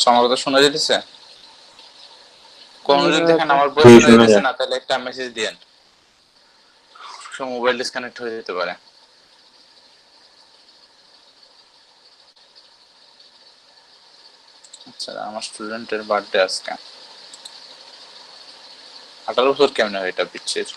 আচ্ছা, আমার কথা শোনা যেতেছে? কোন যদি বোঝা দেখেন যাচ্ছে। আমার বই জি শোনা শোনা যেতেছে যায়। না, তাহলে একটা মেসেজ দিয়েন। সব মোবাইল ডিসকানেক্ট হয়ে যেতে পারে। আচ্ছা, আমার স্টুডেন্টের বার্থডে আজকে। 18 বছর কেমনে হয় এটা পিচ্ছির?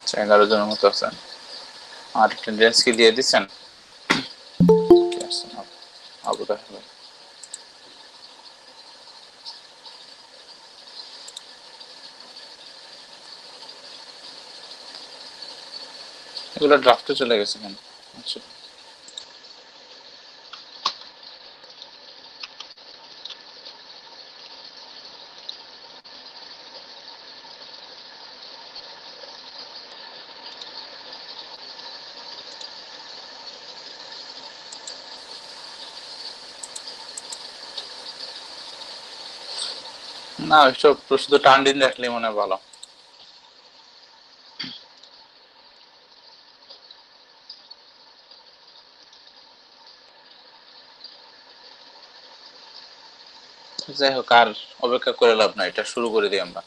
আচ্ছা, 11 জনের মতো আছে। আর অ্যাটেন্ডেন্স কি দিয়ে দিচ্ছেন? আবু তাহের ভাই, এগুলো ড্রাফটে চলে গেছে কেন? আচ্ছা, না ওইসব শুধু টান দিন রাখলে মনে হয় ভালো। যাই হোক, আর অপেক্ষা করে লাভ নাই, এটা শুরু করে দিই আমরা।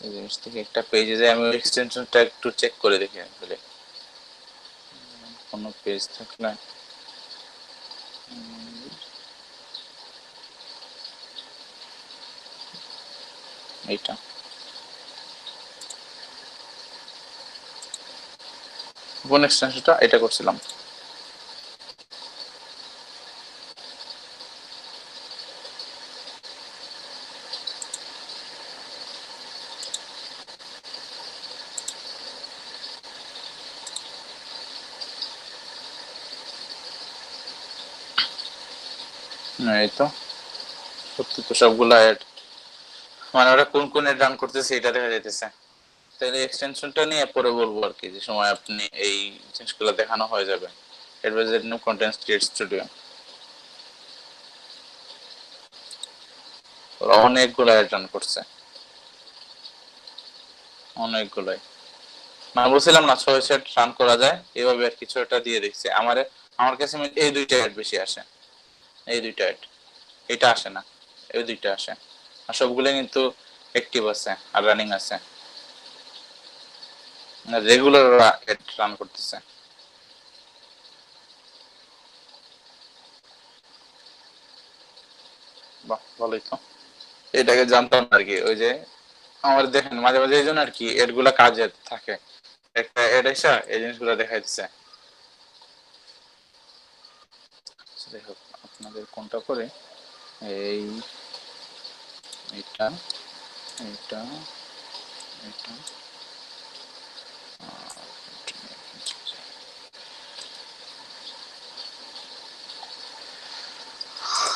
এই জিনিস থেকে একটা পেজে যাই, আমি এক্সটেনশনটা একটু চেক করে দেখি আসলে কোনো পেজ থাকলে। এইটা কোন এক্সটেনশনটা? এটা করছিলাম। এই তো সত্যি তো সবগুলা অ্যাড, মানে ওরা কোন কোন অ্যাড রান করতেছে এটা দেখা যাইতেছে। তাহলে এক্সটেনশনটা নিয়ে পরে বলবো আর কি, যে সময় আপনি এই জিনিসগুলো দেখানো হয়ে যাবে। Adviser new content create studio ওরা অনেকগুলো অ্যাড রান করছে, অনেকগুলাই। মানে বলছিলাম না 6 সেট রান করা যায়, এভাবে আর কিছু একটা দিয়ে দেখছি। আমার কাছে এই দুইটা অ্যাড বেশি আসে, এই দুইটা অ্যাড, এটা আসে না, এই দুইটা আসে। আর সবগুলো কিন্তু অ্যাক্টিভ আছে আর রানিং আছে, রেগুলার অ্যাড রান করতেছে। বাহ, ভালোই তো। এটাকে জানতাম না আর কি। ওই যে আমার দেখেন মাঝে মাঝে এই জন্য আর কি এড গুলা কাজে থাকে, একটা এড এসে এই জিনিসগুলো দেখাইতেছে। যাই হোক, আপনাদের কোনটা করে এই এটা এটা এটা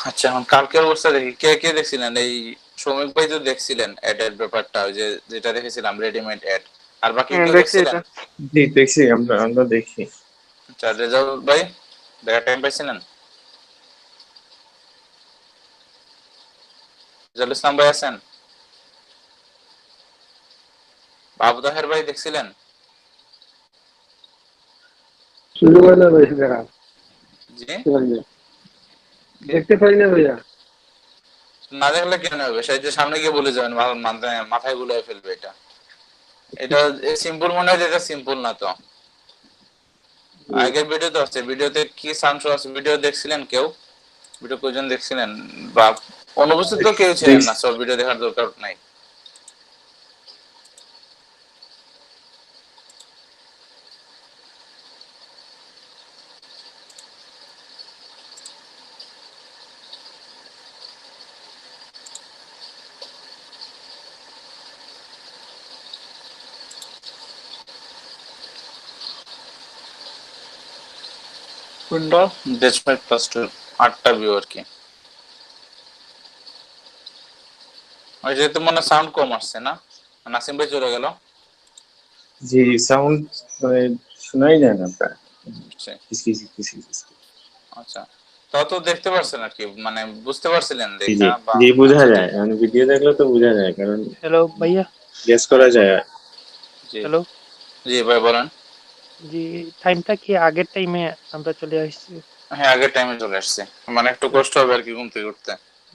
আচ্ছা, এখন কালকের অবস্থা দেখি কে কে দেখছিলেন। এই শ্রমিক ভাই তো দেখছিলেন এড এর ব্যাপারটা, ওই যে যেটা দেখেছিলাম রেডিমেড এড। আর বাকি হ্যাঁ কেউ দেখছি দেখছিলেন? এটা। জি দেখছি, আমরা আমরা দেখি। আচ্ছা, রেজাউল ভাই দেখা টাইম পাইছিলেন? রেজাউল ইসলাম ভাই আছেন? আবু তাহের ভাই দেখছিলেন? শুরু হয় না ভাই দেখা। জি, দেখতে পারি না ভাইয়া। না দেখলে কেন হবে, সেই যে সামনে গিয়ে বলে যাবেন, মাথায় মাথায় গুলাই ফেলবে এটা। এটা সিম্পল মনে হয়, এটা সিম্পল না তো। আগের ভিডিও তো আছে, ভিডিওতে কি সাউন্ড শো আছে, ভিডিও দেখছিলেন কেউ? ভিডিও কয়জন দেখছিলেন? বা অনুপস্থিত তো কেউ ছিলেন দেখছি। না, সব ভিডিও দেখার দরকার নাই। কোনটা? ডেসপাইট প্লাস 2 8টা ভিউ আর কি। ওই যে তো মনে সাউন্ড কম আসছে না, নাসিম ভাই চলে গেল। জি সাউন্ড মানে শোনাই যায় না প্রায়। বুঝছি। কিস। আচ্ছা, তাও তো দেখতে পারছেন আর কি, মানে বুঝতে পারছিলেন জি দেখা জি বা? জি বোঝা আচ্ছা ঠিক। যায়, মানে ভিডিও দেখলে তো বোঝা যায়, কারণ হ্যালো ভাইয়া। গেস হ্যাঁ করা যায়। জি হ্যালো। জি ভাই বলেন। জি, টাইমটা কি আগের টাইমে আমরা চলে আসছি? হ্যাঁ আগের টাইমে চলে আসছে, মানে একটু কষ্ট হবে আর কি ঘুম থেকে উঠতে।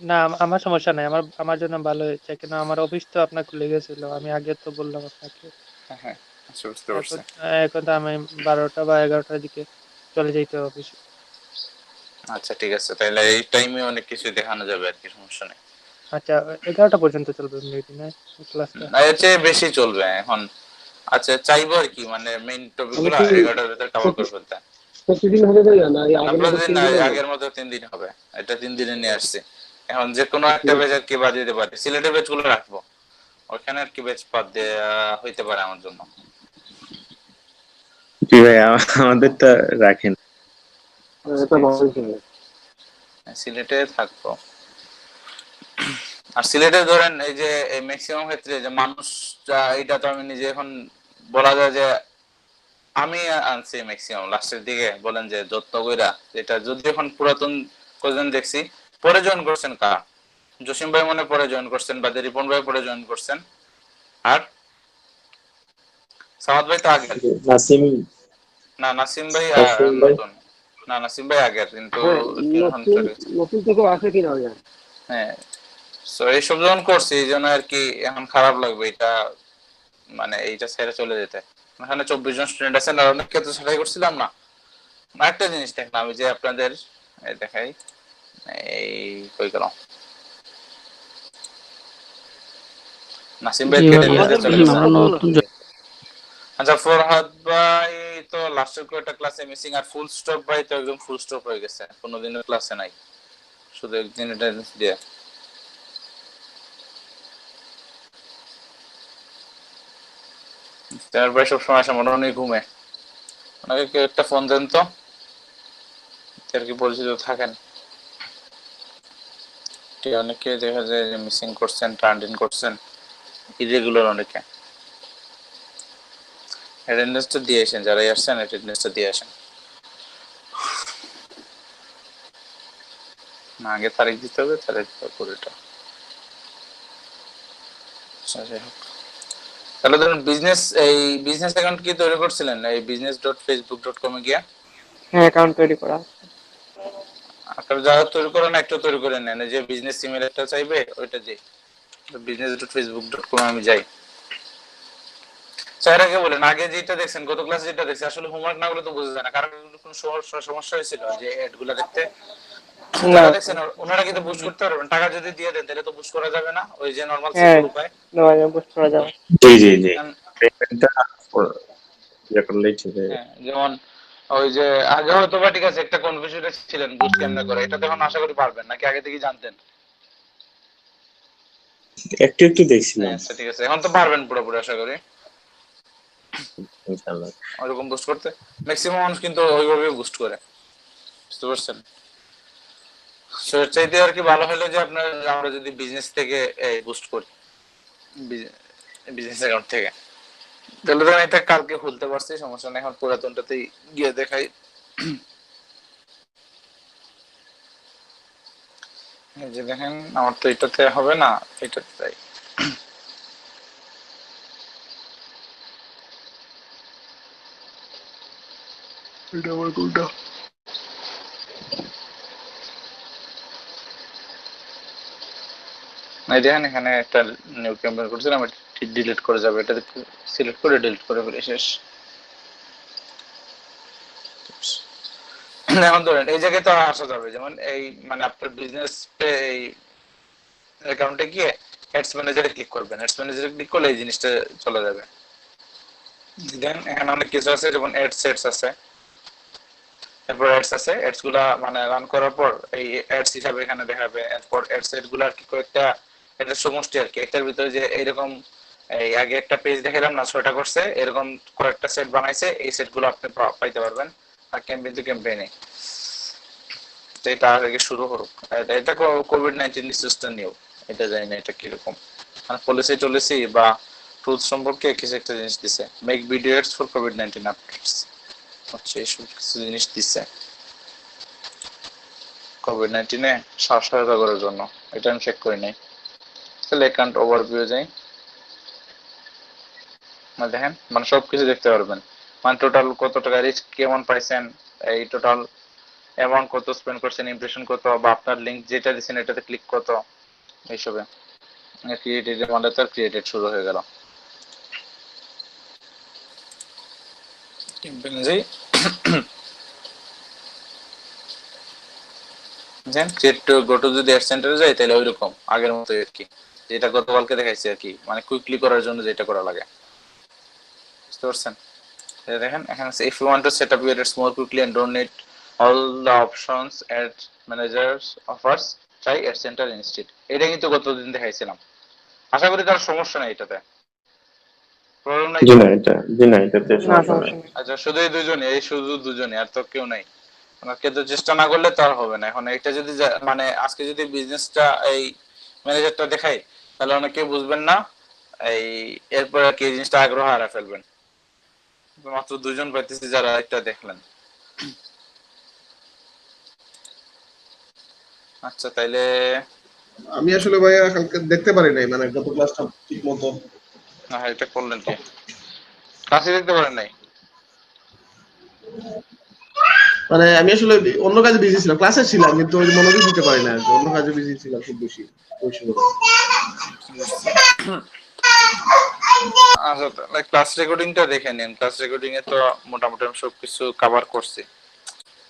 না, আমার সমস্যা নাই, আমার আমার জন্য ভালো হয়েছে, কেন আমার অফিস তো আপনার খুলে গেছিল, আমি আগে তো বললাম আপনাকে। হ্যাঁ হ্যাঁ, আচ্ছা বুঝতে এখন পারছি। এখন তো আমি 12টা বা 11টার দিকে চলে যাইতে হবে অফিসে। আচ্ছা ঠিক আছে, তাহলে এই টাইমে অনেক কিছু দেখানো যাবে আর কি, সমস্যা নেই। আচ্ছা, 11টা পর্যন্ত চলবে মেবি না ক্লাসটা? এর চেয়ে বেশি চলবে এখন। আচ্ছা চাইবো আর কি, মানে মেইন টপিক আমি গুলো কি 11টার ভিতরে কভার করে ফেলতে। প্রতিদিন হবে ভাইয়া, না এই না আগের মতো প্রতিদিন 3 না, দিন হবে? আগের মতো 3 দিন হবে। এটা 3 দিনে নিয়ে আসছি। এখন যে কোনো একটা ব্যাচ আর কি বাদ দিতে পারি, সিলেটের ব্যাচ গুলো রাখবো, ওখানে আর কি ব্যাচ বাদ দেওয়া হইতে পারে আমার জন্য। জি ভাই, আমাদেরটা রাখেন। এটা ভালো ছিল। সিলেটে থাকবো। আর সিলেটে ধরেন এই যে ম্যাক্সিমাম ক্ষেত্রে যে মানুষ, এটা তো আমি নিজে এখন বলা যায় যে আমি আনছি ম্যাক্সিমাম লাস্টের দিকে, বলেন যে যত্ন কইরা, যেটা যদি এখন পুরাতন কজন দেখছি পরে জয়েন করছেন কারা, জসিম ভাই মনে পরে জয়েন করছেন, বা রিপন ভাই পরে জয়েন করছেন, আর সামাদ ভাই তো আগের। নাসিম না নাসিম ভাই নাসিম ভাই নতুন। না নাসিম ভাই আগের কিন্তু হ্যাঁ, এখন নতুন চলে গেছে। নতুন থেকে আছে কিনা ভাইয়া? হ্যাঁ, তো এইসব যখন করছি এই জন্য আর কি এখন খারাপ লাগবে এটা, মানে এইটা ছেড়ে চলে যেতে। এখানে 24 জন স্টুডেন্ট আছেন, আর অনেককে তো সেটাই করছিলাম না। একটা জিনিস দেখলাম, আমি যে আপনাদের দেখাই, এই কই গেল, নাসিম ভাই জি কেটে ভাইয়া, নিয়ে আমাদের চলে বেশি গেছে। আমরা নতুন আচ্ছা ফরহাদ ভাই তো লাস্টের কয়েকটা ক্লাসে মিসিং, আর ফুল স্টপ ভাই তো একদম ফুল স্টপ হয়ে গেছে, কোনোদিনও ক্লাসে নাই, শুধু একদিন অ্যাটেন্ডেন্স দিয়ে। তারপরে সব সময় আসে মনে হয় ঘুমে, ওনাকে কেউ একটা ফোন দেন তো, আর কি পরিচিত থাকেন। ঠিক, অনেকে দেখা যায় যে মিসিং করছেন, টার্ন ইন করছেন, ইরেগুলার অনেকে। অ্যাটেন্ডেন্সটা দিয়ে আসেন, যারাই আসছেন অ্যাটেন্ডেন্সটা দিয়ে আসেন। না আগে তারিখ দিতে হবে, তারিখ করে এটা। আচ্ছা যাই হোক, তাহলে ধরুন বিজনেস, এই বিজনেস অ্যাকাউন্ট কি তৈরি করছিলেন এই business.facebook.com এ গিয়া? হ্যাঁ অ্যাকাউন্ট তৈরি করা আছে। আপনারা যারা তৈরি করেন একটা তৈরি করে নেন, এই যে বিজনেস ইমেল একটা চাইবে ওইটা যে business.facebook.com আমি যাই। স্যার আগে বলেন, আগে যেটা দেখছেন গত ক্লাসে যেটা দেখছি, আসলে হোমওয়ার্ক না করলে তো বোঝা যায় না, কারণ কোনো সমস্যা হয়েছিল যে অ্যাড গুলা দেখতে? না, যারা দেখছেন ওনারা কিন্তু বুস্ট করতে পারবেন, টাকা যদি দিয়ে দেন তাহলে তো বুস্ট করা যাবে না, ওই যে নরমাল হ্যাঁ সিম্পল উপায়। বুঝতে করা যাবে। জি কারণ পেমেন্টটা ইয়ে করলেই ঠিক হয়ে যাবে। হ্যাঁ যেমন ওই যে আগে হয়তো বা ঠিক আছে একটা কনফিউশন ছিলেন বুস্ট কেমনে করে, এটা তো এখন আশা করি পারবেন, নাকি আগে থেকে জানতেন? একটু একটু দেখছিলাম। হ্যাঁ আচ্ছা ঠিক আছে, এখন তো পারবেন পুরোপুরি আশা করি ইনশাআল্লাহ। ওইরকম বুস্ট করতে। ম্যাক্সিমাম মানুষ কিন্তু ওইভাবে বুস্ট করে, বুঝতে পারছেন? So, এর চাইতে আর কি ভালো হলো যে আপনার, আমরা যদি বিজনেস থেকে বুস্ট করি, বিজনেস অ্যাকাউন্ট থেকে, তাহলে ধরেন এটা কালকে খুলতে পারছি, সমস্যা নেই, এখন পুরাতনটাতেই গিয়ে দেখাই। এই যে দেখেন আমার তো এটাতে হবে না, এটাতে তাই। এটা আমার কোনটা? এই দেখেন এখানে একটা নিউ ক্যাম্পেইন করছিলাম, ডিলিট করে যাবে, এটা সিলেক্ট করে ডিলিট করে ফেলে শেষ। এখন ধরেন এই জায়গায় তো আসা যাবে, যেমন এই মানে আপনার বিজনেস এই অ্যাকাউন্টে গিয়ে অ্যাডস ম্যানেজারে ক্লিক করবেন, অ্যাডস ম্যানেজারে ক্লিক করলে এই জিনিসটা চলে যাবে। দেন এখানে অনেক কিছু আছে, যেমন অ্যাড সেটস আছে, এরপর অ্যাডস আছে, অ্যাডস গুলা মানে রান করার পর এই অ্যাডস হিসাবে এখানে দেখাবে। এরপর অ্যাড সেট গুলা আর কি কয়েকটা, এটা সমষ্টি আর কি, একটার ভিতরে যে এইরকম এই আগে একটা পেজ দেখালাম না 6টা করছে, এরকম কয়েকটা সেট বানাইছে, এই সেট গুলো আপনি পাইতে পারবেন আর ক্যাম্পেইন টু ক্যাম্পেইনে। তো এটা আগে শুরু হোক। এটা কোভিড-19 রিসার্চটা নিও, এটা জানি না এটা কিরকম, মানে পলিসি টলিসি বা টুলস সম্পর্কে কিছু একটা জিনিস দিছে, মেক ভিডিও এডস ফর কোভিড-19 আপডেটস, হচ্ছে এইসব কিছু জিনিস দিছে কোভিড-19 এ সহায়তা করার জন্য। এটা আমি চেক করি নাই। তাহলে অ্যাকাউন্ট ওভারভিউ যাই, মানে দেখেন মানে সবকিছু দেখতে পারবেন, মানে টোটাল কত টাকা রিস্ক কেমন পাইছেন, এই টোটাল অ্যামাউন্ট কত স্পেন্ড করছেন, ইমপ্রেশন কত, বা আপনার লিংক যেটা দিচ্ছেন এটাতে ক্লিক কত, এইসবে। ক্রিয়েটেড মানে তার ক্রিয়েটেড শুরু হয়ে গেল। যাই গোটো যদি অ্যাড সেন্টারে যাই তাহলে ওইরকম আগের মতো আর কি, যেটা গতকালকে দেখাইছি আর কি, মানে কুইকলি করার জন্য যেটা করা লাগে, বুঝতে পারছেন? দেখেন এখানে if you want to set up your ads more quickly and don't need all the options ad managers offers, try ad center instead। এটা কিন্তু গতদিন দেখাইছিলাম, আশা করি তার সমস্যা নেই এটাতে, প্রবলেম নাই। জি না এটাতে না সমস্যা নাই। সমস্যা নেই। আচ্ছা শুধু এই দুজনই, এই শুধু দুজনই, আর তো কেউ নাই। কিন্তু চেষ্টা না করলে তো আর হবে না। এখন এটা যদি মানে আজকে যদি বিজনেসটা এই ম্যানেজারটা দেখাই তাহলে অনেকে বুঝবেন না, এই এরপর আর কি এই জিনিসটা আগ্রহ হারা ফেলবেন। মাত্র দুজন পাইতেছি যারা এটা দেখলেন। আচ্ছা তাইলে আমি আসলে ভাইয়া কালকে দেখতে পারি নাই, মানে গত ক্লাসটা ঠিক মতো। না এটা করলেন কি, ক্লাসে দেখতে পারেন নাই? মানে আমি আসলে অন্য কাজে বিজি ছিলাম, ক্লাসে ছিলাম কিন্তু ওই মনোযোগ দিতে পারি না, অন্য কাজে বিজি ছিলাম খুব বেশি ওই সময়। আচ্ছা তাহলে ক্লাস রেকর্ডিংটা দেখে নিন, ক্লাস রেকর্ডিং এ তো মোটামুটি আমি সবকিছু কভার করছি।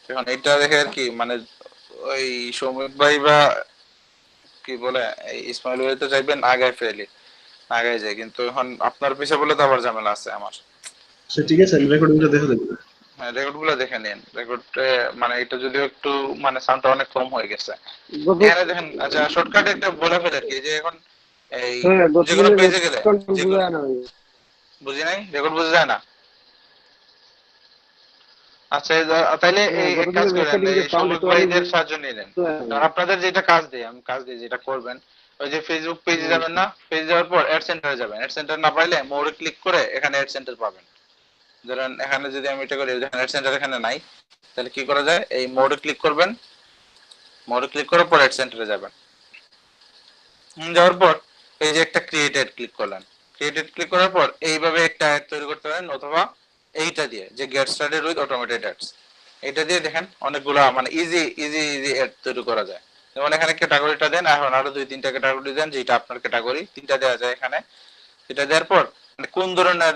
এখন এটা দেখে আর কি মানে ওই সৌমিক ভাই বা কি বলে এই ইসমাইল ভাই তো চাইবেন আগায় ফেলি, আগায় যায়, কিন্তু এখন আপনার পিছে বলে তো আবার ঝামেলা আছে আমার। সে ঠিক আছে, আমি রেকর্ডিংটা দেখে দেবো। হ্যাঁ রেকর্ড গুলো দেখে নিন, রেকর্ড মানে এটা যদিও একটু মানে সাউন্ডটা অনেক কম হয়ে গেছে এখানে দেখেন। আচ্ছা শর্টকাট একটা বলে ফেলে আর কি, যে এখন এই যেকোনো পেজে গেলে বুঝি নাই, রেকর্ড বোঝা যায় না। আচ্ছা তাইলে এই এক কাজ করেন, এই সৌমিক ভাইদের সাহায্য নিলেন, কারণ আপনাদের যেটা কাজ দেয় আমি কাজ দিই, যেটা করবেন ওই যে ফেসবুক পেজে যাবেন না, পেজ যাওয়ার পর অ্যাড সেন্টারে যাবেন, অ্যাড সেন্টার না পাইলে মোড়ে ক্লিক করে এখানে অ্যাড সেন্টার পাবেন। ধরেন এখানে যদি আমি এটা করি, দেখেন অ্যাড সেন্টার এখানে নাই, তাহলে কি করা যায়, এই মোড়ে ক্লিক করবেন, মোড়ে ক্লিক করার পর অ্যাড সেন্টারে যাবেন। যাওয়ার পর এই যে একটা ক্রিয়েটেড ক্লিক করলেন, ক্রিয়েটেড ক্লিক করার পর এইভাবে একটা অ্যাড তৈরি করতে পারেন, অথবা এইটা দিয়ে যে get started with automated ads, এটা দিয়ে দেখেন অনেকগুলা মানে ইজি ইজি ইজি অ্যাড তৈরি করা যায়। যেমন এখানে ক্যাটাগরিটা দেন, এখন আরো 2-3টা ক্যাটাগরি দেন, যেটা আপনার ক্যাটাগরি তিনটা দেওয়া যায় এখানে। এটা দেওয়ার পর মানে কোন ধরনের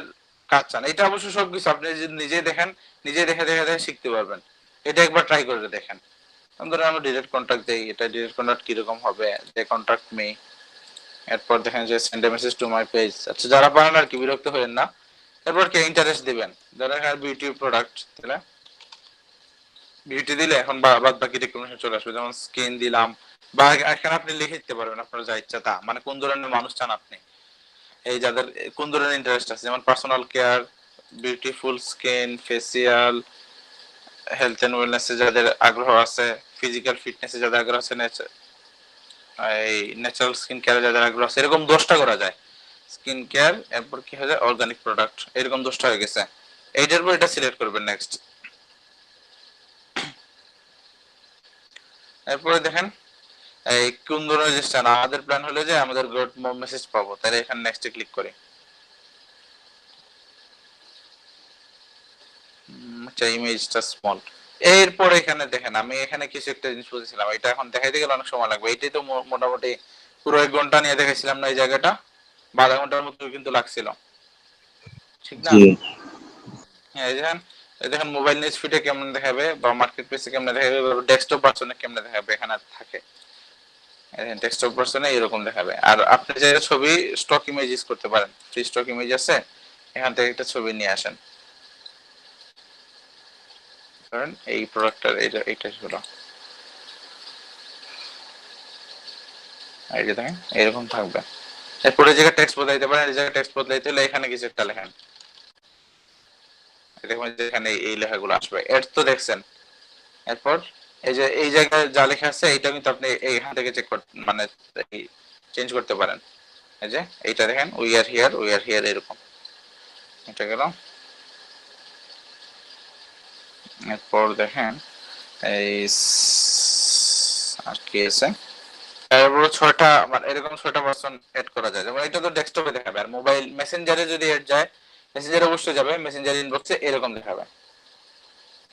কাজ চান, এটা অবশ্য সবকিছু আপনি যদি নিজে দেখেন, নিজে দেখে দেখে দেখে শিখতে পারবেন। এটা একবার ট্রাই করে দেখেন। ধরেন আমরা ডিরেক্ট কন্টাক্ট দেই, এটা ডিরেক্ট কন্টাক্ট কিরকম হবে, যে কন্টাক্ট মি, এরপর দেখেন যে send message to my page. আচ্ছা যারা পারেন আর কি বিরক্ত হবেন না, এরপর কি ইন্টারেস্ট দিবেন, ধরেন এখানে বিউটি প্রোডাক্ট তাহলে বিউটি দিলে এখন বাদ বাকি রেকমেন্ডেশন চলে আসবে, যেমন স্কিন দিলাম, বা এখানে আপনি লিখে দিতে পারবেন আপনার যা ইচ্ছা তা, মানে কোন ধরনের মানুষ চান আপনি, এই যাদের কোন ধরনের ইন্টারেস্ট আছে, যেমন personal care, beautiful skin, facial, health and wellness এ যাদের আগ্রহ আছে, ফিজিক্যাল ফিটনেস এ যাদের আগ্রহ আছে, এই ন্যাচারাল স্কিন কেয়ার যাদের আগ্রহ আছে, এরকম 10টা করা যায়। স্কিন কেয়ার, এরপর কি হয়ে যায় অর্গানিক প্রোডাক্ট, এরকম 10টা হয়ে গেছে। এইটার পর এটা সিলেক্ট করবেন নেক্সট। এরপরে দেখেন এই কোন ধরনের জিনিস চান, আমাদের প্ল্যান হলো যে আমাদের গ্রোথ মেসেজ পাবো, তাহলে এখানে নেক্সটে ক্লিক করি। আচ্ছা ইমেজটা স্মল। এরপরে এখানে দেখেন আমি এখানে কিছু একটা জিনিস বুঝেছিলাম, এটা এখন দেখাইতে গেলে অনেক সময় লাগবে, এটাই তো মোটামুটি পুরো 1 ঘন্টা নিয়ে দেখেছিলাম না এই জায়গাটা, 12 ঘন্টার মতো কিন্তু লাগছিল, ঠিক না? হ্যাঁ এই দেখেন মোবাইল নিউজ ফিডে কেমন দেখাবে, বা মার্কেট প্লেসে কেমন দেখাবে, বা ডেস্কটপ ভার্সনে কেমন দেখাবে, এখানে থাকে ডেস্কটপ ভার্সনে এরকম দেখাবে। আর আপনি যে ছবি স্টক ইমেজ ইউজ করতে পারেন, ফ্রি স্টক ইমেজ আছে, এখান থেকে একটা ছবি নিয়ে আসেন, ধরেন এই প্রোডাক্টটার এইটা হলো, এই যে দেখেন এরকম থাকবে। এরপরে এই জায়গায় টেক্সট বদলাইতে পারেন, এই জায়গায় টেক্সট বদলাইতে হলে এখানে কিছু একটা লেখেন, দেখুন যে এখানে এই লেখাগুলো আসবে। এড তো দেখছেন, এরপর এই যে এই জায়গায় যা লেখা আছে এটা কিন্তু আপনি এইখান থেকে চেক করতে মানে চেঞ্জ করতে পারেন। এই যে এইটা দেখেন উই আর হিয়ার এরকম এটা গেল। এরপর দেখেন এই আর কি আছে, এরপর 6টা মানে এরকম 6টা পার্সন এড করা যায়। যেমন এটা তো ডেস্কটপে দেখাবে, আর মোবাইল মেসেঞ্জারে যদি এড যায়, মেসেঞ্জারে অবশ্যই যাবে, মেসেঞ্জার ইনবক্সে এরকম দেখাবে।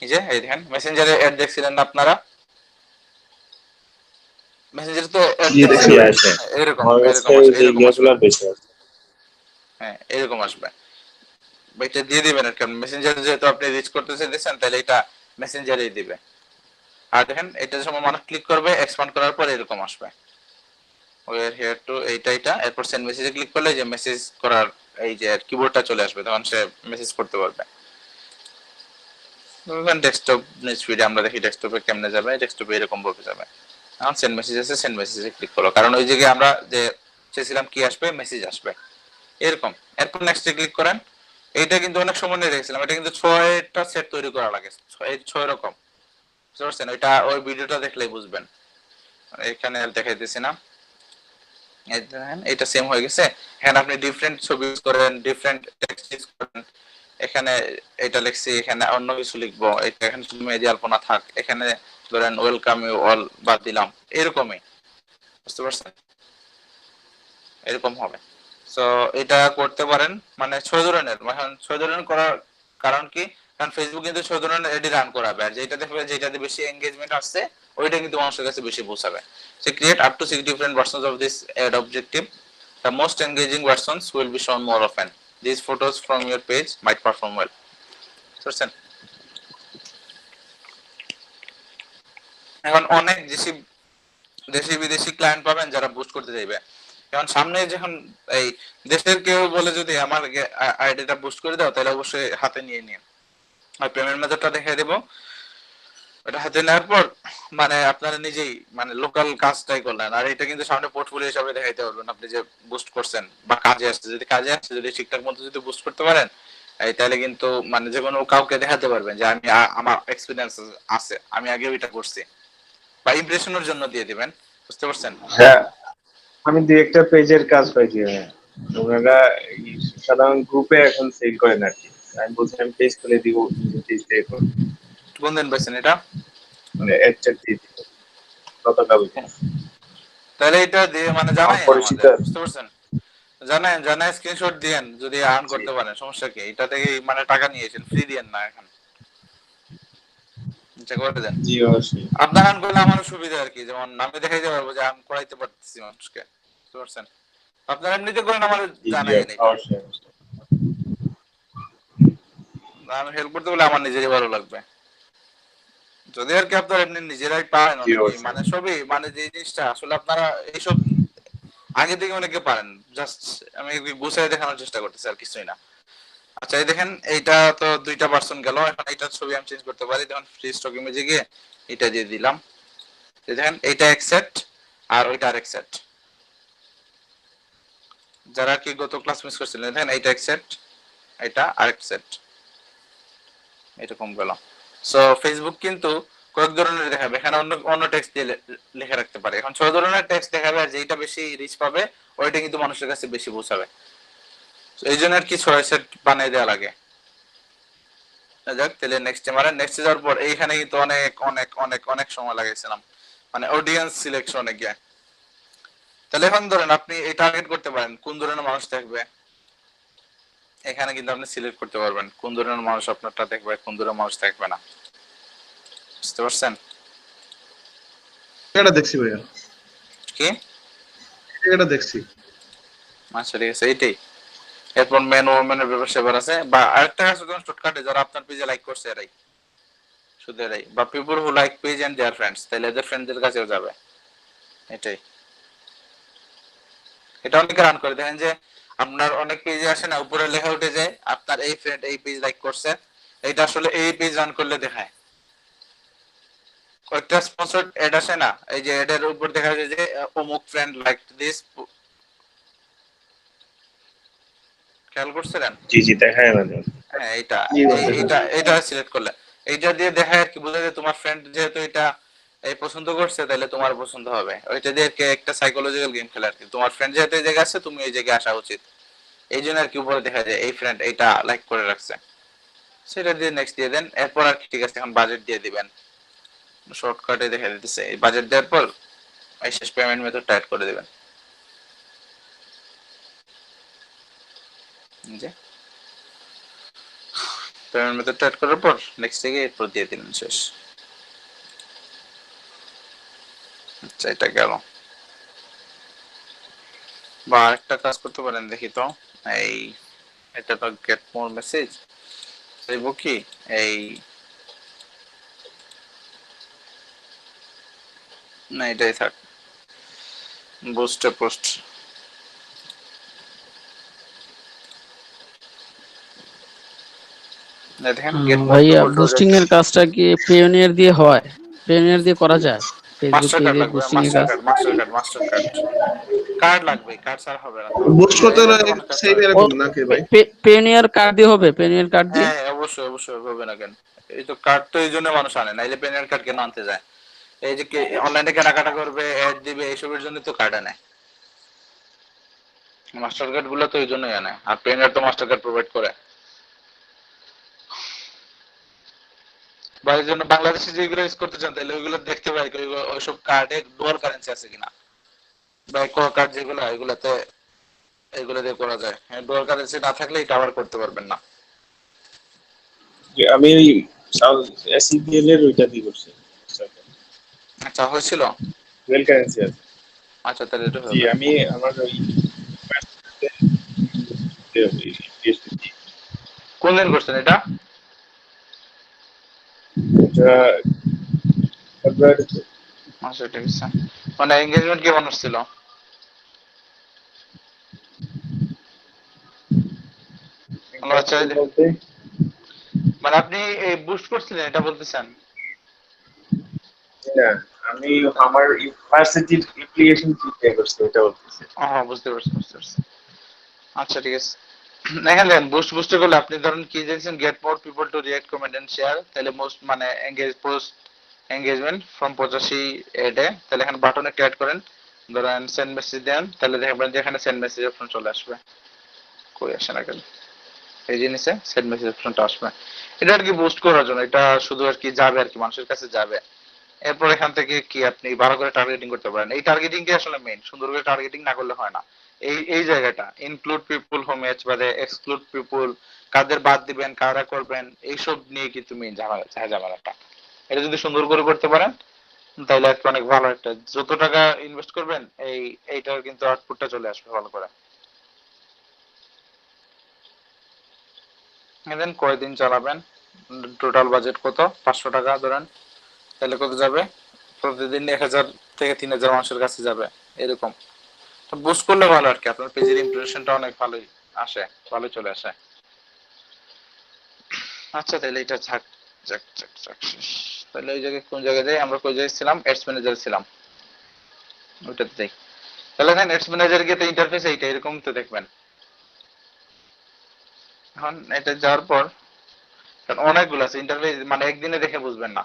এই যে এই দেখেন মেসেঞ্জারে এড দেখছিলেন না আপনারা, মেসেঞ্জারে তো এড জি দেখি দেখছিলেন আসে এরকম আমার কাছে এরকম আসবে, যে এরকম আসবে, ইয়েগুলো বেশি আছে। হ্যাঁ এরকম আসবে। এটা দিয়ে দিবেন, কারণ মেসেঞ্জারে যেহেতু আপনি রিচ করতে চাইছেন তাহলে এটা মেসেঞ্জারেই দিবে। আর দেখেন এটা সময় মানুষ ক্লিক করবে, এক্সপান্ড করার পর এরকম আসবে উই আর হিয়ার টু এইটা। এরপর সেন্ড মেসেজে ক্লিক করলে যে মেসেজ করার এই যে কিবোর্ডটা চলে আসবে, তখন সে মেসেজ করতে পারবে। ডেস্কটপ নিউজফিডে আমরা দেখি ডেস্কটপে কেমনে যাবে, ডেস্কটপে এরকম ভাবে যাবে। এখন সেন্ড মেসেজ আছে, সেন্ড মেসেজে ক্লিক করো, কারণ ওই জায়গায় আমরা যে চেয়েছিলাম কি আসবে, মেসেজ আসবে এরকম। এরপর নেক্সটে ক্লিক করেন। এইটা কিন্তু অনেক সময় নিয়ে রেখেছিলাম, এটা কিন্তু 6টা সেট তৈরি করা লাগে, 6 রকম, বুঝতে পারছেন? ওইটা ওই ভিডিওটা দেখলেই বুঝবেন, এখানে দেখাইতেছি না। এই দেখেন এটা সেম হয়ে গেছে। এখানে আপনি ডিফারেন্ট ছবি ইউজ করেন, ডিফারেন্ট টেক্সট ইউজ করেন। এখানে এটা লিখছি, এখানে অন্য কিছু লিখবো, এটা এখানে শুধু মেহেদি আলপনা থাক, এখানে ধরেন ওয়েলকাম ইউ অল বাদ দিলাম, এরকমই, বুঝতে পারছেন? এরকম হবে। সো এটা করতে পারেন, মানে 6 ধরনের, এখন 6 ধরনের করার কারণ কি, কারণ ফেসবুক কিন্তু 6 ধরনের এডি রান করাবে, আর যেটা দেখবে যেটাতে বেশি এনগেজমেন্ট আসছে ওইটা কিন্তু মানুষের কাছে বেশি পৌঁছাবে। So create up to 6 different versions of this ad objective. The most engaging versions will be shown more often. These photos from your page might perform well. বুঝছেন? এখন অনেক দেশি বিদেশি ক্লায়েন্ট পাবেন যারা বুস্ট করতে চাইবে। এখন সামনে যখন এই দেশের কেউ বলে যদি আমার আইডিটা বুস্ট করে দাও, তাহলে অবশ্যই হাতে নিয়ে নিন। আর পেমেন্ট মেথডটা দেখিয়ে দেবো, ওটা হাতে নেওয়ার পর মানে আপনারা নিজেই মানে লোকাল কাজটাই করলেন, আর এটা কিন্তু সামনে পোর্টফোলিও হিসাবে দেখাইতে পারবেন আপনি যে বুস্ট করছেন বা কাজে আসছে। যদি কাজে আসছে, যদি ঠিকঠাক মতো যদি বুস্ট করতে পারেন, এই তাহলে কিন্তু মানে যে কোনো কাউকে দেখাতে পারবেন যে আমি আমার এক্সপিরিয়েন্স আছে, আমি আগেও এটা করছি, বা ইমপ্রেশনের জন্য দিয়ে দিবেন, বুঝতে পারছেন? হ্যাঁ আমি দুই একটা পেজের কাজ পাইছি, হ্যাঁ ওনারা এই সাধারণ গ্রুপে এখন সেল করেন আর কি। আমি বলছিলাম পেজ খুলে দিব, পেজ দিয়ে করব। কোন দিন পাইছেন এটা? মানে একটা দিয়ে দিব গতকাল। তাহলে এটা দিয়ে মানে আমার জানাই পরিচিত আমাদের, বুঝতে পারছেন? জানাই স্ক্রিনশট দিয়েন যদি আর্ন জি করতে পারেন, সমস্যা কি? এটা থেকে মানে টাকা নিয়েছেন, ফ্রি দিয়েন না এখন, এটা করে দেন। জি অবশ্যই। আপনার আর্ন করলে আমারও সুবিধা আর কি, যেমন আমি দেখাইতে পারবো যে আর্ন করাইতে পারতেছি মানুষকে, বুঝতে পারছেন? আপনারা এমনিতে করেন, আমার জি জি জানাই এটা, অবশ্যই অবশ্যই। আমি হেল্প করতে বলে আমার নিজেরই ভালো লাগবে। যদি আর কি আপনারা এমনি নিজেরাই পারেন, জি অনেকেই অবশ্যই। মানে সবই মানে যে জিনিসটা আসলে আপনারা এইসব আগে থেকে অনেকে পারেন, জাস্ট আমি গুছাই দেখানোর চেষ্টা করতেছি, আর কিছুই না। আচ্ছা এই দেখেন এইটা তো 2টা পার্সন গেল, এখন এইটার ছবি আমি চেঞ্জ করতে পারি। দেখুন ফ্রি স্টক ইমেজে গিয়ে এটা দিয়ে দিলাম, এই দেখেন এইটা একসেট আর ওইটা আরেক সেট। যারা কি গত ক্লাস মিস করছিলেন, দেখেন এইটা একসেট, এটা আরেক সেট, এরকম গেল। সো ফেসবুক কিন্তু কয়েক ধরনের দেখাবে, এখানে অন্য অন্য টেক্সট দিয়ে লিখে রাখতে পারে। এখন 6 ধরনের টেক্সট দেখাবে, আর যেটা বেশি রিচ পাবে ওইটা কিন্তু মানুষের কাছে বেশি পৌঁছাবে। এই জন্য আর কি 6 সেট বানিয়ে দেওয়া লাগে। যাক তাহলে নেক্সটে মারেন। নেক্সটে যাওয়ার পর এইখানে কিন্তু অনেক অনেক অনেক অনেক সময় লাগাইছিলাম, মানে অডিয়েন্স সিলেকশনে গিয়ে। তাহলে এখন ধরেন আপনি এই টার্গেট করতে পারেন কোন ধরনের মানুষ দেখবে, এখানে কিন্তু আপনি সিলেক্ট করতে পারবেন কোন ধরনের মানুষ আপনারটা দেখবে, কোন ধরনের মানুষ দেখবে না, বুঝতে পারছেন? এটা দেখছি ভাইয়া, কি এটা দেখছি। আচ্ছা ঠিক আছে, এইটাই। এরপর মেন ওমেনের ব্যবসা আছে, বা আরেকটা আছে যেমন শর্টকাটে যারা আপনার পেজে লাইক করছে এরাই, শুধু এরাই, বা people who like page and their friends, তাহলে এদের ফ্রেন্ডদের কাছেও যাবে, এটাই। এটা অনেকে রান করে, দেখেন যে আপনার অনেক পেজে আসে না, উপরে লেখা উঠে যায় আপনার এই ফ্রেন্ড এই পেজ লাইক করছে, এটা আসলে এই পেজ রান করলে দেখায়। কয়েকটা স্পন্সরড অ্যাড আসে না, এই যে অ্যাড এর উপর দেখা যায় যে অমুক ফ্রেন্ড লাইক দিস, খেয়াল করছিলেন? জি জি দেখায় মাঝে মাঝে। হ্যাঁ এইটা জি বন্ধু। এটা এটা সিলেক্ট করলে এইটা দিয়ে দেখায় আর কি, বোঝা যায় তোমার ফ্রেন্ড যেহেতু এটা এই পছন্দ করছে তাহলে তোমার পছন্দ হবে, ওইটা দিয়ে একটা সাইকোলজিক্যাল গেম খেলা আর কি। তোমার ফ্রেন্ড যেহেতু এই জায়গায় আছে, তুমি এই জায়গায় আসা উচিত, এই জন্য আর কি উপরে দেখা যায় এই ফ্রেন্ড এটা লাইক করে রাখছে, সেটা দিয়ে নেক্সট দিয়ে দেন। এরপর আর কি ঠিক আছে, এখন বাজেট দিয়ে দিবেন, শর্টকাটে দেখা দিতেছে। এই বাজেট দেওয়ার পর এই শেষ পেমেন্ট মেথডটা অ্যাড করে দিবেন, যে পেমেন্ট মেথডটা অ্যাড করার পর নেক্সট থেকে এরপর দিয়ে দিলেন, শেষ। আচ্ছা, এটা গেল। বা একটা কাজ করতে পারেন, দেখি তো, এই এটা তো গেট মোর মেসেজ চাইব কি, এই না এটাই থাক, বুস্ট পোস্ট দেখেন গেট মোর ভাইয়া পিপল বুস্টিং এর কাজটা কি পেওনিয়ার দিয়ে হয়? পেওনিয়ার দিয়ে করা যায় ফেসবুক মাস্টার কার্ড পেজের লাগবে, বুস্টিং এর মাস্টার কাজ? Card, master card, master card, card লাগবে, কার্ড ছাড়া হবে না তো। বুস্ট করতে হলে এমনি তো মানুষ কার্ড সেম ছাড়া, এরকম নাকি ভাই? পেওনিয়ার কার্ড দিয়ে হবে? পেওনিয়ার কার্ড দিয়ে? হ্যাঁ অবশ্যই অবশ্যই হবে না কেন, এই তো কার্ড তো এই জন্য মানুষ আনে না, এই যে পেনের কার্ড কেন আনতে যায়, এই যে অনলাইনে কেনাকাটা করবে, অ্যাড দিবে, এইসবের জন্য তো কার্ড আনে। মাস্টার কার্ড গুলো তো এই জন্যই আনে, আর পেনের তো মাস্টার কার্ড প্রোভাইড করে। বা এই জন্য বাংলাদেশে যেগুলো ইউজ করতে চান তাহলে ওইগুলো দেখতে পাই ওইসব কার্ডে ডুয়াল কারেন্সি আছে কিনা, বা কো কার্ড যেগুলো এগুলাতে এগুলো দিয়ে করা যায়। হ্যাঁ, ডুয়াল কারেন্সি না থাকলে এটা আবার করতে পারবেন না। যে আমি ওই এসিবিএল এর ওইটা দিয়ে করছি, আচ্ছা, হয়েছিল। ডুয়েল কারেন্সি আছে। আচ্ছা, তাহলে এটা জি হবে। আমি আমার ওই কোন দিন করছেন এটা? এটা ফেব্রুয়ারিতে। আচ্ছা, ঠিক আছে। মানে এঙ্গেজমেন্ট কেমন ছিল? আচ্ছা, বলতে মানে আপনি এই বুস্ট করছিলেন এটা বলতেছেন? না, আমি আমার ইউনিভার্সিটির অ্যাপ্লিকেশন কি পে করছি এটা বলতেছি। হ্যাঁ, বুঝতে পারছি বুঝতে পারছি। আচ্ছা, ঠিক আছে। দেখেন বুস্ট বুস্ট করলে আপনি ধরেন কি দেখছেন, get more people to react, comment and share, তাহলে মোস্ট মানে এঙ্গেজ পোস্ট এঙ্গেজমেন্ট ফ্রম 85 এডে, তাহলে এখানে বাটনে ক্লিক করেন, ধরেন সেন্ড মেসেজ দেন, তাহলে দেখবেন যে এখানে সেন্ড মেসেজ অপশন চলে আসবে। কই আসে না কেন, এই জিনিসে সেন্ড মেসেজ অপশনটা আসবে। এটা আর কি বুস্ট করার জন্য, এটা শুধু আর কি যাবে আর কি মানুষের কাছে যাবে। এরপর এখান থেকে কি আপনি ভালো করে টার্গেটিং করতে পারেন, এই টার্গেটিংটা আসলে মেইন, সুন্দর করে টার্গেটিং না করলে হয় না। এই জায়গাটা ইনক্লুড পিপল হোম ম্যাচ বাদে এক্সক্লুড পিপল, কাদের বাদ দিবেন, কারা করবেন, এইসব নিয়ে কিন্তু মেইন ঝামেলাটা। এটা যদি সুন্দর করে করতে পারেন তাহলে একটা অনেক ভালো একটা, যত টাকা ইনভেস্ট করবেন এইটার কিন্তু আউটপুটটা চলে আসবে ভালো করে। দেন কয়দিন চালাবেন, টোটাল বাজেট কত, 500 টাকা ধরেন, তাহলে কত যাবে, প্রতিদিন 1000 থেকে 3000 মানুষের কাছে যাবে এরকম। তো বুস্ট করলে ভালো আর কি, আপনার পেজের ইমপ্রেশনটা অনেক ভালোই আসে, ভালো চলে আসে। আচ্ছা, তাহলে এটা থাক, যাক যাক যাক শেষ। তাহলে ওই জায়গায় কোন জায়গায় যাই, আমরা কোন জায়গায় ছিলাম, অ্যাডস ম্যানেজার ছিলাম, ওইটাতে যাই। তাহলে দেখেন অ্যাডস ম্যানেজার গিয়ে তো ইন্টারফেস এইটা এরকম তো দেখবেন। এখন এটা যাওয়ার পর কারণ অনেকগুলো আছে ইন্টারফেস, মানে একদিনে দেখে বুঝবেন না,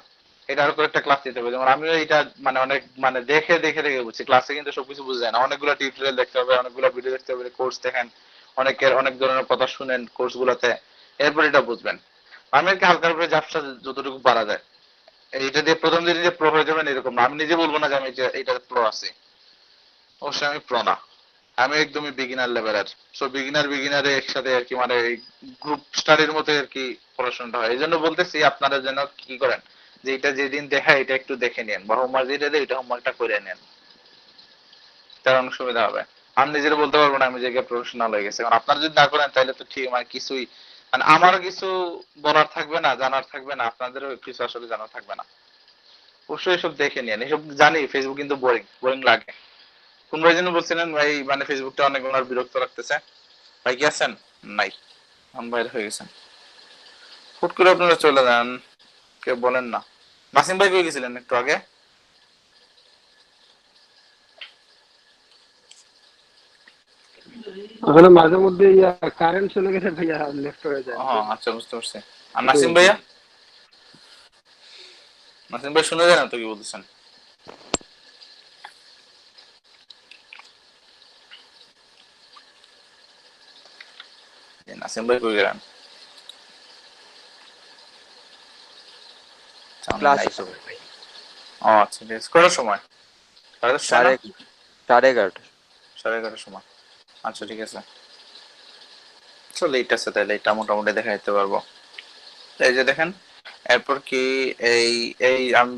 এটার উপর একটা ক্লাস দিতে হবে। যেমন আমিও এটা মানে অনেক মানে দেখে দেখে দেখে বুঝছি, ক্লাসে কিন্তু সবকিছু বুঝা যায় না, অনেকগুলো টিউটোরিয়াল দেখতে হবে, অনেকগুলো ভিডিও দেখতে হবে, কোর্স দেখেন, অনেকের অনেক ধরনের কথা শুনেন কোর্স গুলোতে, এরপর এটা বুঝবেন। আমি আর কি হালকা করে জাবসা যতটুকু পারা যায়, এইটা দিয়ে প্রথম দিন যে প্রো হয়ে যাবেন এরকম না, আমি নিজে বলবো না যে আমি এটা প্রো আছি, অবশ্যই আমি প্রো না, আমি একদমই বিগিনার লেভেলের। সো বিগিনারে একসাথে আর কি মানে গ্রুপ স্টাডির মতো আর কি পড়াশোনাটা হয়। এই জন্য বলতেছি আপনারা যেন কি করেন, যে এটা যেদিন দেখায় এটা একটু দেখে নেন, বা হোমওয়ার্ক যেটা দেয় এটা হোমওয়ার্কটা করে নেন, তার অনেক সুবিধা হবে। আমি নিজের বলতে পারবো না আমি যে প্রফেশনাল হয়ে গেছে, কারণ আপনারা যদি না করেন তাহলে তো ঠিক মানে কিছুই মানে আমারও কিছু বলার থাকবে না, জানার থাকবে না, আপনাদেরও কিছু আসলে জানার থাকবে না। অবশ্যই এসব দেখে নিন, এসব জানি ফেসবুক কিন্তু বোরিং বোরিং লাগে। কোন ভাই যেন বলছিলেন ভাই মানে ফেসবুকটা অনেক ওনার বিরক্ত রাখতেছে, ভাই কি আছেন? নাই, আমি বাইরে হয়ে গেছেন, হুট করে আপনারা চলে যান, কেউ বলেন না। নাসিম ভাই কই গেছিলেন একটু আগে? ওখানে মাঝে মধ্যে কারেন্ট চলে গেছে ভাইয়া, লেফট হয়ে যায়। হ্যাঁ, আচ্ছা, বুঝতে পারছি। আর নাসিম ভাইয়া, নাসিম ভাই শুনে যায় না তো কি বলতেছেন? নাসিম ভাই কই গেলেন? ক্লাস আছে ভাই। ও আচ্ছা ঠিক আছে। কটার সময়? সাড়ে 11:30। 11:30 সময়। আচ্ছা ঠিক আছে, চলো লেট আছে তাহলে এটা মোটামুটি দেখা দিতে পারবো। এই যে দেখেন, এরপর কি এই এই আমি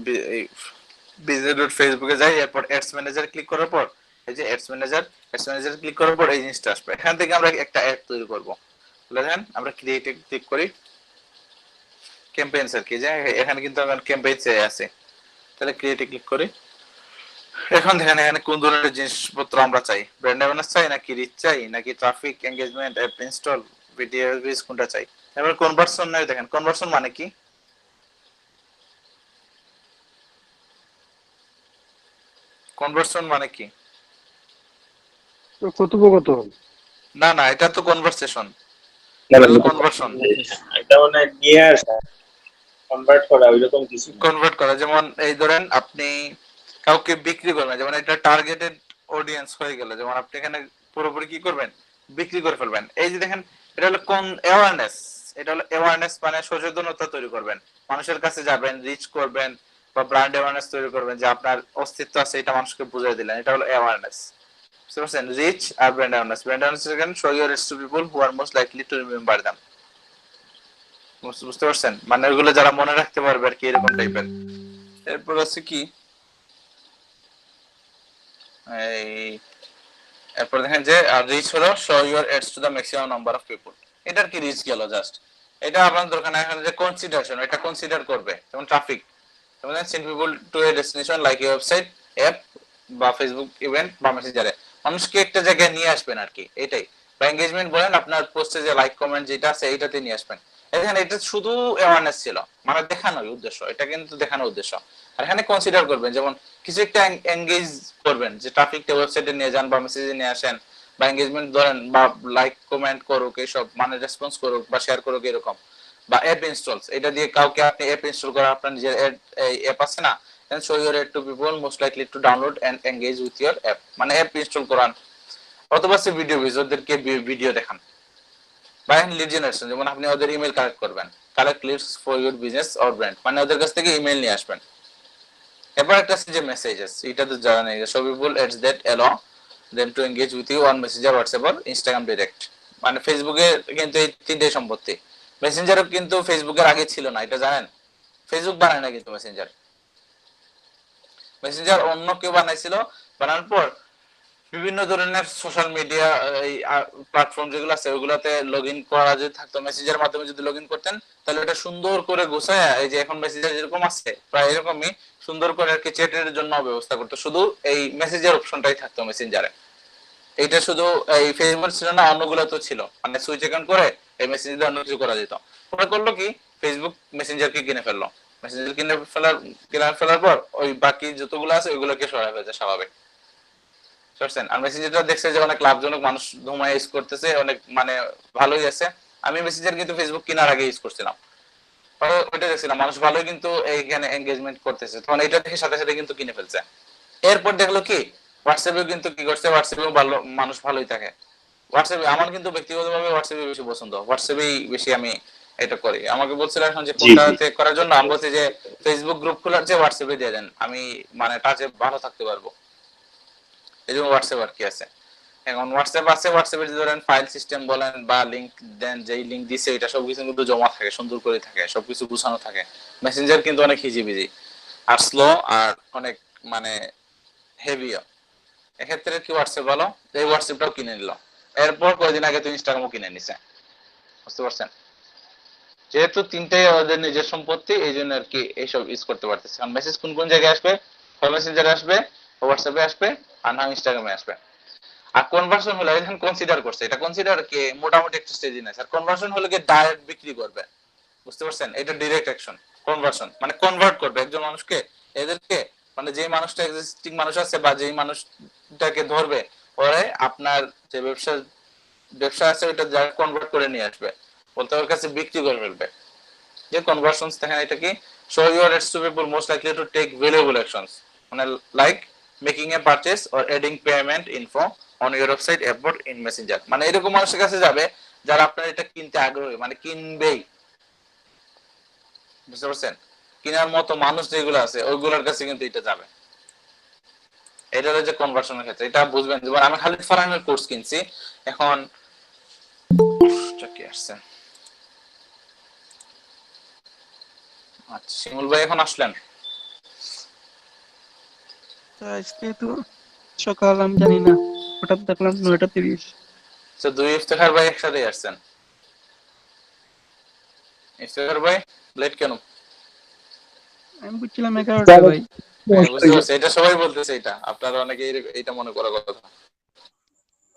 বিজনেস ফেসবুকে যাই, এরপর অ্যাডস ম্যানেজার ক্লিক করার পর এই যে অ্যাডস ম্যানেজার ক্লিক করার পর এই জিনিসটা আসবে। এখান থেকে আমরা একটা অ্যাড তৈরি করব। দেখেন আমরা ক্রিয়েটে ক্লিক করি, ক্যাম্পেইনস আর কি, যে এখানে কিন্তু আমার ক্যাম্পেইন আছে, তাহলে ক্রিয়েটে ক্লিক করি। এখন দেখেন এখানে কোন ধরনের জিনিসপত্র আমরা চাই, ব্র্যান্ড অ্যাওয়ারনেস চাই নাকি রিচ চাই নাকি traffic engagement app install video views কোনটা চাই। এবার কনভার্সন নাই, দেখেন কনভার্সন মানে কি, কনভার্সন মানে কি, কথোপকথন। না না এটা তো কনভারসেশন, কনভার্সন এটা মানে নিয়ে আসা, কনভার্ট করা ওইরকম কিছু না। কনভার্ট করা। যেমন এই ধরেন আপনি কাউকে বিক্রি করবেন, যেমন এটা টার্গেটেড অডিয়েন্স হয়ে গেল, যেমন আপনি এখানে পুরোপুরি কি করবেন, বিক্রি করে ফেলবেন। এই যে দেখেন এটা হলো কোন অ্যাওয়ারনেস, এটা হলো অ্যাওয়ারনেস মানে সচেতনতা তৈরি করবেন, মানুষের কাছে যাবেন, রিচ করবেন বা ব্র্যান্ড অ্যাওয়ারনেস তৈরি করবেন, যে আপনার অস্তিত্ব আছে এটা মানুষকে বুঝিয়ে দিলেন, এটা হলো অ্যাওয়ারনেস। বুঝতে পারছেন? রিচ আর ব্র্যান্ড অ্যাওয়ারনেস। ব্র্যান্ড অ্যাওয়ারনেস এখানে show your reach to people who are most likely to remember them. বুঝতে পারছেন? মানে ওইগুলো যারা মনে রাখতে পারবে আর কি, এরকম টাইপের। এরপর আছে কি এই, এরপর দেখেন যে রিচ হলো show your ads to the maximum number of people. এটার কি রিচ গেল জাস্ট, এটা আপনার দরকার না। এখানে যে কনসিডারেশন, এটা কনসিডার করবে, যেমন ট্রাফিক, যেমন send people to A destination like a website, app বা ফেসবুক ইভেন্ট বা মেসেঞ্জারে, মানুষকে একটা জায়গায় নিয়ে আসবেন আর কি, এটাই। বা এনগেজমেন্ট বলেন, আপনার পোস্টে যে লাইক কমেন্ট যেটা আছে এইটাতে নিয়ে আসবেন। এখানে এটা শুধু অ্যাওয়ারনেস ছিল, মানে দেখানোর উদ্দেশ্য, এটা কিন্তু দেখানোর উদ্দেশ্য। আর এখানে কনসিডার করবেন, যেমন কিছু একটা এনগেজ করবেন, যে ট্রাফিকটা ওয়েবসাইটে নিয়ে যান বা মেসেজে নিয়ে আসেন, বা এনগেজমেন্ট ধরেন বা লাইক কমেন্ট করুক, এইসব মানে রেসপন্স করুক বা শেয়ার করুক এরকম। বা অ্যাপ ইনস্টলস, এটা দিয়ে কাউকে আপনি অ্যাপ ইনস্টল করা, আপনার নিজের অ্যাপ আছে না, and show your ad to people most likely to download and engage with your app, মানে অ্যাপ ইনস্টল করান, অথবা সে ভিডিও ভিউজারদেরকে ভিডিও দেখান। বা লিড জেনারেশন, যেমন আপনি ওদের ইমেল কালেক্ট করবেন, collect leads for your business or brand, মানে ওদের কাছ থেকে ইমেল নিয়ে আসবেন। এবার একটা আছে যে মেসেজেস, এটা তো জানা নেই, সব people ads that allow them to engage with you on Messenger, WhatsApp or Instagram direct. মানে ফেসবুকে কিন্তু এই তিনটে সম্পত্তি। মেসেঞ্জারও কিন্তু ফেসবুকের আগে ছিল না, এটা জানেন? ফেসবুক বানায় না কিন্তু মেসেঞ্জার, মেসেঞ্জার অন্য কেউ বানাইছিল। বানানোর পর বিভিন্ন ধরনের সোশ্যাল মিডিয়া এই প্ল্যাটফর্ম যেগুলো আছে ওগুলাতে লগ ইন করা যদি থাকতো, মেসেঞ্জারের মাধ্যমে যদি লগ ইন করতেন, তাহলে এটা সুন্দর করে গোছায়, এই যে এখন মেসেঞ্জার যেরকম আছে প্রায় এরকমই সুন্দর করে আর কি চ্যাটের জন্য ব্যবস্থা করতো, শুধু এই মেসেঞ্জার অপশনটাই থাকতো মেসেঞ্জারে। এইটা শুধু এই ফেসবুক ছিল না, অন্যগুলো তো ছিল, মানে সুইচ অ্যাকাউন্ট করে এই মেসেঞ্জার অন্য কিছু করা যেত। ওরা করলো কি, ফেসবুক মেসেঞ্জারকে কিনে ফেললো, মেসেঞ্জার কিনে ফেলার পর ওই বাকি যতগুলো আছে ওইগুলোকে সরাই ফেলছে স্বাভাবিক। বুঝছেন? আর মেসেঞ্জারটা দেখছে যে অনেক লাভজনক, মানুষ ধুমায় ইউজ করতেছে, অনেক মানে ভালোই আছে। আমি মেসেঞ্জার কিন্তু ফেসবুক কেনার আগে ইউজ করছিলাম, ওইটা দেখছিলাম মানুষ ভালোই কিন্তু এইখানে এনগেজমেন্ট করতেছে, তখন এটা দেখে সাথে সাথে কিন্তু কিনে ফেলছে। এরপর দেখলো কি হোয়াটসঅ্যাপে কিন্তু কি করছে, হোয়াটসঅ্যাপেও ভালো, মানুষ ভালোই থাকে। হোয়াটসঅ্যাপে আমার কিন্তু ব্যক্তিগতভাবে হোয়াটসঅ্যাপে বেশি পছন্দ, হোয়াটসঅ্যাপেই বেশি আমি এটা করি। আমাকে বলছিল এখন যে কোনটাতে করার জন্য, আমি বলছি যে ফেসবুক গ্রুপ খোলার চেয়ে হোয়াটসঅ্যাপে দিয়ে দেন, আমি মানে টাচে ভালো থাকতে পারবো, এই জন্য হোয়াটসঅ্যাপ আর কি আছে। এখন হোয়াটসঅ্যাপ আছে, হোয়াটসঅ্যাপে ধরেন ফাইল সিস্টেম বলেন বা লিংক দেন, যেই লিংক দিছে এটা সবকিছু কিন্তু জমা থাকে, সুন্দর করে থাকে, সবকিছু গুছানো থাকে। মেসেঞ্জার কিন্তু অনেক হিজিবিজি আর স্লো আর অনেক মানে হেভিও। এক্ষেত্রে কি হোয়াটসঅ্যাপ ভালো, এই হোয়াটসঅ্যাপটাও কিনে নিল। এরপর কয়েকদিন আগে তো ইনস্টাগ্রামও কিনে নিছে। বুঝতে পারছেন? যেহেতু তিনটাই ওদের নিজের সম্পত্তি, এই জন্য আর কি এইসব ইউজ করতে পারতেছে। কারণ মেসেজ কোন কোন জায়গায় আসবে, মেসেঞ্জারে আসবে, হোয়াটসঅ্যাপে আসবে, আর না ইনস্টাগ্রামে আসবে। আর কনভার্সন হলো এখানে কনসিডার করছে, এটা কনসিডার কে মোটামুটি একটা স্টেজে নেয়। আর কনভার্সন হলো কি ডাইরেক্ট বিক্রি করবে। বুঝতে পারছেন? এটা ডাইরেক্ট অ্যাকশন। কনভার্সন মানে কনভার্ট করবে একজন মানুষকে, এদেরকে মানে যে মানুষটা এক্সিস্টিং মানুষ আছে বা যেই মানুষটাকে ধরবে, পরে আপনার যে ব্যবসা আছে ওটা যারা কনভার্ট করে নিয়ে আসবে, বলতে ওর কাছে বিক্রি করে ফেলবে। যে কনভার্সনস দেখেন এটা কি, show your ads to people most likely to take valuable actions, মানে like making a purchase or adding payment info on your website app or in Messenger. মানে এরকম মানুষের কাছে যাবে যারা আপনার এটা কিনতে আগ্রহী, মানে কিনবেই, বুঝতে পারছেন? কেনার মতো মানুষ যেগুলো আছে ওইগুলোর কাছে কিন্তু এটা যাবে। এটা হলো যে কনভার্সনের ক্ষেত্রে, এটা বুঝবেন। যেমন আমি খালিদ ফারহানের কোর্স কিনছি, এখন কি আসছে, আচ্ছা শিমুল ভাই এখন আসলেন? আজকে তো সকাল আমি জানি না, হঠাৎ দেখলাম 9:30। তো দুই ইফতেখার ভাই একসাথে আসছেন। ইফতেখার ভাই লেট কেন? আমি বুঝছিলাম 11টায় ভাই। বুঝতে পারছি, এটা সবাই বলতেছে, এটা আপনারা অনেকে এটা মনে করার কথা।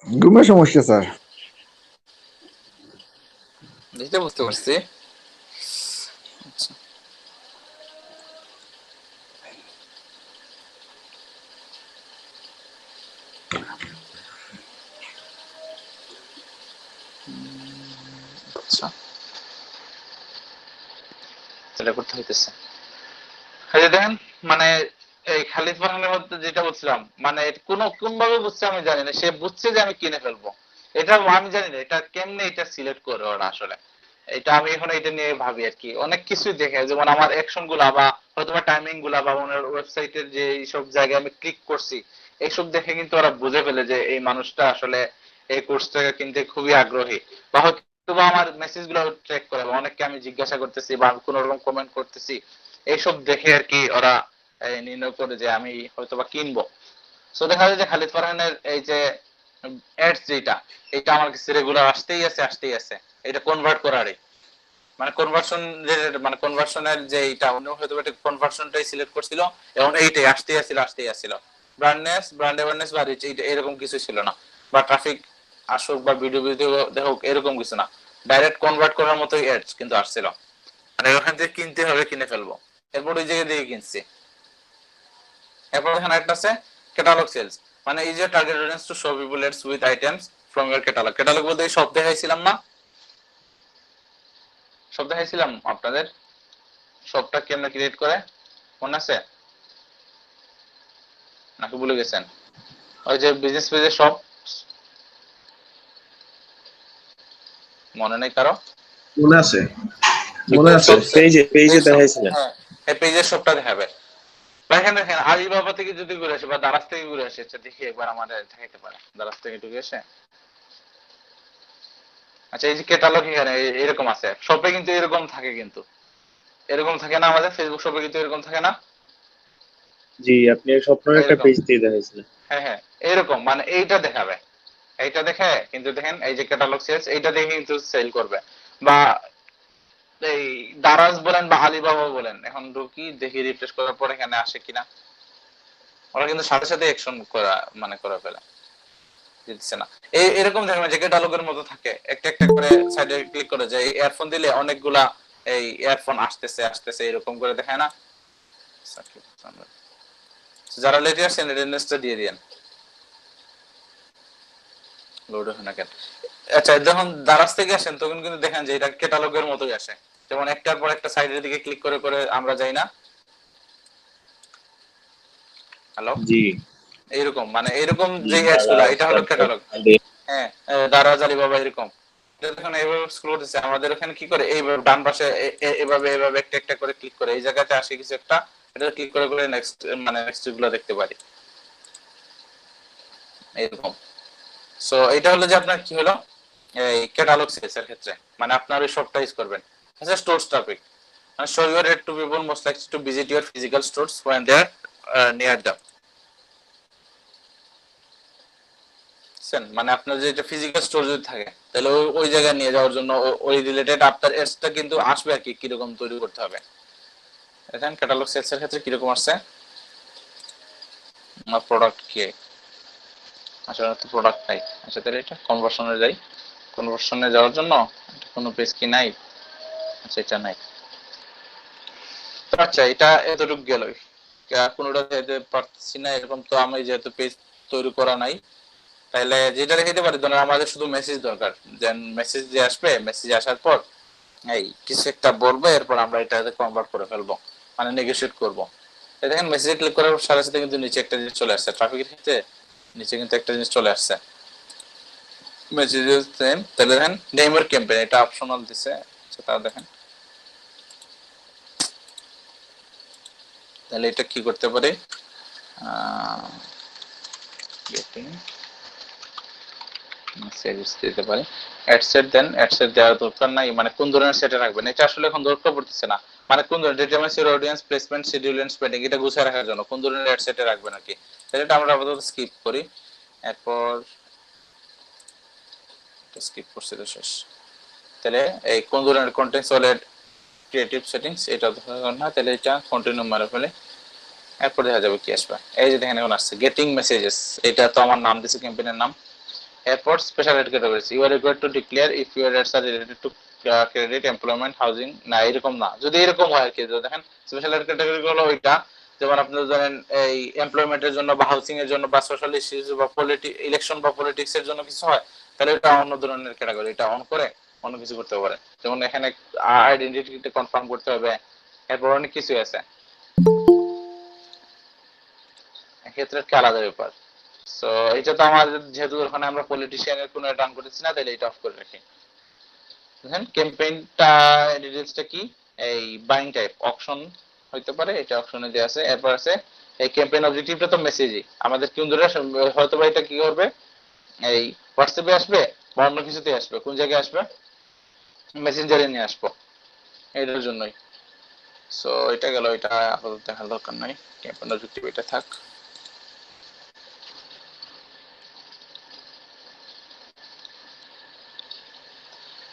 ঘুমের সমস্যা স্যার। এটা বুঝতে পারছি। আচ্ছা। আচ্ছা এটা করতে হইতেছে। এই যে দেখেন, মানে এই খালিদ ফারহানের মধ্যে যেটা বলছিলাম, মানে কোন ভাবে বুঝছে আমি জানি না, সে বুঝছে যে আমি কিনে ফেলবো, এটা আমি জানি না এটা কেমনে এটা সিলেক্ট করে ওরা আসলে। এটা আমি এখন এটা নিয়ে ভাবি আর কি, অনেক কিছুই দেখে, যেমন আমার অ্যাকশন গুলা বা হয়তো টাইমিং গুলা বা ওনার ওয়েবসাইটের যে এইসব জায়গায় আমি ক্লিক করছি, এইসব দেখে কিন্তু ওরা বুঝে ফেলে যে এই মানুষটা আসলে এই কোর্সটাকে কিনতে খুবই আগ্রহী। বা হয়তো বা আমার মেসেজ গুলো ট্র্যাক করে, বা অনেককে আমি জিজ্ঞাসা করতেছি বা কোন রকম কমেন্ট করতেছি, এইসব দেখে আর কি ওরা নির্ণয় করে যে আমি হয়তোবা কিনবো। সো দেখা যায় যে খালিদ ফারহানের এই যে অ্যাডস যেটা, এটা আমার কাছে রেগুলার আসতেই আছে। এটা কনভার্ট করারই, মানে কনভার্সন, মানে কনভার্সনের যে এটা অন্য হয়তো একটা কনভার্সনটাই সিলেক্ট করছিল এবং এইটাই আসতেই আসছিল। ব্র্যান্ডনেস, ব্র্যান্ড অ্যাওয়ারনেস বা রিচ, এরকম কিছু ছিল না, বা ট্রাফিক আসুক বা ভিডিও দেখুক এরকম কিছু না, ডাইরেক্ট কনভার্ট করার মতোই অ্যাডস কিন্তু আসছিল। মানে ওখান থেকে কিনতে হবে, কিনে ফেলবো, এরপর ওই জায়গা দিয়ে কিনছি। এরপর এখানে একটা আছে ক্যাটালগ সেলস, মানে এই যে target audience to show people ads with items from your catalogue. Catalogue বলতে এই সব দেখাইছিলাম না, সব দেখাইছিলাম আপনাদের, সবটা কেমনে ক্রিয়েট করে মনে আছে নাকি ভুলে গেছেন? ওই যে বিজনেস পেজে সব মনে নেই কারো? মনে আছে, মনে আছে। পেজে দেখাইছিলেন। হ্যাঁ, এই পেজের সবটা দেখাবে। দেখেন দেখেন, আলিবাবা থেকে যদি ঘুরে আসে বা দারাজ থেকে ঘুরে আসে, আচ্ছা দেখি একবার আমাদের দেখাইতে পারে দারাজ থেকে ঢুকে এসে। আচ্ছা এই যে ক্যাটালগ এখানে এরকম আছে, শপে কিন্তু এরকম থাকে, কিন্তু এরকম থাকে না, আমাদের ফেসবুক শপে কিন্তু এরকম থাকে না। জি, আপনি স্বপ্নের একটা এরকম, পেজ দিয়ে দেখাইছিলেন। হ্যাঁ এরকম, মানে এইটা দেখাবে, এইটা দেখে কিন্তু দেখেন এই যে ক্যাটালগ সেলস, এইটা দেখে কিন্তু সেল করবে। বা এই দারাজ বলেন বা আলিবাবা বলেন, এখন ঢুকি দেখি রিফ্রেশ করার পর এখানে আসে কিনা, ওরা কিন্তু সাথে সাথে অ্যাকশন করা, মানে করে ফেলে, দিচ্ছে না। এরকম দেখবেন যে ক্যাটালগের মতো থাকে, একটা একটা করে সাইডে ক্লিক করে যে ইয়ারফোন দিলে অনেকগুলা এই ইয়ারফোন আসতেছে এরকম করে দেখায় না। যারা লেটে আসছেন রেডনেসটা দিয়ে দিয়েন, লোড হয় না কেন। আচ্ছা যখন দারাজ থেকে আসেন তখন কিন্তু দেখেন যে এটা ক্যাটালগের মতোই আসে, যেমন একটার পর একটা সাইডের দিকে ক্লিক করে করে আমরা যাই না। হ্যালো, জি, এইরকম, মানে এরকম জি যে অ্যাডস গুলা, দারাজ, এটা হলো তারপর ক্যাটালগ। হ্যাঁ, দারাজ আলিবাবা এরকম। দেখুন এইভাবে স্ক্রল করতেছে, আমাদের ওখানে কি করে এইভাবে ডান পাশে এভাবে এভাবে একটা একটা করে ক্লিক করে এই জায়গাতে আসে কিছু একটা, এটা ক্লিক করে করে নেক্সট, মানে নেক্সট গুলো দেখতে পারি এরকম। সো এটা হলো যে আপনার কি হলো এই ক্যাটালগ সেলস এর ক্ষেত্রে, মানে আপনার ওই শপটা ইউজ করবেন। আচ্ছা স্টোরস টপিক, মানে show your rate to people most likely to visit your physical stores when they are near them। মানে আপনার যে এটা ফিজিক্যাল স্টোর যদি থাকে তাহলে ওই জায়গায় নিয়ে যাওয়ার জন্য ওই রিলেটেড আপনার এডসটা কিন্তু আসবে আর কি, কিরকম তৈরি করতে হবে। দেখেন ক্যাটালগ সেলস এর ক্ষেত্রে কিরকম আসছে, আমার প্রোডাক্ট কি, আসলে তো প্রোডাক্ট নাই। আচ্ছা তাহলে এটা কনভার্সনে যাই, কনভার্সনে যাওয়ার জন্য কোনো পেজ কি নাই? আচ্ছা এটা নাই। তো আচ্ছা এটা এতটুকু গেল, কোনোটা যেতে পারছি না এরকম, তো আমি যেহেতু পেজ তৈরি করা নাই, তাহলে যেটা রেখে পারি, ধরেন আমাদের শুধু মেসেজ দরকার, দেন মেসেজ যে আসবে, মেসেজ আসার পর এই কিছু একটা বলবো, এরপর আমরা এটাতে কনভার্ট করে ফেলবো, মানে নেগোশিয়েট করবো। দেখেন মেসেজে ক্লিক করার সাথে সাথে কিন্তু নিচে একটা জিনিস চলে আসছে, ট্রাফিকের ক্ষেত্রে নিচে কিন্তু একটা জিনিস চলে আসছে, মেসেজেস সেম, তাহলে দেখেন নেইমার ক্যাম্পেইন এটা অপশনাল দিছে, আচ্ছা তাও দেখেন। তাহলে এটা কি করতে পারি, গেটিং মেসেজেস দিতে পারি, অ্যাডসেট দেন, অ্যাডসেট দেওয়ার দরকার নাই, মানে কোন ধরনের সেটে রাখবেন এটা আসলে এখন দরকার পড়তেছে না, মানে কোন ধরনের determines your audience placement schedule and spending এটা গুছিয়ে রাখার জন্য কোন ধরনের অ্যাডসেটে রাখবেন আর কি। তাহলে এটা আমরা আপাতত স্কিপ করি, এরপর স্কিপ করছি তো শেষ। তাহলে এই কোন ধরনের কন্টেন্ট সলিড ক্রিয়েটিভ সেটিংস এটা ধরুন না, তাহলে এটা কন্টিনিউ মারা ফেলে, এরপর দেখা যাবে কি আসবে। এই যে দেখেন এখন আসছে গেটিং মেসেজেস, এটা তো আমার নাম দিছে ক্যাম্পেইনের নাম। এরপর special ad categories, you are required to declare if your ads are related to credit employment housing, না এরকম না, যদি এরকম হয় আর কি, দেখেন স্পেশাল এড ক্যাটাগরি গুলো ওইটা, যেমন আপনারা জানেন এই এমপ্লয়মেন্টের জন্য বা হাউসিং এর জন্য বা সোশ্যাল ইস্যুস বা ইলেকশন বা পলিটিক্স এর জন্য কিছু হয়, তাহলে এটা অন্য ধরনের ক্যাটাগরি, এটা অন করে অন্য কিছু করতে পারে, যেমন এখানে আইডেন্টিটি কনফার্ম করতে হবে, এরপর অনেক কিছু আছে, এক্ষেত্রে একটা আলাদা ব্যাপার। সো এটা তো আমাদের যেহেতু ওখানে আমরা পলিটিশিয়ানের কোনো রান করতেছি না, তাহলে এটা অফ করে রাখি। দেখেন ক্যাম্পেইনটা ডিটেইলসটা কি, এই বাইং টাইপ অকশন হইতে পারে, এটা অকশনে দেয়া আছে। এরপর আছে এই ক্যাম্পেইন অবজেক্টিভটা তো মেসেজই, আমাদের কোন ধরে হয়তো বা এটা কি করবে, এই হোয়াটসঅ্যাপে আসবে বা অন্য কিছুতে আসবে, কোন জায়গায় আসবে, মেসেঞ্জারে নিয়ে আসবো, এটার জন্যই। সো এটা গেল, এটা আপাতত দেখার দরকার নাই, ক্যাম্পেইন অবজেক্টিভ এটা থাক।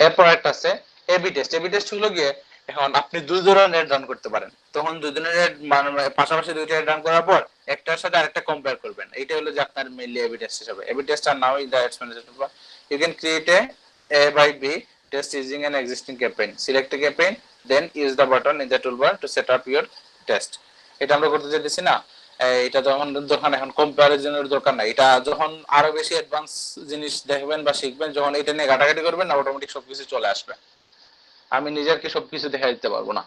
এরপর একটা আছে এবি টেস্ট। এবি টেস্ট হলো গিয়ে এখন আপনি দুই ধরনের নেট রান করতে পারেন, তখন দুই ধরনের নেট মানে পাশাপাশি দুইটা রান করার পর একটার সাথে আরেকটা কম্পেয়ার করবেন, এটা হলো যে আপনার মেইনলি এবি টেস্ট হিসেবে। A B test are now in the ads manager toolbar you can create a by B test using an existing campaign, select a campaign then use the button in the toolbar to set up your test. এটা আমরা করতে চাইতেছি না, এটা যখন দরকার, এখন কম্পারিজনের দরকার নাই, এটা যখন আরো বেশি অ্যাডভান্স জিনিস দেখবেন বা শিখবেন, যখন এটা নিয়ে ঘাটাঘাটি করবেন না, অটোমেটিক সবকিছু চলে আসবে, আমি নিজেকে সবকিছু দেখা দিতে পারবো না।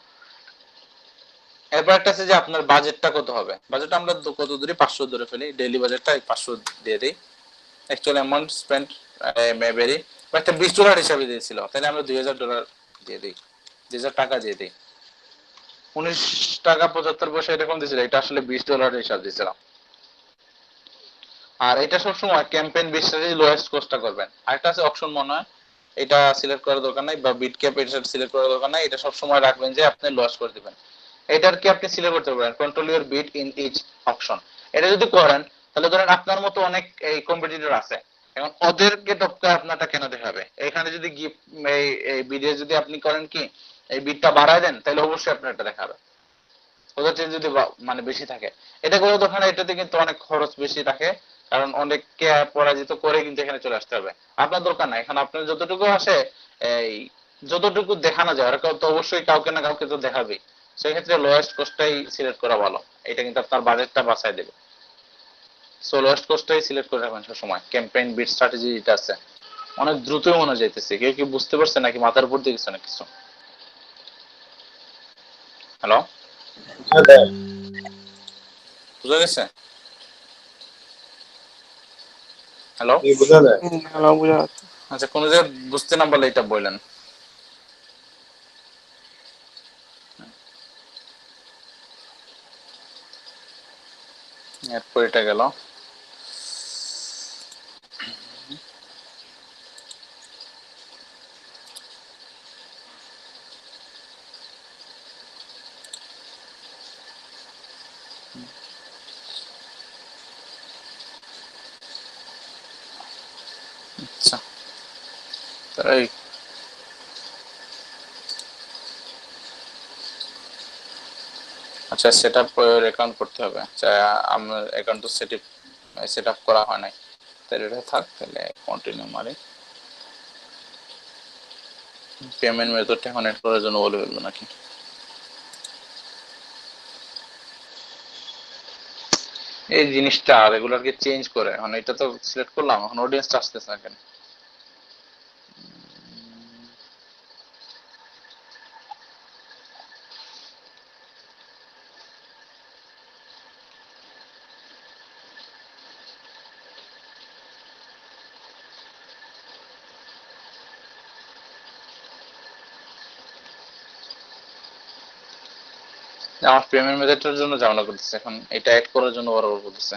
এরপর একটা আছে যে আপনার বাজেটটা কত হবে, বাজেট আমরা কত ধরে 500 ধরে ফেলি, ডেইলি বাজেটটা 500 দিয়ে দিই। অ্যাকচুয়াল অ্যামাউন্ট স্পেন্ড মে ভেরি, একটা $20 হিসাবে দিয়েছিল, তাহলে আমরা $2000 দিয়ে দিই, 2000 টাকা দিয়ে দিই। 19 টাকা 75 পয়সা এরকম দিয়েছিল, এটা আসলে $20 হিসাব দিয়েছিলাম। আর এটা সবসময় ক্যাম্পেইন বেসিসে লোয়েস্ট কস্টটা করবেন। আরেকটা আছে অপশন মনে হয়, এটা সিলেক্ট করার দরকার নাই, বা বিট ক্যাপ এটা সিলেক্ট করার দরকার নাই, এটা সবসময় রাখবেন যে আপনি লস করে দিবেন। এটার কি আপনি সিলেক্ট করতে পারেন control your bid in each option, এটা যদি করেন তাহলে ধরেন আপনার মতো অনেক এই কম্পিটিটর আছে, এখন ওদেরকে টপকা আপনারটা কেন দেখাবে, এখানে যদি গিফট এই বিডে যদি আপনি করেন কি এই বিটটা বাড়ায় দেন, তাহলে অবশ্যই আপনারটা দেখাবে, ওদের চেয়ে যদি মানে বেশি থাকে। এটা করে দোকানে এটাতে কিন্তু অনেক খরচ বেশি থাকে, কারণ অনেককে পরাজিত করে কিন্তু এখানে চলে আসতে হবে, আপনার দরকার নাই, এখন আপনার যতটুকু আসে এই যতটুকু দেখানো যায়, ওরা তো অবশ্যই কাউকে না কাউকে তো দেখাবে, সেই ক্ষেত্রে লোয়েস্ট কস্টটাই সিলেক্ট করা ভালো, এটা কিন্তু আপনার বাজেটটা বাঁচায় দেবে। সো লোয়েস্ট কস্টটাই সিলেক্ট করে রাখবেন সবসময়। ক্যাম্পেইন বিট স্ট্র্যাটেজি এটা আছে, অনেক দ্রুত মনে যাইতেছে, কেউ কি বুঝতে পারছে নাকি মাথার উপর দিয়ে কিছু না কিছু? হ্যালো, বুঝা গেছে? হ্যালো, বোঝা যায়। ভালো বোঝা যাচ্ছে। আচ্ছা কোনো জায়গায় বুঝতে না পারলে এটা বললেন। এরপর এটা গেল, আচ্ছা তাই আচ্ছা সেট আপ অ্যাকাউন্ট করতে হবে, আচ্ছা আমার অ্যাকাউন্ট তো সেট আপ করা হয় নাই, তাহলে এটা থাক, তাহলে কন্টিনিউ মারি। পেমেন্ট মেথডটা এখন এড করার জন্য বলে ফেলবো নাকি? এই জিনিসটা রেগুলারকে চেঞ্জ করে, এখন এটা তো সিলেক্ট করলাম, এখন অডিয়েন্সটা আসতেছে না কেন? আমার পেমেন্ট মেথডটার জন্য ঝামেলা করতেছে এখন, এটা অ্যাড করার জন্য বরাবর করতেছে।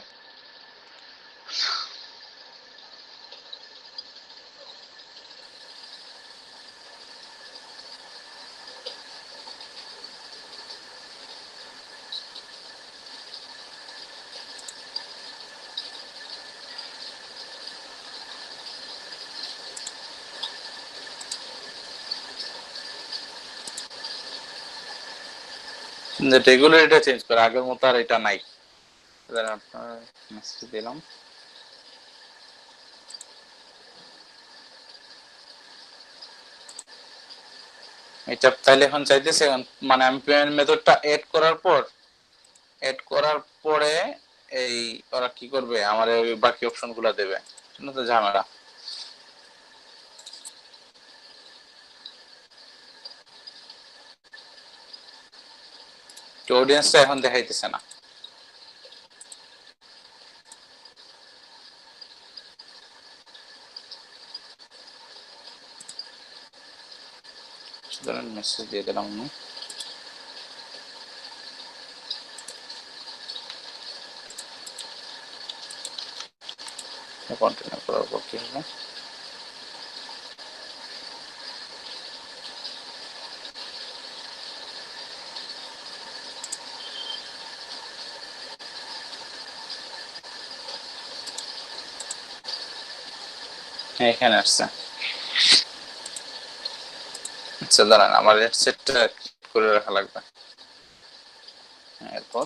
রেগুলার এটা চেঞ্জ করে, আগের মতো আর এটা নাই। আপনার মেসেজ দিলাম, এটা তাইলে এখন চাইতেছে মানে আমি পেমেন্ট মেথডটা এড করার পরে এই ওরা কি করবে, আমার ওই বাকি অপশন গুলা দেবে, তো ঝামেলা। অডিয়েন্সটা এখন দেখাইতেছে না। সুতরাং মেসেজ দিয়ে দিলাম আমি। কন্টিনিউ করার পর কি হবে, এখানে আসছে। আচ্ছা দাঁড়ান, আমার সেটটা করে রাখা লাগবে। এরপর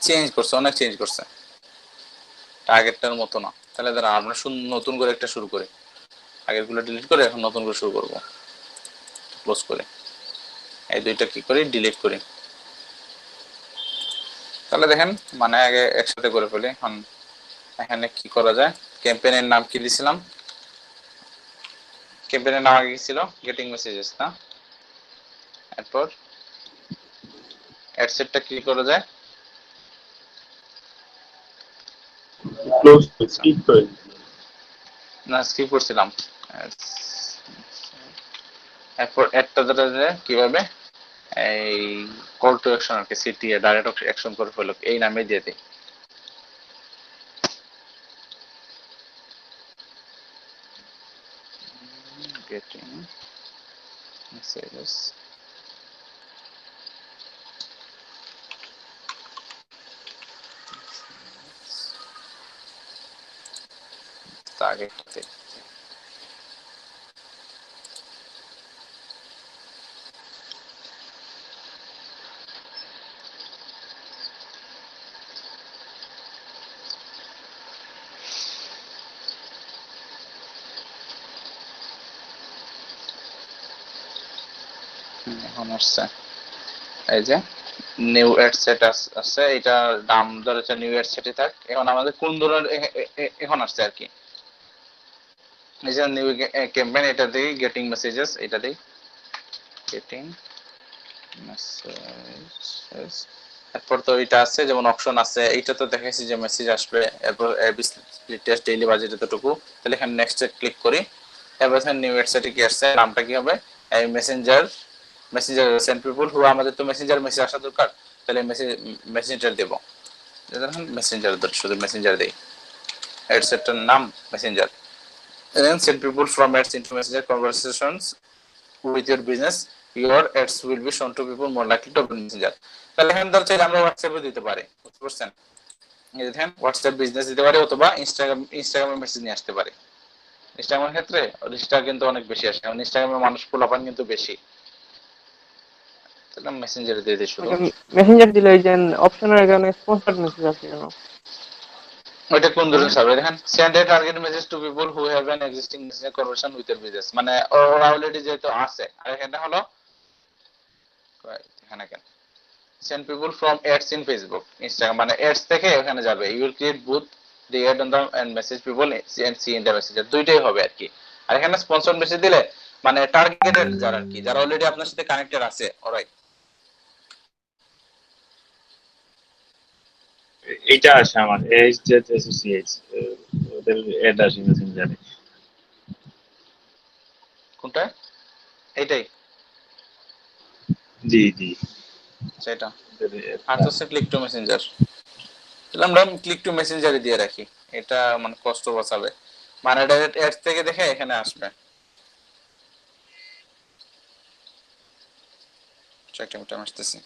চেঞ্জ করছে, অনেক চেঞ্জ করছে, আগেরটার মতো না। তাহলে দাঁড়ান আমরা নতুন করে একটা শুরু করি, আগের গুলো ডিলিট করে এখন নতুন করে শুরু করবো। ক্লোজ করে এই দুইটা কি করি, ডিলিট করি। তাহলে দেখেন মানে আগে একসাথে করে ফেলি। এখন এখানে কি করা যায়, ক্যাম্পেইনের নাম কি দিছিলাম, ক্যাম্পেইনের নাম আগে কি ছিল, গেটিং মেসেজেস না। এরপর অ্যাডসেটটা কি করা যায়, ক্লোজ স্কিপ করে না স্কিপ করছিলাম। এরপর একটা যেটা কিভাবে এই কল টু অ্যাকশন আর কি, সিটিএ ডাইরেক্ট অ্যাকশন করে ফেলো, এই নামে দিয়ে দিই। গেটিং মেসেজেস টার্গেট এখন আসছে, এই যে নিউ অ্যাডসেট আছে, এটা দাম ধরেছে নিউ অ্যাডসেটই থাক। এখন আমাদের কোন ধরনের এখন আসছে আর কি, এই যে নিউ ক্যাম্পেইন, এটা দিই গেটিং মেসেজেস, এটা দিই গেটিং মেসেজেস। এরপর তো এটা আছে যেমন অপশন আছে, এইটা তো দেখাইছি যে মেসেজ আসবে। এরপর স্প্লিট টেস্ট ডেইলি বাজেট এতটুকু। তাহলে এখানে নেক্সট ক্লিক করি। এরপর নিউ অ্যাডসেটে কি আসছে, নামটা কি হবে, এই মেসেঞ্জার সেন্ড পিপল হু, আমাদের তো মেসেঞ্জার মেসেজ আসা দরকার, তাহলে মেসেঞ্জার দেব। দেখেন মেসেঞ্জার ধরে শুধু মেসেঞ্জার দেই, অ্যাডসেটটার নাম Messenger. then send people from ads into messenger conversations with your business, your ads will be shown to people more likely to open messenger। তাহলে এখানে ধর চাইলে আমরা হোয়াটসঅ্যাপে দিতে পারি, বুঝতে পারছেন, এই দেখেন হোয়াটসঅ্যাপ বিজনেস দিতে পারি, অথবা ইনস্টাগ্রামে মেসেজ নিয়ে আসতে পারি। ইনস্টাগ্রামের ক্ষেত্রে রিচটা কিন্তু অনেক বেশি আসে, কারণ ইনস্টাগ্রামে মানুষ পোলাপান কিন্তু বেশি। তাহলে মেসেঞ্জারে দিয়ে দিই শুধু। মেসেঞ্জার দিলে ওই যে অপশনের এখানে স্পন্সর্ড মেসেজ আছে কেন? ওইটা কোন ধরনের সার্ভে, দেখেন send a target message to people who have an existing Messenger conversation with year business, মানে ওরা অলরেডি যেহেতু আছে। আর এখানে হলো এখানে can send people from ads in Facebook Instagram, মানে অ্যাডস থেকে ওখানে যাবে। You will create both the ad on the and message people and see in the Messenger, দুইটাই হবে আর কি। আর এখানে স্পন্সর মেসেজ দিলে মানে টার্গেটেড যারা আর কি, যারা অলরেডি আপনার সাথে কানেক্টেড আছে ওরাই। এটা আসে আমার এইচ জেড এসোসিয়েটস, ওদের অ্যাড আসে মেসেঞ্জারে। কোনটা? এইটাই জি জি সেটা। আর তো হচ্ছে ক্লিক টু মেসেঞ্জার, তাহলে আমরা ক্লিক টু মেসেঞ্জারে দিয়ে রাখি, এটা মানে কষ্ট বাঁচাবে, মানে ডাইরেক্ট অ্যাডস থেকে দেখে এখানে আসবে। একটা মিনিট আমি আসতেছি।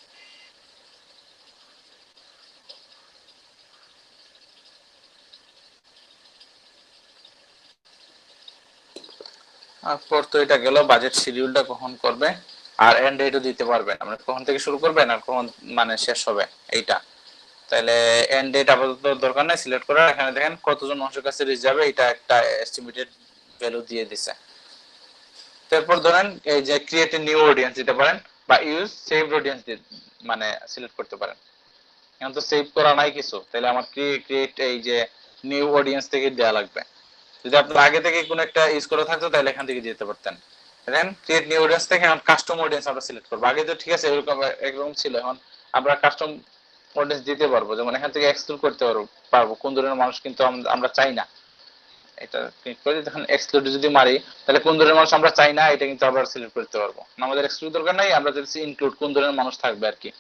তারপর তো এটা গেল বাজেট শিডিউলটা কখন করবে, আর এন্ড ডেটও দিতে পারবেন, আমরা কখন থেকে শুরু করবেন আর কখন মানে শেষ হবে এইটা। তাহলে এন্ড ডেট আপাতত দরকার নাই সিলেক্ট করার, এখানে দেখেন কতজন মানুষের কাছে রিচ যাবে এটা একটা এস্টিমেটেড ভ্যালু দিয়ে দিছে। তারপর ধরেন এই যে ক্রিয়েট এ নিউ অডিয়েন্স দিতে পারেন বা ইউজ সেভড অডিয়েন্স মানে সিলেক্ট করতে পারেন। এখন তো সেভ করা নাই কিছু, তাহলে আমার ক্রিয়েট এই যে নিউ অডিয়েন্স থেকে দেয়া লাগবে। যদি আপনার আগে থেকে কোনো একটা ইউজ করা থাকতো তাহলে এখান থেকে যেতে পারতেন। দেন ক্রিয়েট নিউ অডিয়েন্স থেকে এখন কাস্টম অডিয়েন্স আমরা সিলেক্ট করব। আগে তো ঠিক আছে এরকম একরকম ছিল, এখন আমরা কাস্টম অডিয়েন্স দিতে পারবো, যেমন এখান থেকে এক্সক্লুড করতে পারবো কোন ধরনের মানুষ কিন্তু আমরা চাই না। এটা ক্লিক করে যখন এক্সক্লুড যদি মারি তাহলে কোন ধরনের মানুষ আমরা চাই না এটা কিন্তু আবার সিলেক্ট করতে পারবো। আমাদের এক্সক্লুড দরকার নাই, আমরা যদি ইনক্লুড কোন ধরনের মানুষ থাকবে আর কি।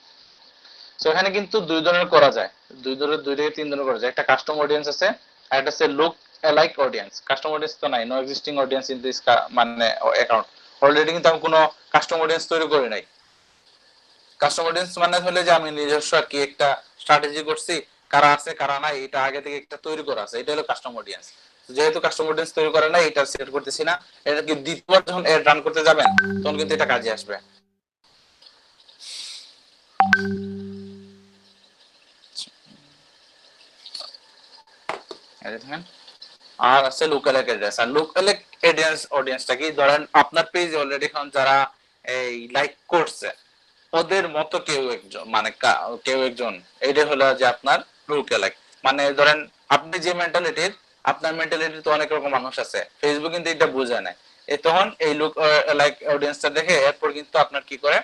সো এখানে কিন্তু দুই ধরনের করা যায়, দুই থেকে তিন ধরনের করা যায়। একটা কাস্টম অডিয়েন্স আছে আর একটা হচ্ছে lookalike audience. Custom audience তো নাই, no existing audience in this মানে অ্যাকাউন্ট। অলরেডি কিন্তু আমি কোনো কাস্টম অডিয়েন্স তৈরি করি নাই। কাস্টম অডিয়েন্স মানে হলে যে আমি নিজস্ব আর কি একটা স্ট্র্যাটেজি করছি, কারা আছে কারা নাই এটা আগে থেকে একটা তৈরি করা আছে, এটা হলো কাস্টম অডিয়েন্স। যেহেতু কাস্টম অডিয়েন্স তৈরি করা নাই এটা সিলেক্ট করতেছি না, এটা কি দ্বিতীয়বার যখন এড রান করতে যাবেন তখন কিন্তু এটা কাজে আসবে। আর আছে লুকালেক অডিয়েন্স। আর লুকালেক অডিয়েন্সটা কি, ধরেন আপনার পেজ অলরেডি এখন যারা এই লাইক করছে ওদের মতো কেউ একজন, মানে কেউ একজন, এটা হলো যে আপনার লুকালেক। মানে ধরেন আপনি যে মেন্টালিটির, আপনার মেন্টালিটি তো অনেক রকম মানুষ আছে, ফেসবুক কিন্তু এটা বোঝে না। তখন এই লুক লাইক অডিয়েন্সটা দেখে এরপর কিন্তু আপনার কি করে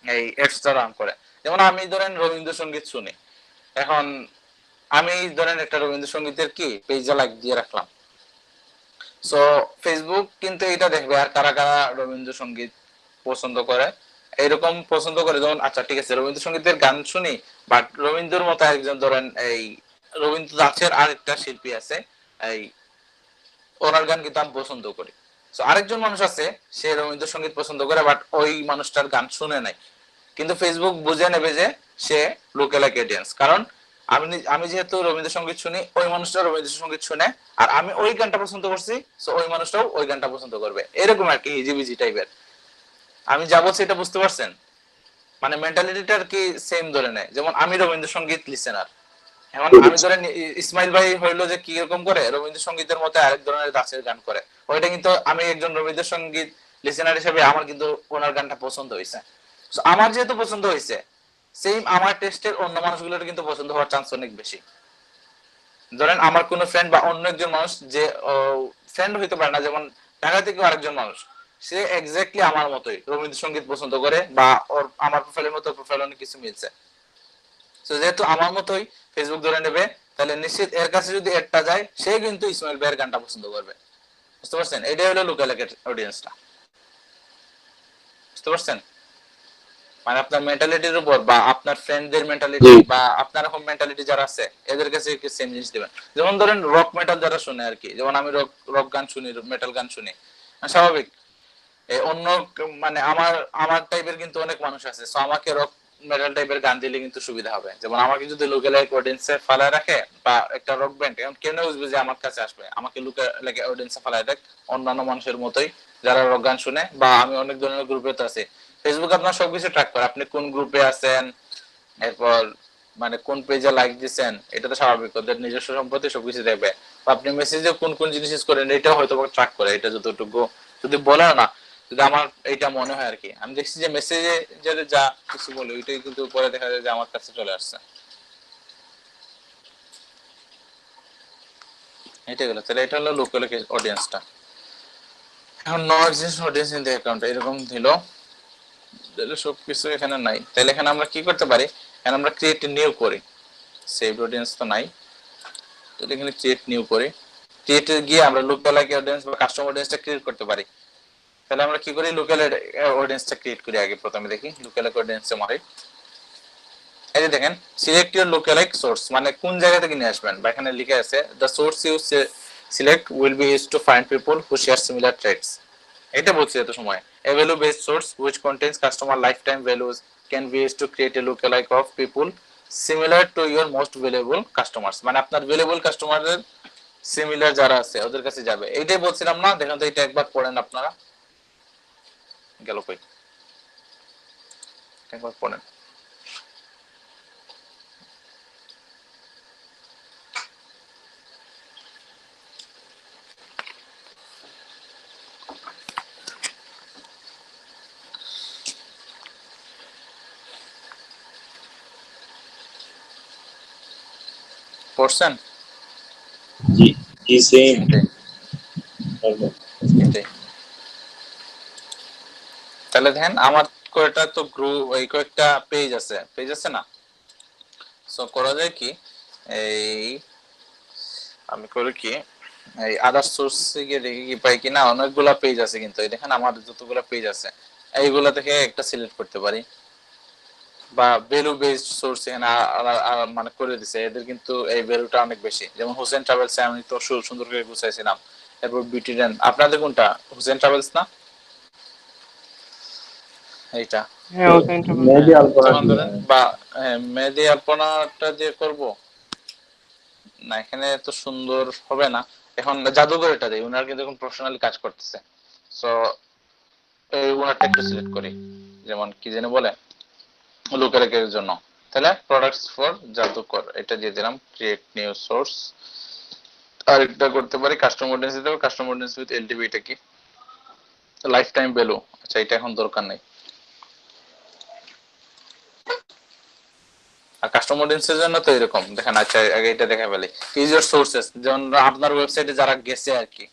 এই এডসটা রান করে। যেমন আমি ধরেন রবীন্দ্রসঙ্গীত শুনি, এখন আমি ধরেন একটা রবীন্দ্রসঙ্গীতের কি পেজে লাইক দিয়ে রাখলাম, সো ফেসবুক কিন্তু এটা দেখবে আর কারা কারা রবীন্দ্রসঙ্গীত পছন্দ করে, এরকম পছন্দ করে। যেমন আচ্ছা ঠিক আছে রবীন্দ্রসঙ্গীতের গান শুনি, বাট রবীন্দ্রর মতো একজন ধরেন এই রবীন্দ্র দাসের আরেকটা শিল্পী আছে, এই ওনার গান কিন্তু আমি পছন্দ করি। সো আরেকজন মানুষ আছে সে রবীন্দ্রসঙ্গীত পছন্দ করে বাট ওই মানুষটার গান শুনে নাই, কিন্তু ফেসবুক বুঝে নেবে যে সে লোকালাইক অডিয়েন্স, কারণ আমি যেহেতু রবীন্দ্রসঙ্গীত শুনি, ওই মানুষটা রবীন্দ্রসঙ্গীত শুনে আর আমি ওই গানটা পছন্দ করছি, সো ওই মানুষটাও ওই গানটা পছন্দ করবে, এরকম আর কি হিজিবিজি টাইপের। আমি যা বলছি এটা বুঝতে পারছেন? মানে মেন্টালিটিটা আর কি সেম ধরে নেয়। যেমন আমি রবীন্দ্রসঙ্গীত লিসেনার, এখন আমি ধরেন ইসমাইল ভাই হইলো যে কি রকম করে রবীন্দ্রসঙ্গীতের মতো আরেক ধরনের দাসের গান করে, ওইটা কিন্তু আমি একজন রবীন্দ্রসঙ্গীত লিসেনার হিসেবে আমার কিন্তু ওনার গানটা পছন্দ হয়েছে। আমার যেহেতু পছন্দ হয়েছে, সেম আমার টেস্টের অন্য মানুষগুলোর কিন্তু পছন্দ হওয়ার চান্স অনেক বেশি। ধরেন আমার কোনো ফ্রেন্ড বা অন্য একজন মানুষ যে ফ্রেন্ড হইতে পারে না, যেমন ঢাকা থেকে আরেকজন মানুষ, সে এক্স্যাক্টলি আমার মতোই রবীন্দ্রসঙ্গীত পছন্দ করে বা ওর আমার প্রোফাইলের মতো প্রোফাইল অনেক কিছু মিলছে। তো যেহেতু আমার মতোই ফেসবুক ধরে নেবে, তাহলে নিশ্চিত এর কাছে যদি একটা যায় সে কিন্তু ইসমাইল ভাইয়ের গানটা পছন্দ করবে। বুঝতে পারছেন? এটাই হলো লোকালাইক অডিয়েন্সটা। বুঝতে পারছেন? মানে আপনার মেন্টালিটির উপর বা আপনার ফ্রেন্ডদের মেন্টালিটি বা আপনার হোম মেন্টালিটি যারা আছে এদের কাছে সেম জিনিস দিবেন। যেমন ধরেন রক মেটাল যারা শুনে আর কি, যেমন আমি রক গান শুনি, মেটাল গান শুনি, স্বাভাবিক অন্য মানে আমার টাইপের কিন্তু অনেক মানুষ আছে, সো আমাকে রক মেটাল টাইপের গান দিলে কিন্তু সুবিধা হবে। যেমন আমাকে যদি লোকালাইক অডিয়েন্সে ফালায় রাখে বা একটা রক ব্যান্ড, এখন কেন বুঝবে যে আমার কাছে আসবে, আমাকে লোকালাইক অডিয়েন্সে ফালায় রাখ অন্যান্য মানুষের মতোই যারা রক গান শুনে, বা আমি অনেক ধরনের গ্রুপে তো আছি। ফেসবুক আপনার সবকিছু ট্র্যাক করে, আপনি কোন গ্রুপে আছেন, এরপর মানে কোন পেজে লাইক দিচ্ছেন, এটা তো স্বাভাবিক, ওদের নিজস্ব সম্পত্তি সবকিছু দেখবে। আপনি মেসেজে কোন কোন জিনিস ইউজ করেন এটাও হয়তো ট্র্যাক করে, এটা যতটুকু যদি বলে না, যদি আমার এইটা মনে হয় আর কি। আমি দেখছি যে মেসেজে যাদের যা কিছু বলে ওইটাই কিন্তু পরে দেখা যায় যে আমার কাছে চলে আসছে। এটা গেল, তাহলে এটা হলো লোকাল অডিয়েন্সটা। এখন no exist audience in the account এরকম দিল, তাহলে সবকিছু এখানে নাই। তাহলে এখানে আমরা কি করতে পারি, এখানে আমরা ক্রিয়েট নিউ করি, সেভ অডিয়েন্স তো নাই, তাহলে এখানে ক্রিয়েট নিউ করি। ক্রিয়েটে গিয়ে আমরা লোকালাইক অডিয়েন্স বা কাস্টম অডিয়েন্সটা ক্রিয়েট করতে পারি। তাহলে আমরা কি করি, লোকাল অডিয়েন্সটা ক্রিয়েট করি আগে। প্রথমে দেখি লোকাল অডিয়েন্সে মারি। এই যে দেখেন সিলেক্ট ইউর লোকালাইক সোর্স, মানে কোন জায়গা থেকে নিয়ে আসবেন, বা এখানে লিখে আছে the source you select will be used to find people who share similar traits. এটা বলছি এত সময়। A value based source which contains customer lifetime values can be used to create a lookalike of people similar to your most valuable customers, মানে আপনার valuable কাস্টমারদের similar যারা আছে ওদের কাছে যাবে। এইটাই বলছিলাম না, দেখেন তো এটা একবার পড়েন আপনারা। গেল কই, একবার পড়েন। পড়ছেন? জি জি সেম। এটাই। তাহলে দেখেন আমার কয়টা তো গ্রুপ, এই কয়েকটা পেজ আছে না। সো করা যায় কি, এই আমি করি কি, এই আদার সোর্সে গিয়ে দেখি কি পাই কিনা। অনেকগুলা পেজ আছে কিন্তু, এই দেখেন আমার যতগুলা পেজ আছে এইগুলা থেকে একটা সিলেক্ট করতে পারি, বা ভ্যালু বেসড সোর্স এখানে মানে করে দিছে। এদের কিন্তু এই ভ্যালুটা অনেক বেশি। যেমন হোসেন ট্রাভেলস আমি তো সুন্দর করে গুছাইছিলাম। এরপর বিটিডেন, আপনাদের কোনটা হোসেন ট্রাভেলস না এইটা? হ্যাঁ হোসেন ট্রাভেল। মেবি আলপনা যেমন ধরেন বা মেহেদি আলপনাটা দিয়ে করব না, এখানে তো সুন্দর হবে না। এখন জাদুঘর এটা দেই, উনার কিন্তু এখন প্রফেশনালি কাজ করতেছে। সো এই উনারটা একটু সিলেক্ট করি, যেমন কি যেন বলে লোকালের জন্য। তাহলে প্রোডাক্টস ফর জাদুকর এটা দিয়ে দিলাম, ক্রিয়েট নিউ সোর্স। আর এটা করতে পারি কাস্টমার অডিয়েন্স দিতে হবে, কাস্টমার অডিয়েন্স উইথ এলটিভি। এটা কি লাইফ টাইম ভ্যালু, আচ্ছা এটা এখন দরকার নেই। আর কাস্টমার অডিয়েন্সের জন্য তো এরকম দেখেন। আচ্ছা আগে এটা দেখা ফেলি, ইজ ইউর সোর্সেস। যেমন আপনার ওয়েবসাইটে যারা গেছে আর কি,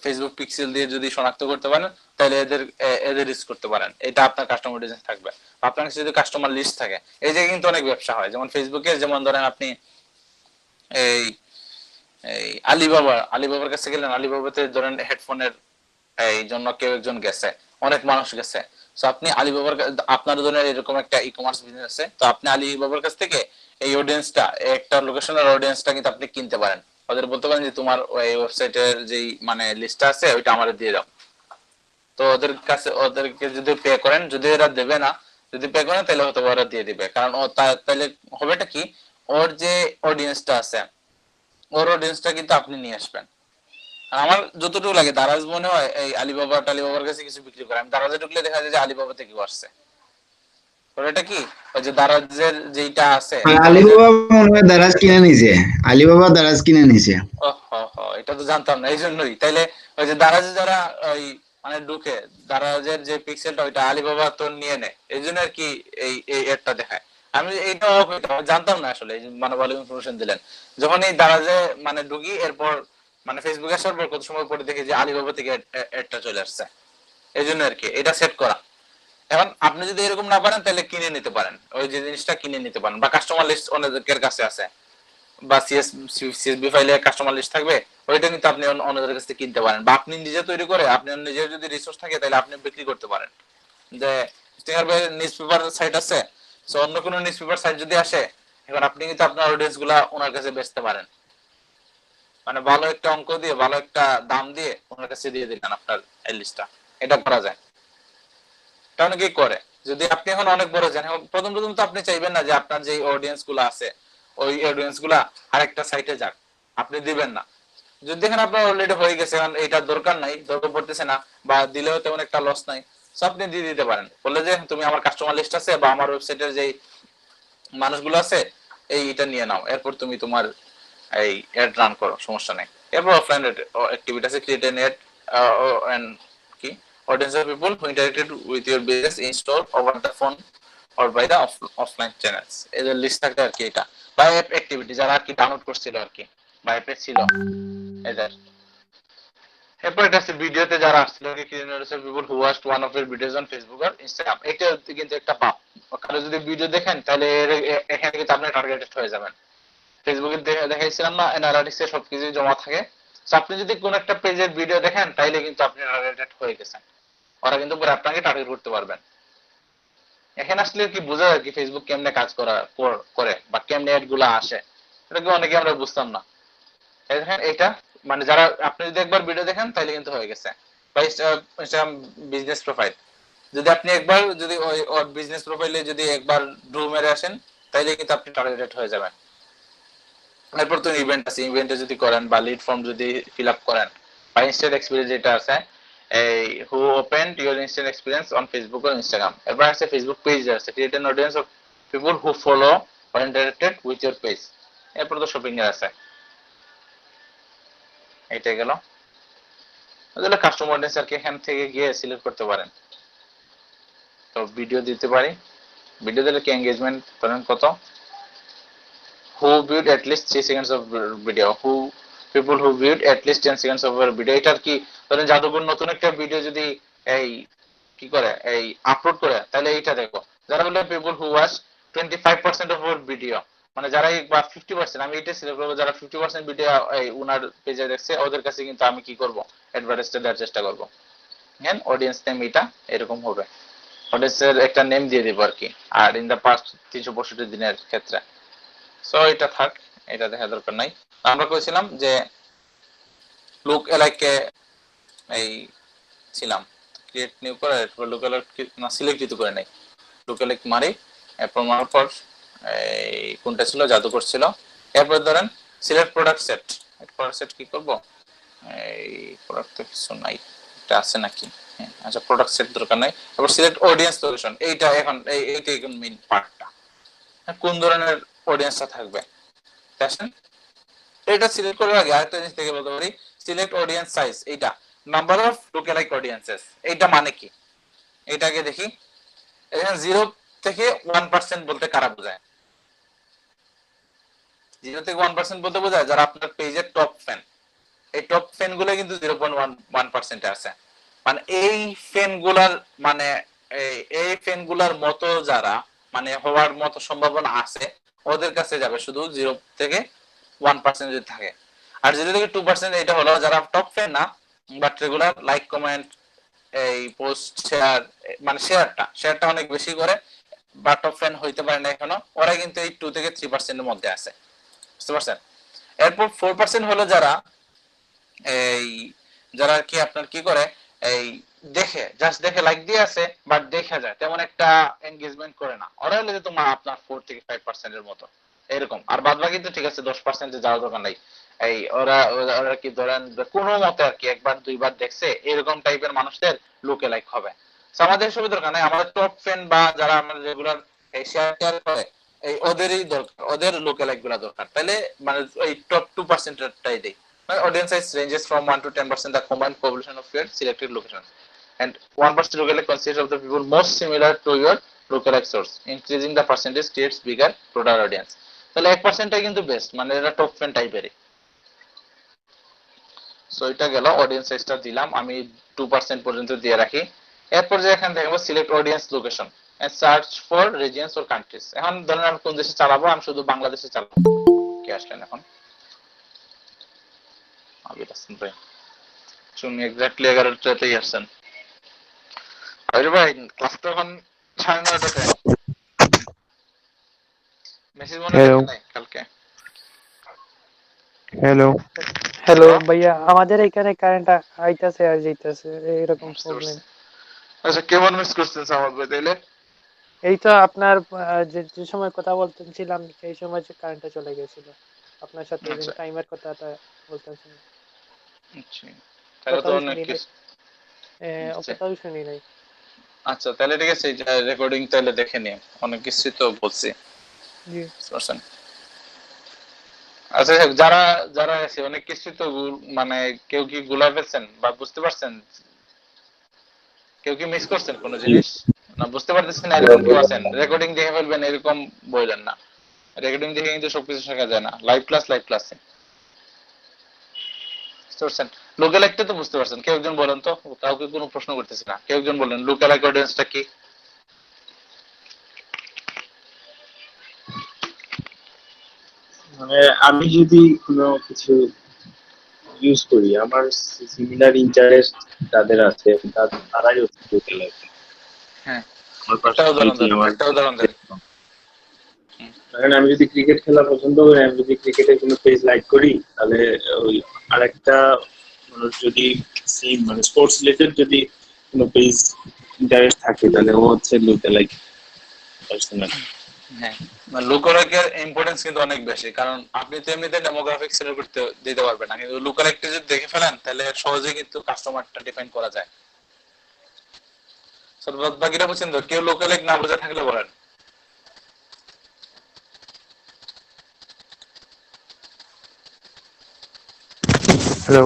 ফেসবুক পিক্সেল দিয়ে যদি শনাক্ত করতে পারেন তাহলে এদের রিচ করতে পারেন, এটা আপনার কাস্টমার অডিয়েন্স থাকবে। আপনার কাছে যদি কাস্টমার লিস্ট থাকে, এই যে কিন্তু অনেক ব্যবসা হয়। যেমন ফেসবুকে যেমন ধরেন আপনি এই এই আলিবাবার কাছে গেলেন, আলিবাবাতে ধরেন হেডফোনের এই জন্য কেউ একজন গেছে, অনেক মানুষ গেছে। তো আপনি আলিবাবার আপনার ধরনের এরকম একটা ই কমার্স বিজনেস আছে, তো আপনি আলিবাবার কাছ থেকে এই অডিয়েন্সটা, একটা লোকেশনের অডিয়েন্সটা কিন্তু আপনি কিনতে পারেন। ওদের বলতে পারেন যে তোমার এই ওয়েবসাইটের যেই মানে লিস্টটা আছে ওইটা আমাদের দিয়ে দাও। তো ওদের কাছে ওদেরকে যদি পে করেন, যদি এরা দেবে না, যদি পে করেন তাহলে হয়তো ওরা দিয়ে দিবে। কারণ ও তাহলে হবেটা কি, ওর যে অডিয়েন্সটা আছে ওর অডিয়েন্সটা কিন্তু আপনি নিয়ে আসবেন। আমার যতটুকু লাগে দারাজ মনে হয় এই আলিবাবার কাছে কিছু বিক্রি করে। আমি দারাজে ঢুকলে দেখা যায় যে আলিবাবা থেকে আসছে। ওটা কি ওই যে দারাজের যেটা আছে, আলিবাবা মনে হয় দারাজ কিনে নিছে, আলিবাবা দারাজ কিনে নিছে। এটা তো জানতাম না, এই জন্যই। তাইলে ওই যে দারাজে যারা ওই মানে ঢুকে, দারাজের যে পিক্সেলটা ওইটা আলিবাবা তো নিয়ে নেয়, এই জন্য আর কি এই এডটা দেখায়। আমি এইটা জানতাম না আসলে, মানে ভালো ইনফরমেশন দিলেন। যখন এই দারাজে মানে ঢুকি, এরপর মানে ফেসবুকে আসার পর কত সময় পরে দেখি যে আলিবাবা থেকে এডটা চলে আসছে, এই জন্য আর কি এটা সেট করা। এখন আপনি যদি এরকম না পারেন তাহলে কিনে নিতে পারেন, ওই যে জিনিসটা কিনে নিতে পারেন। বা কাস্টমার লিস্ট অনেকের কাছে আছে, বা সিএসবি ফাইলে কাস্টমার লিস্ট থাকবে, ওইটা কিন্তু আপনি অন্যদের কাছ থেকে কিনতে পারেন। বা আপনি নিজে তৈরি করে আপনি নিজের যদি রিসোর্স থাকে তাহলে আপনি বিক্রি করতে পারেন। যে স্টিঙ্গার ভাই নিউজ পেপার সাইট আছে, সো অন্য কোনো নিউজ পেপার সাইট যদি আসে, এখন আপনি কিন্তু আপনার অডিয়েন্স গুলা ওনার কাছে বেচতে পারেন। মানে ভালো একটা অঙ্ক দিয়ে, ভালো একটা দাম দিয়ে ওনার কাছে দিয়ে দিলেন আপনার এই লিস্টটা। এটা করা যায়, এটা অনেকেই করে। যদি আপনি এখন অনেক বড় যান, প্রথম তো আপনি চাইবেন না যে আপনার যে অডিয়েন্স গুলা আছে ওই অডিয়েন্স গুলা আরেকটা সাইটে যাক, আপনি দিবেন না। যদি দেখেন আপনার অলরেডি হয়ে গেছে, কারণ এটা দরকার নাই, দরকার পড়তেছে না, বা দিলেও তেমন একটা লস নাই, সো আপনি দিয়ে দিতে পারেন। বললে যে তুমি আমার কাস্টমার লিস্ট আছে বা আমার ওয়েবসাইটের যে মানুষগুলো আছে এটা নিয়ে নাও, এরপর তুমি তোমার এই অ্যাড রান করো, সমস্যা নেই। এরপর অফলাইন অ্যাক্টিভিটি আছে, ক্রিয়েট এন অ্যাড এন্ড কি audience of people who interacted with your business in store over the phone or by the offline channels। এদের লিস্ট থাকে আর কি। এটা বা অ্যাপ অ্যাক্টিভিটি যারা আর কি ডাউনলোড করছিল আর কি, বা অ্যাপে ছিল এদের। এরপর এটা আছে ভিডিওতে যারা আসছিল কি, people who watched one of your videos on Facebook আর ইনস্টাগ্রাম। এটা কিন্তু একটা পাপ। কারণ যদি ভিডিও দেখেন তাহলে এখানে কিন্তু আপনি টার্গেটেড হয়ে যাবেন। ফেসবুকে দেখাইছিলাম না অ্যানালিটিক্সে সবকিছু জমা থাকে। সো আপনি যদি কোন একটা পেজের ভিডিও দেখেন তাহলে কিন্তু আপনি টার্গেটেড হয়ে গেছেন। ওরা কিন্তু পরে আপনাকে টার্গেট করতে পারবেন। এখানে আসলে কি বোঝা যায় কি ফেসবুক কেমনে কাজ করে বা কেমনে অ্যাড গুলা আসে, এটা কি অনেকে আমরা বুঝতাম না। দেখেন এটা মানে যারা আপনি যদি একবার ভিডিও দেখেন তাহলে কিন্তু হয়ে গেছে। বা ইনস্টাগ্রাম বিজনেস প্রোফাইল, যদি আপনি একবার যদি ওই বিজনেস প্রোফাইলে যদি একবার ড্রু মেরে আসেন তাহলে কিন্তু আপনি টার্গেটেড হয়ে যাবেন। এরপর তো ইভেন্ট আছে, ইভেন্টে যদি করেন বা লিড ফর্ম যদি ফিল আপ করেন বা ইনস্ট্যান্ট এক্সপিরিয়েন্স যেটা আছে এই who opened your instant experience on Facebook or Instagram. এরপর আছে ফেসবুক পেজ আছে, create an audience of people who follow or interacted with your page. এরপর তো শপিং এর আছে, এটা গেল। তাহলে কাস্টমার অডিয়েন্স আর কি এখান থেকে গিয়ে সিলেক্ট করতে পারেন। তো ভিডিও দিতে পারি, ভিডিও দিলে কি এঙ্গেজমেন্ট ধরেন কত, who viewed at least 3 seconds of video, people who viewed at least 10 seconds of our video। এটার কি ধরেন জাদুঘর নতুন একটা ভিডিও যদি এই কি করে এই আপলোড করে তাহলে এইটা দেখো, যারা বলে people who watch 25% of our video, মানে যারা বা 50%, আমি এটা সিলেক্ট করব যারা 50% ভিডিও এই উনার পেজে দেখছে ওদের কাছে কিন্তু আমি কি করব অ্যাডভার্টাইজটা দেওয়ার চেষ্টা করব। হ্যাঁ, অডিয়েন্স নেম এটা এরকম হবে, অডিয়েন্সের একটা নেম দিয়ে দিব আর কি। আর ইন দা পাস্ট 365 দিনের ক্ষেত্রে সো এটা থাক, এটা দেখা দরকার নাই। আমরা কইছিলাম যে লুক এলাইকে এই ছিলাম ক্রিয়েট নিউ করে এরপর লুক এলাইক না সিলেক্ট কিছু করে নাই, লুক এলাইক মারি এরপর মারার পর এই কোনটা ছিল জাদুকর ছিল। এরপর ধরেন select product set, product set কি করব এই প্রোডাক্ট তো কিছু নাই, এটা আছে নাকি, আচ্ছা প্রোডাক্ট সেট দরকার নাই। এরপর সিলেক্ট অডিয়েন্স লোকেশন, এইটা এখন এইটা এখন মেইন পার্টটা, কোন ধরনের অডিয়েন্সটা থাকবে। দেখেন এটা সিলেক্ট করার আগে আরেকটা জিনিস থেকে বলতে পারি, সিলেক্ট অডিয়েন্স সাইজ, এইটা নাম্বার অফ লুকঅ্যালাইক অডিয়েন্সেস, এইটা মানে কি এটাকে দেখি। এখানে 0 থেকে 1% বলতে কারা বোঝায়? 0 থেকে 1% বলতে বোঝায় যারা আপনার পেজের টপ ফ্যান। এই টপ ফ্যান গুলো কিন্তু 0.1% আছে, মানে এই ফ্যান গুলার মানে এই ফ্যান গুলার মতো যারা মানে হওয়ার মতো সম্ভাবনা আছে ওদের কাছে যাবে শুধু 0 থেকে 1% যদি থাকে। আর 0 থেকে 2% এটা হলো যারা টপ ফ্যান না বাট রেগুলার লাইক কমেন্ট এই পোস্ট শেয়ার, মানে শেয়ারটা অনেক বেশি করে বা টপ ফ্যান হইতে পারে না এখনো, ওরা কিন্তু এই 2 থেকে 3% এর মধ্যে আছে, বুঝতে পারছেন। এরপর 4% হলো যারা এই যারা কি আপনার কি করে এই দেখে জাস্ট দেখে লাইক দিয়ে আছে বাট দেখা যায় তেমন একটা এনগেজমেন্ট করে না, ওরা হলে তোমার আপনার 4 থেকে 5% এর মতো এরকম। আর বাদ বাকি তো ঠিক আছে 10% যাওয়ার দরকার নাই, এই ওরা ওরা কি ধরেন কোনো মতে আর কি একবার দুইবার দেখছে এরকম টাইপের মানুষদের লুকে লাইক হবে। আমাদের সবই দরকার নাই, আমাদের টপ ফ্যান বা যারা আমরা রেগুলার এই শেয়ার করে এই ওদেরই দরকার, ওদের লুকে লাইক গুলা দরকার। তাহলে মানে এই টপ 2%টাই দেই। Audience size ranges from 1 to 10% the combined population of your selected locations, and 1% lookalike consists of the people most similar to your lookalike source. Increasing the percentage creates bigger broader audience. তাহলে 1%টাই কিন্তু best, মানে এটা top fan টাইপেরই। So এটা গেল audience সাইজটা দিলাম আমি 2% পর্যন্ত দিয়ে রাখি। এরপর যে এখানে দেখবো select audience location and search for regions or countries. এখন ধরেন আমি কোন দেশে চালাবো, আমি শুধু বাংলাদেশে চালাবো। কে আসলেন এখন? আবির হাসান ভাই, শুনি এক্স্যাক্টলি 11টাতেই আসছেন। আরে ভাই ক্লাস তো এখন 9:30টাতে, মেসেজ মনে নাই কালকে। হ্যালো হ্যালো ভাইয়া, আমাদের এখানে কারেন্ট আইতাছে আর যাইতাছে, এরকম বুঝতে প্রবলেম। পারছি। আচ্ছা কেমন মিস করছেন সামাদ ভাই তাইলে? এই তো আপনার যে সময় কথা বলতেছিলাম সেই সময় যে কারেন্টটা চলে গেছিল, আপনার সাথে আচ্ছা টাইমের কথাটা বলতেছিলাম। আচ্ছা তাহলে তো কথাও অনেক শুনি নাই, কিছু। আচ্ছা কথাও শুনি নাই। আচ্ছা তাহলে ঠিক আছে, রেকর্ডিং তাহলে দেখে নিন, অনেক কিছু তো বলছি। জি বুঝছেন? আচ্ছা যারা যারা আছে অনেক কিছু তো মানে কেউ কি গুলা ফেলছেন বা বুঝতে পারছেন, কেউ কি মিস করছেন কোনো জিনিস না বুঝতে পারতেছেন না এরকম কেউ আছেন? রেকর্ডিং দেখে ফেলবেন এরকম বললেন না, রেকর্ডিং দেখে কিন্তু সবকিছু শেখা যায় না। লাইভ ক্লাসে বুঝতে পারছেন। লোকাল একটা তো বুঝতে পারছেন, কেউ একজন বলেন তো, কাউকে কোনো প্রশ্ন করতেছি না, কেউ একজন বলেন লোকাল অডিয়েন্সটা কি? মানে আমি যদি কোনো কিছু ইউজ করি, আমার সিমিলার ইন্টারেস্ট যাদের আছে তারাই হচ্ছে লোকে লাগে। হ্যাঁ, আমার একটা উদাহরণ পার্সোনালিটি দেন, আমার একটা উদাহরণ দেন। ধরেন আমি যদি ক্রিকেট খেলা পছন্দ করি, আমি যদি ক্রিকেটের কোনো পেজ লাইক করি, তাহলে ওই আরেকটা মানুষ যদি সেম মানে স্পোর্টস রিলেটেড যদি কোনো পেজ ইন্টারেস্ট থাকে, তাহলে ও হচ্ছে লোকে লাইক পার্সোনাল। হ্যাঁ, লুকালাইকের ইম্পর্টেন্স কিন্তু অনেক বেশি, কারণ আপনি তো এমনিতে ডেমোগ্রাফিক সিলেক্ট করতে দিতে পারবেন না, কিন্তু লুকালাইকটা যদি দেখে ফেলেন তাহলে সহজে কিন্তু কাস্টমারটা ডিফাইন করা যায়। সর্বাত বাকিটা বুঝছেন তো? কেউ লুকালাইক না বুঝে থাকলে বলেন। হ্যালো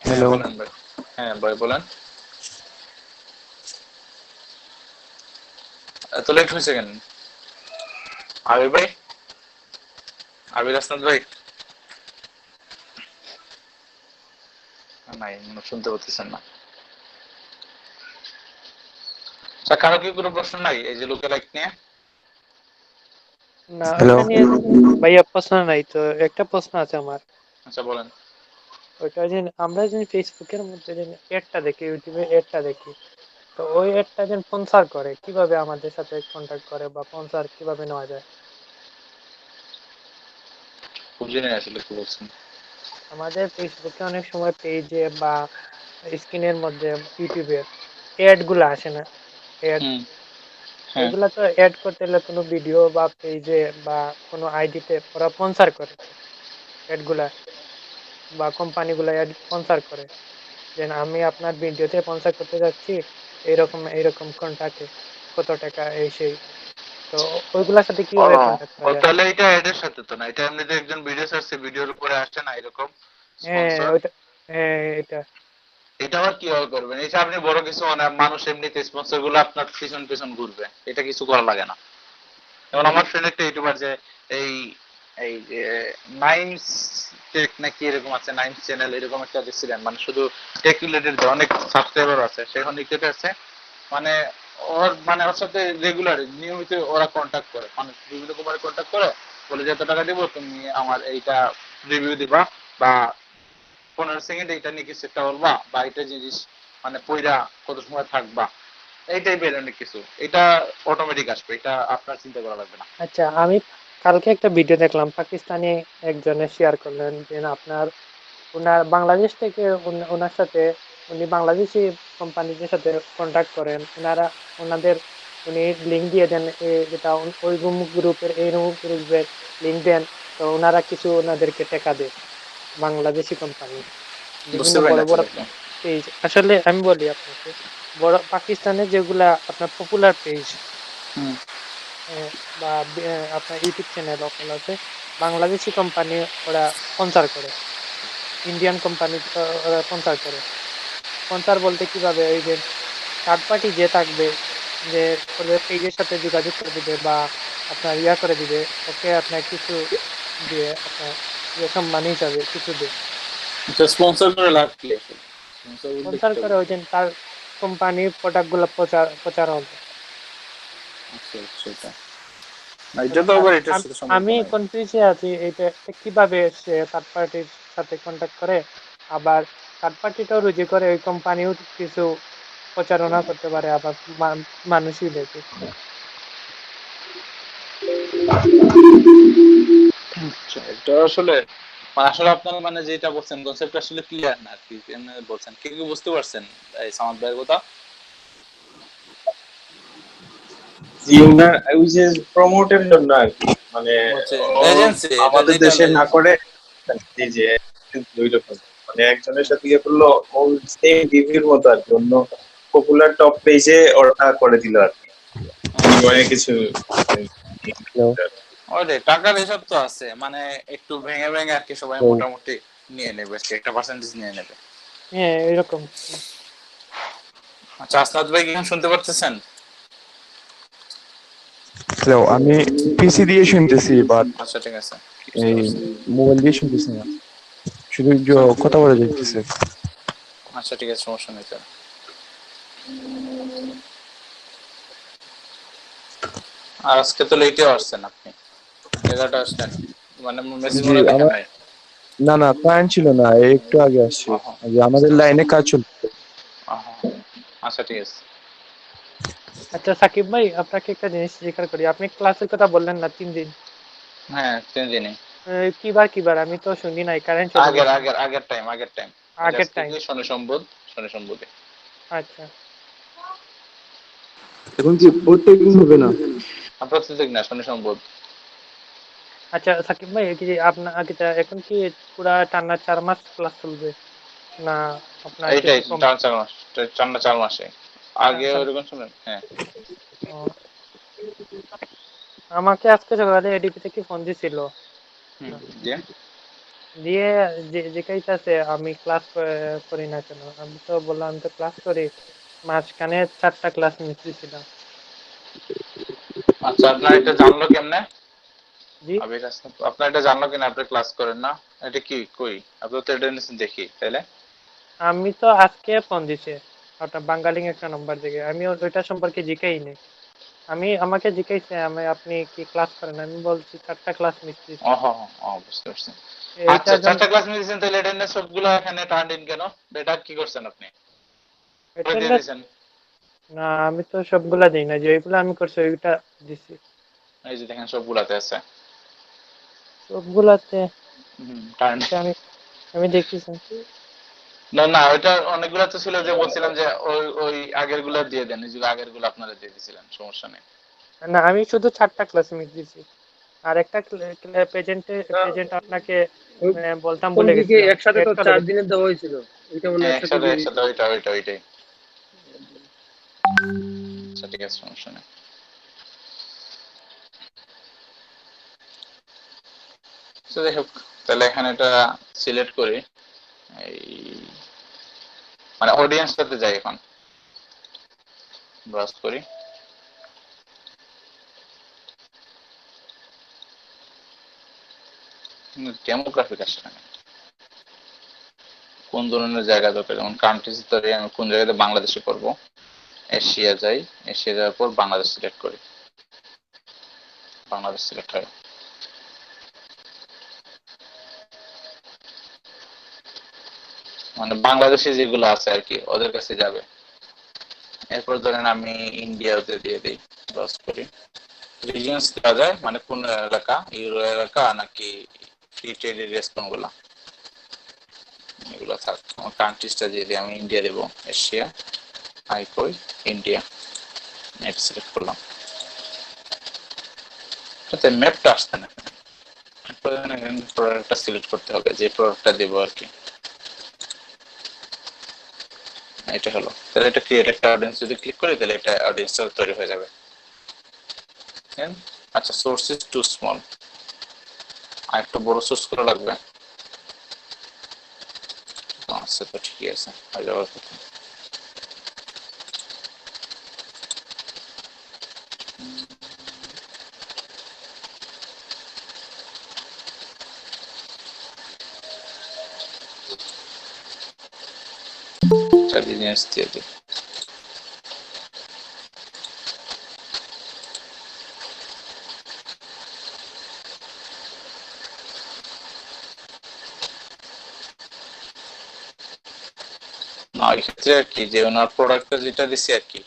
হ্যাঁ হ্যালো বলেন ভাই। হ্যাঁ ভাই বলেন। এত লেট হয়েছে কেন? আবির ভাই, আবির হাসনাত ভাই নাই, মনে হয় শুনতে পাচ্ছেন না। আচ্ছা, কারো কি কোনো প্রশ্ন নাই এই যে লুকালাইক নিয়ে? না, হ্যালো ওইটা নিয়ে ভাইয়া প্রশ্ন নাই তো, একটা প্রশ্ন আছে আমার। আচ্ছা বলেন। ওইটা যে আমরা যে ফেসবুকের মধ্যে যে অ্যাডটা দেখি, ইউটিউবে অ্যাডটা দেখি, তো ওই অ্যাডটা যে স্পন্সর করে, কিভাবে আমাদের সাথে কন্ট্যাক্ট করে বা স্পন্সর কিভাবে নেওয়া যায়? বুঝি নাই আসলে কি বলছেন। আমাদের ফেসবুকে অনেক সময় পেজে বা স্ক্রিনের মধ্যে ইউটিউবে অ্যাড গুলো আসে না, অ্যাড, হুম। হ্যাঁ। ওইগুলা তো অ্যাড করতে হলে কোনো ভিডিও বা পেজে বা কোনো আইডিতে ওরা স্পন্সর করে অ্যাড গুলা, বা কোম্পানি গুলা অ্যাড স্পন্সর করে, যে আমি আপনার ভিডিওতে স্পন্সর করতে যাচ্ছি, এইরকম এইরকম কন্টাক্টে কত টাকা এই সেই। তো ওইগুলার সাথে কিভাবে কন্ট্যাক্ট করা ও যায়? তাহলে এটা এর সাথে তো না, এটা এমনিতে একজন ভিডিও সার্চে ভিডিওর উপরে আসছে না এরকম হ্যাঁ স্পন্সর। ওইটা, হ্যাঁ এটা। এটা আবার কিভাবে করবেন? এটা আপনি বড় কিছু মানে মানুষ এমনিতে স্পন্সর গুলো আপনার পিছন পিছন ঘুরবে, এটা কিছু করা লাগে না। যেমন আমার ফ্রেন্ড একটা ইউটিউবার যে এই এই নাইমস টেক নাকি এরকম আছে, নাইমস চ্যানেল এরকম একটা দেখছিলেন, মানে শুধু টেক রিলেটেড অনেক সাবস্ক্রাইবার আছে, সেখানে ইউটিউবে আছে, মানে ওর সাথে রেগুলার নিয়মিত ওরা কন্ট্যাক্ট করে, মানে বিভিন্ন কোম্পানি কন্ট্যাক্ট করে, বলে যে এত টাকা দিব তুমি আমার এইটা রিভিউ দিবা, বা 15 সেকেন্ড এইটা নিয়ে কিছু একটা বলবা, বা এটা জিনিস মানে পয়রা কত সময় থাকবা, এই টাইপের অনেক কিছু। এটা অটোমেটিক আসবে, এটা আপনার চিন্তা করা লাগবে না। আচ্ছা, আমি কালকে একটা ভিডিও দেখলাম, পাকিস্তানি একজনে শেয়ার করলেন যে না, আপনার ওনার বাংলাদেশ থেকে ওনার সাথে, উনি বাংলাদেশি কোম্পানিদের সাথে কন্ট্যাক্ট করেন, ওনাদের উনি লিঙ্ক দিয়ে দেন, যেটা ওই গ্রুপের এই গ্রুপের লিঙ্ক দেন, তো ওনারা কিছু ওনাদেরকে টাকা দেয়, বাংলাদেশি কোম্পানি, বিভিন্ন বুঝতে পারি বড় না বড় আসলে এটা। পেজ। আসলে আমি বলি আপনাকে, বড় পাকিস্তানের যেগুলা আপনার পপুলার পেজ হুম। বা আপনার ইউটিউব চ্যানেল ওগুলো আছে, বাংলাদেশি কোম্পানি ওরা স্পন্সর করে, ইন্ডিয়ান কোম্পানি ওরা স্পন্সর করে। স্পন্সর বলতে কিভাবে, ওই যে থার্ড পার্টি যে থাকবে, যে ওদের পেজের সাথে যোগাযোগ করে দিবে বা আপনার ইয়া করে দিবে, ওকে আপনার কিছু দিয়ে আপনার ইয়ে সম্মান হিসাবে কিছু দেয়, আচ্ছা, স্পন্সর করে লাভ কি আছে? স্পন্সর বলতে স্পন্সর কি করে, হবে? ওই যে তার কোম্পানির প্রোডাক্ট গুলো প্রচার হবে। আচ্ছা আচ্ছা, এটা না, এটা তো আবার এটার সাথে সম্পর্ক আমি নাই। কনফিউজে আছি, এটা কিভাবে সে থার্ড পার্টির সাথে কন্ট্যাক্ট করে, আবার থার্ড পার্টিটাও রুজি করে, ওই কোম্পানিও কিছু প্রচারণা করতে পারে, আবার মানুষই দেখে। আচ্ছা, এটা আসলে মানে আসলে আপনার মানে যেটা বলছেন কনসেপ্ট আসলে ক্লিয়ার না আর কি, এমনি বলছেন কি কি বুঝতে পারছেন এই সামাদ ভাইয়ের কথা? জি, ওনার ওই যে প্রমোটের জন্য আর কি, মানে হচ্ছে ও এজেন্সি, এটা আমাদের ডিজিটাল দেশে না এজেন্সি। করে, জি জি, ওই রকম মানে একজনের সাথে গিয়ে করলো, ও সেম রিভিউর মতো আর কি, অন্য পপুলার টপ পেজে ওটা করে দিল আর কি, বিনিময়ে কিছু হ্যালো ওরে টাকার হিসাব তো আছে, মানে একটু ভেঙে ভেঙে আর কি সবাই মোটামুটি নিয়ে নেবে, একটা পার্সেন্টেজ নিয়ে নেবে। হ্যাঁ এরকম। আচ্ছা, আসনাদ ভাই কি শুনতে পারতেছেন? হ্যালো, আমি পিসি দিয়ে শুনতেছি, বাট আচ্ছা ঠিক আছে, বুঝতে এই পারছি। মোবাইল দিয়ে শুনতেছি না, শুধু কথা বলা যাইতেছে। আচ্ছা ঠিক আছে, সমস্যা নেই স্যার। আর আজকে তো লেটে আসছেন আপনি, 11টা আসছেন, মানে মেসেজ জি, মনে দেখেন আমার নাই? না না কারেন্ট ছিল না, এই একটু আগে আসছে। ওহো, আগে আমাদের লাইনে কাজ চলছে। ওহো। আচ্ছা ঠিক আছে। আচ্ছা সাকিব ভাই, আপনাকে একটা জিনিস জিজ্ঞাসা করি, আপনি ক্লাসের কথা বললেন না 3 দিন, হ্যাঁ 3 দিনই। কিবার কিবার আমি তো শুনি নাই, কারেন্ট চলে আগের গেছে। আগের আগের টাইম ওই আগের আজকে টাইম। কি শনি সম্বুধে। আচ্ছা এখন কি প্রত্যেকদিন হবে না? প্রত্যেক না, শনি সম্বুধ। আচ্ছা সাকিব ভাই, কি আপনার এখন কি পুরা টানা 4 মাস ক্লাস চলবে, না আপনার এইটাই কিছু কম? 4 মাস, 4 মাসে। আগে চার। ওরকম শুনেন, হ্যাঁ। ও, আমাকে আজকে সকালে এডিপি থেকে ফোন দিছিল, হুম, দিয়ে দিয়ে জিজ্ঞাসা আমি ক্লাস করি না কেন, আমি তো বললাম আমি তো ক্লাস করি, মাঝখানে 4টা ক্লাস মিস দিছিলাম। আচ্ছা, আপনার এটা জানলো কেমনে? জি, আবির হাসান, আপনার এটা জানলো কিনা আপনি ক্লাস করেন না? এটা কি কই আপনার তো অ্যাটেন্ডেন্স দেখি তাইলে। আমি তো আজকে ফোন দিছে ওটা বাঙালি একটা নাম্বার থেকে, আমি ওইটা সম্পর্কে জিজ্ঞাই নেই। আমাকে জিজ্ঞাইছে আপনি কি ক্লাস করেন, আমি বলছি 4টা ক্লাস মিস দিছি। ওহো, বুঝতে পারছি। আচ্ছা, এইটার জন্য 4টা ক্লাস মিস তাহলে অ্যাটেন্ডেন্স সবগুলো এখানে টার্ন ইন কেন? এটা কি করছেন আপনি? করে দিয়ে attendance- দিয়েছেন? না, আমি তো সবগুলা দিই না, যে ওইগুলো আমি করছি ওইটা দিছি এই যে দেখেন সবগুলাতে আছে। সবগুলাতে। টার্ন। আচ্ছা, আমি দেখতেছি। না না, ওইটা অনেকগুলো তো ছিল যে বলছিলাম যে ওই ওই আগের গুলা দিয়ে দেন, এই যে আগের গুলো আপনারা দিয়ে দিয়েছিলেন, সমস্যা নেই। না, আমি শুধু 4টা ক্লাস মিস দিছি, আর একটা প্রেজেন্ট আপনাকে বলতাম কোন ভুলে দিকে গেছিলাম, একসাথে এড তো করে 4 দিনের দেওয়া হয়েছিল, ওইটা মনে হয় হ্যাঁ, একসাথে একসাথে দিয়ে একসাথে দিয়েছিল। ওইটাই। আচ্ছা ঠিক আছে, সমস্যা নেই। তো যাই হোক, তাহলে এখানে এটা সিলেক্ট করি, এই মানে অডিয়েন্সটাতে যাই এখন, ব্রাউজ করি। ডেমোগ্রাফিক আসে না, কোন ধরনের জায়গা দরকার, যেমন কান্ট্রিজ ধরে আমি কোন জায়গাতে বাংলাদেশে করব। এশিয়া যাই, এশিয়া যাওয়ার পর বাংলাদেশ সিলেক্ট করি, বাংলাদেশ সিলেক্ট হয়। মানে বাংলাদেশে যেগুলো আছে আর কি ওদের কাছে যাবে। এরপর ধরেন আমি ইন্ডিয়াতে দিয়ে দিই, ব্রাউজ করি। রিজিয়ন্স দেওয়া যায়, মানে কোন এলাকা, ইউরো এলাকা নাকি ফ্রি ট্রেড এরিয়াস কোনগুলা, এগুলো থাক। আমার কান্ট্রিজটা দিয়ে দিই, আমি ইন্ডিয়া দেবো, এশিয়া আই কই ইন্ডিয়া, নেট সিলেক্ট করলাম। তাতে ম্যাপটা আসছে না, প্রোডাক্টটা সিলেক্ট করতে হবে, যে প্রোডাক্টটা দেবো আর কি। এটা হলো, তাহলে এটা ক্রিয়েট একটা অডিয়েন্স যদি ক্লিক করি তাহলে এটা অডিয়েন্সটা তৈরি হয়ে যাবে। আচ্ছা, সোর্স ইজ টু স্মল, আর একটু বড় সোর্স করা লাগবে। আচ্ছা, তো ঠিকই আছে, হয়ে যাওয়ার কথা। বিজনেস দিয়ে দিই। না, এক্ষেত্রে আর কি, যে ওনার প্রোডাক্টটা যেটা দিছি আর কি,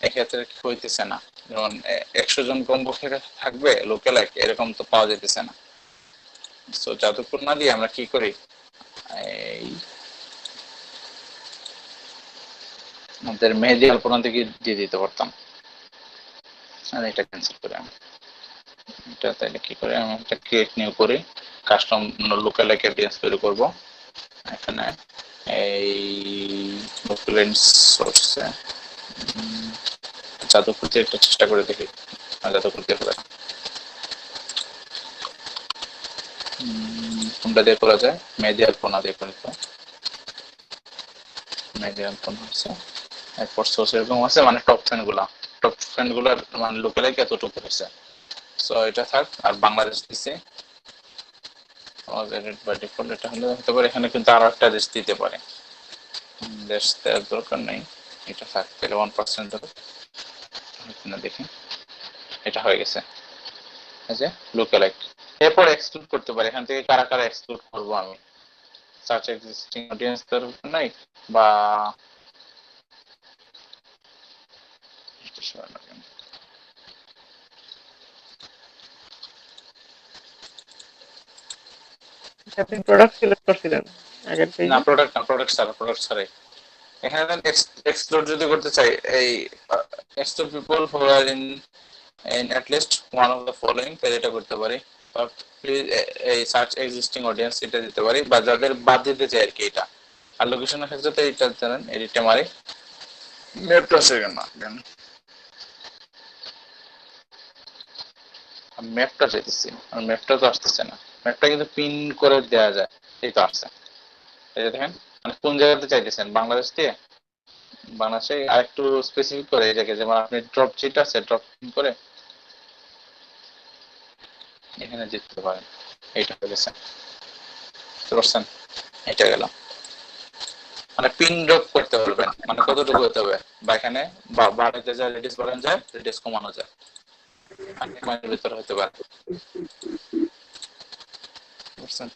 এক্ষেত্রে কি হইতেছে না। যেমন 100 জন কমপক্ষে থাকবে লোকাল, এরকম তো পাওয়া যেতেছে না। তো যাদবপুর না দিয়ে আমরা কি করি, এই আমাদের মেহেদি আলপনা থেকে দিয়ে দিতে পারতাম। আর এটা ক্যান্সেল করে আমি এটা, তাইলে কি করে আমি একটা ক্রিয়েট নিউ করি, কাস্টম লোকাল অডিয়েন্স তৈরি করব। এখানে এই লোকাল সোর্সে যাদবপুর দিয়ে একটা চেষ্টা করে দেখি, যাদবপুর দিয়ে হবে। কোনটা দিয়ে করা যায়, মেহেদি আলপনা দিয়ে করি তো, মেহেদি আলপনা আছে। এরপর সোর্স এরকম আছে, মানে টপ ফ্রেন্ড গুলার মানে লোকাল এতটুকু হয়েছে। সো এটা থাক, আর বাংলাদেশ দিছে এটা হলে হতে পারে, এখানে কিন্তু আরো একটা দেশ দিতে পারে, দেশ দেওয়ার দরকার নেই, এটা থাক। তাহলে 1% ধরো, দেখি এটা হয়ে গেছে, এই যে লোকাল। এরপর এক্সক্লুড করতে পারি, এখান থেকে কারা কারা এক্সক্লুড করবো আমি, সার্চ এক্সিস্টিং অডিয়েন্স দরকার নাই, বা আপনি প্রোডাক্ট সিলেক্ট করছিলেন আগের না পেজে? প্রোডাক্ট ছাড়াই এখানে এক্সপ্লোর যদি করতে চাই, এই explore people who are in at least one of the following, তাহলে এটা করতে পারি। প্লিজ এই সার্চ এক্সিস্টিং অডিয়েন্স এটা দিতে পারি, বা যাদের বাদ দিতে চাই আর কি এটা। আর লোকেশনের ক্ষেত্রে তো এটা জানেন, এডিটে মারি, ম্যাপটা সেকেন্ড না দেন, ম্যাপটা চাইতেছি, আর ম্যাপটা তো আসতেছে না। ম্যাপটা কিন্তু পিন করে দেওয়া যায়, এই তো আসছে। এই যে দেখেন, মানে কোন জায়গাতে চাইতেছেন, বাংলাদেশ দিয়ে, বাংলাদেশে আরেকটু স্পেসিফিক করে এই জায়গায়, যেমন আপনি ড্রপ চিট আছে, ড্রপ পিন করে এখানে যেতে পারেন। এইটা হয়ে গেছে, বুঝতে পারছেন? এটা গেল, মানে পিন ড্রপ করতে পারবেন, মানে কতটুকু হতে হবে, বা এখানে বাড়াতে যায়, রেডিয়াস বাড়ানো যায়, রেডিয়াস কমানো যায়, মানে ভিতরে হতে পারে, বুঝছেন?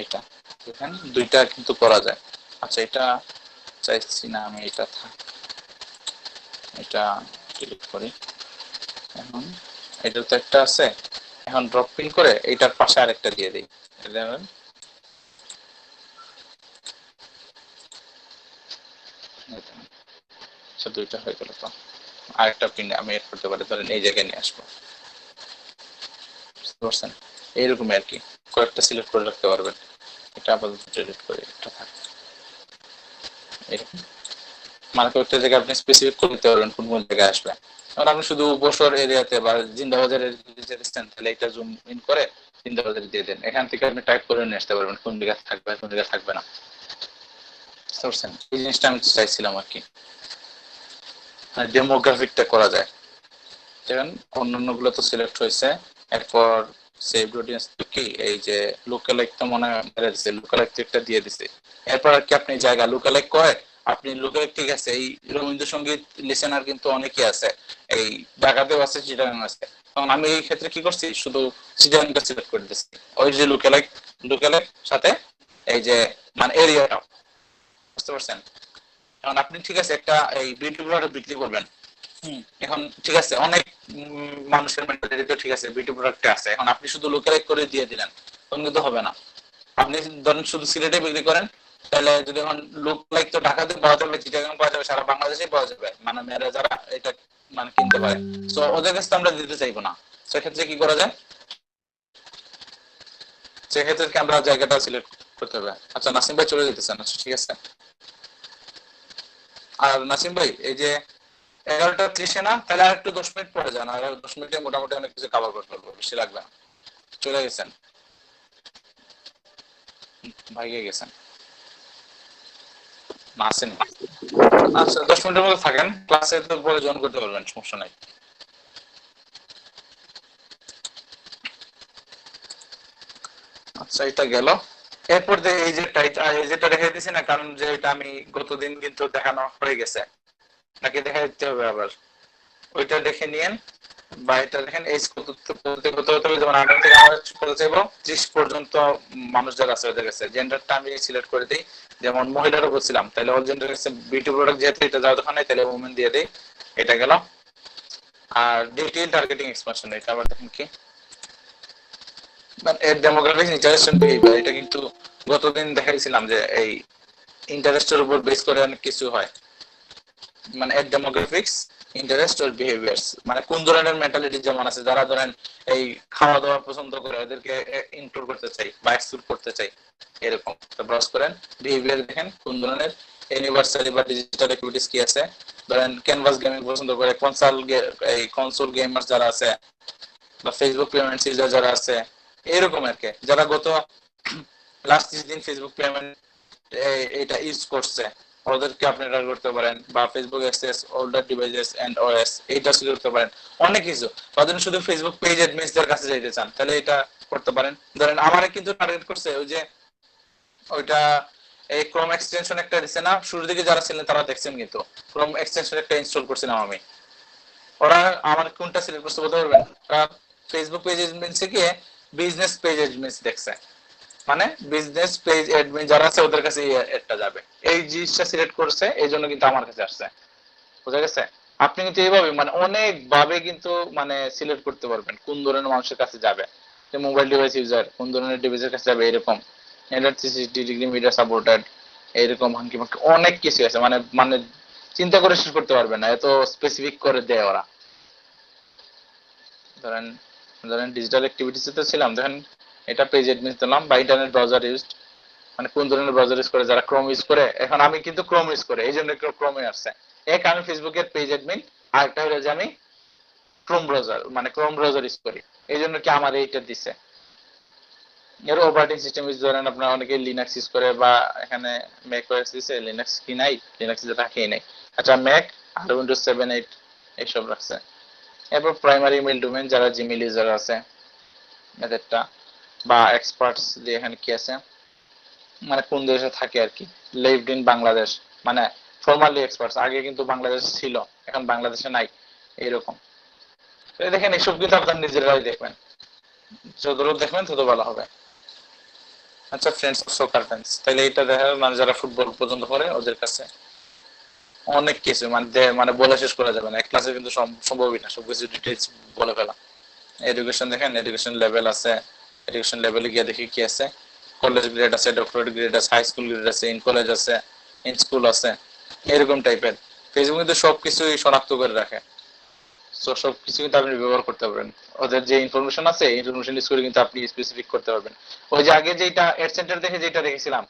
এটা দেখেন দুইটা কিন্তু করা যায়। আচ্ছা এটা চাইছি না আমি, এটা ডিলিট করি। এখন এটা তো একটা আছে, এখন ড্রপ পিন করে এইটার পাশে আরেকটা দিয়ে দিই, দেখেন দুইটা হয়ে গেল। তো আরেকটা পিন আমি এড করতে পারি, ধরেন এই জায়গায় নিয়ে আসবো, বুঝতে পারছেন? এইরকমই আর কি, কয়েকটা সিলেক্ট করে রাখতে পারবেন। এটা আপাতত ডিলিট করি, এটা থাক এরকম, মানে কয়েকটা জায়গায় আপনি স্পেসিফিক করে দিতে পারবেন কোন কোন জায়গায় আসবে। এখন আপনি শুধু বসর এরিয়াতে বা জিন্দাবাজারের দিতে দিচ্ছেন, তাহলে এটা জুম ইন করে জিন্দাবাজার দিয়ে দেন, এখান থেকে আপনি টাইপ করে নিয়ে আসতে পারবেন কোন জায়গায় থাকবে কোন জায়গায় থাকবে না, বুঝতে পারছেন? এই জিনিসটা আমি চাইছিলাম আর কি, ডেমোগ্রাফিকটা করা যায়। দেখেন অন্যান্য গুলো তো সিলেক্ট হয়েছে, এরপর সেভ অডিয়েন্স কি, এই যে লুকালাইক তো মনে হয় লুকালাইক একটা দিয়ে দিছে। এরপর আর কি আপনি জায়গা লুকালাইক করে আপনি লুকালাইক, ঠিক আছে, এই রবীন্দ্রসঙ্গীত লিসেনার কিন্তু অনেকেই আছে, এই ঢাকাতেও আছে, চিটাগাং আছে। তখন আমি এই ক্ষেত্রে কি করছি, শুধু চিটাগাংটা সিলেক্ট করে দিচ্ছি, ওই যে লুকালাইক সাথে এই যে মানে এরিয়াটা, বুঝতে পারছেন? এখন আপনি ঠিক আছে একটা এই বিউটি প্রোডাক্ট বিক্রি করবেন, এখন ঠিক আছে অনেক মানুষের মেন্টালিটি তো ঠিক আছে বিউটি প্রোডাক্ট আছে, এখন আপনি শুধু লোকালাইজ করে দিয়ে দিলেন তখন কিন্তু হবে না। আপনি ধরেন শুধু সিলেটে বিক্রি করেন, তাহলে যদি এখন লোকালাইজ তো ঢাকাতে পাওয়া যাবে, চিটাগাং পাওয়া যাবে, সারা বাংলাদেশেই পাওয়া যাবে, মানে মেয়েরা যারা এটা মানে কিনতে পারে, তো ওদের কাছে আমরা দিতে চাইবো না। সেক্ষেত্রে কি করা যায়, সেক্ষেত্রে কি আমরা জায়গাটা সিলেক্ট করতে হবে। আচ্ছা নাসিম ভাই চলে যেতেছেন, আচ্ছা ঠিক আছে। আর নাসিম ভাই এই যে 11টা 30 না, তাহলে আর একটু 10 মিনিট পরে যান, আর 10 মিনিটে মোটামুটি অনেক কিছু কভার করতে পারবো, বেশি লাগবে না। চলে গেছেন, ভাইগে গেছেন না, আসেন? আচ্ছা 10 মিনিটের মধ্যে থাকেন, ক্লাসে তো পরে জয়েন করতে পারবেন, সমস্যা নাই। আচ্ছা এটা গেল। এরপর যে এই যে যেটা রেখে দিয়েছি না, কারণ যে এটা আমি গতদিন কিন্তু দেখানো হয়ে গেছে, নাকি দেখা দিতে হবে আবার, ওইটা দেখে নিয়েন। বা এটা দেখেন এই করতে হতে যেমন 18 থেকে আমরা করতে চাইবো 30 পর্যন্ত মানুষ যারা আছে ওদের কাছে জেন্ডারটা আমি সিলেক্ট করে দিই, যেমন মহিলারও বলছিলাম, তাহলে অল জেন্ডার কাছে বিউটি প্রোডাক্ট যেহেতু এটা যাওয়ার দোকানে, তাহলে উমেন দিয়ে দিই, এটা গেল। আর ডিটেইল টার্গেটিং এক্সপানশন, এটা আবার দেখেন কি, মানে এর ডেমোগ্রাফিক ইন্টারেস্ট বিহেভিয়ার, এটা কিন্তু গতদিন দেখাইছিলাম যে এই ইন্টারেস্টের উপর বেস করে অনেক কিছু হয়, মানে এর ডেমোগ্রাফিক্স ইন্টারেস্ট আর বিহেভিয়ার্স, মানে কোন ধরনের মেন্টালিটি যেমন আছে, যারা ধরেন এই খাওয়া দাওয়া পছন্দ করে ওদেরকে ইনক্লুড করতে চাই বা এক্সক্লুড করতে চাই, এরকম ব্রাউজ করেন। বিহেভিয়ার দেখেন কোন ধরনের ইউনিভার্সালি বা ডিজিটাল অ্যাক্টিভিটিস কি আছে, ধরেন ক্যানভাস গেমিং পছন্দ করে, কনসোল গেমার যারা আছে, বা ফেসবুক পেমেন্ট ইউজার যারা আছে, এরকম আর কি, যারা গত লাস্ট 30 দিন ফেসবুক পেমেন্ট এটা ইউজ করছে ওদেরকে আপনি টার্গেট করতে পারেন, বা Facebook access older devices and OS এইটা সিলেক্ট করতে পারেন, অনেক কিছু। তাদের শুধু ফেসবুক পেজ অ্যাডমিনদের কাছে যাইতে চান, তাহলে এটা করতে পারেন। ধরেন আমারে কিন্তু টার্গেট করছে ওই যে ওইটা এই ক্রোম এক্সটেনশন একটা দিছে না, শুরুর দিকে যারা ছিলেন তারা দেখছেন, কিন্তু ক্রোম এক্সটেনশন একটা ইনস্টল করছিলাম আমি। ওরা আমার কোনটা সিলেক্ট করতে বলতে পারবেন? ফেসবুক পেজ এডমিনসে গিয়ে বিজনেস পেজ এডমিনস দেখছে, মানে বিজনেস পেজ এডমিন যারা আছে ওদের কাছে এই অ্যাডটা যাবে। এই জিনিসটা সিলেক্ট করছে, এই জন্য কিন্তু আমার কাছে আসছে। বুঝা গেছে? আপনি কিন্তু এইভাবে মানে অনেক ভাবে কিন্তু মানে সিলেক্ট করতে পারবেন কোন ধরনের মানুষের কাছে যাবে, যে মোবাইল ডিভাইস ইউজার কোন ধরনের ডিভাইসের কাছে যাবে, এরকম ডিগ্রি মিডিয়া সাপোর্টেড, এরকম হাঙ্কি পাঙ্কি অনেক কিছু আছে, মানে মানে চিন্তা করে শেষ করতে পারবেন না, এত স্পেসিফিক করে দেয় ওরা। ধরেন ধরেন ডিজিটাল অ্যাক্টিভিটিসে তো ছিলাম, দেখেন এটা পেজ অ্যাডমিন দিলাম, বা ইন্টারনেট ব্রাউজার ইউজড, মানে কোন ধরনের ব্রাউজার ইউজ করে, যারা ক্রোম ইউজ করে। এখন আমি কিন্তু ক্রোম ইউজ করে, এই জন্য ক্রোমে আসছে। এক আমি ফেসবুকের পেজ অ্যাডমিন, আর একটা হলো যে আমি ক্রোম ব্রাউজার মানে ক্রোম ব্রাউজার ইউজ করি, এই জন্য কি আমার এইটা দিছে। এর অপারেটিং সিস্টেম ইউজ ধরেন আপনার অনেকে লিনাক্স ইউজ করে, বা এখানে ম্যাক ওএস দিছে, লিনাক্স কি নাই, লিনাক্স যেটা থাকেই নাই। আচ্ছা ম্যাক আর উইন্ডোজ 7 8 এইসব রাখছে। এরপর প্রাইমারি ইমেল ডোমেইন যারা জিমেইল ইউজার আছে মেথডটা, বা এক্সপার্টস যে এখানে কি আছে মানে কোন দেশে থাকে আর কি, লিভড ইন বাংলাদেশ, মানে ফর্মালি এক্সপার্টস, আগে কিন্তু বাংলাদেশ ছিল এখন বাংলাদেশে নাই, এইরকম। তো দেখেন এসব কিন্তু আপনার নিজেরাই দেখবেন, যত দেখবেন তত ভালো হবে। আচ্ছা ফ্রেন্ডস অফ সকার ফ্যান্স, তাহলে এটা দেখা মানে যারা ফুটবল পর্যন্ত করে ওদের কাছে অনেক কিছু মানে মানে বলে শেষ করা যাবে না, এক ক্লাসে কিন্তু সম্ভবই না সবকিছু ডিটেইলস বলে ফেলা। এডুকেশন দেখেন, এডুকেশন লেভেল আছে, এডুকেশন লেভেলে গিয়ে দেখি কি আছে, কলেজ গ্রেড আছে, ডক্টরেট গ্রেড আছে, হাই স্কুল গ্রেড আছে, ইন কলেজ আছে, ইন স্কুল আছে, এরকম টাইপের। ফেসবুক কিন্তু সবকিছুই শনাক্ত করে রাখে, সো সবকিছু কিন্তু আপনি ব্যবহার করতে পারবেন। ওদের যে ইনফরমেশন আছে এই ইনফরমেশন ইউজ করে কিন্তু আপনি স্পেসিফিক করতে পারবেন। ওই যে আগে যেটা এড সেন্টার দেখে যেটা রেখেছিলাম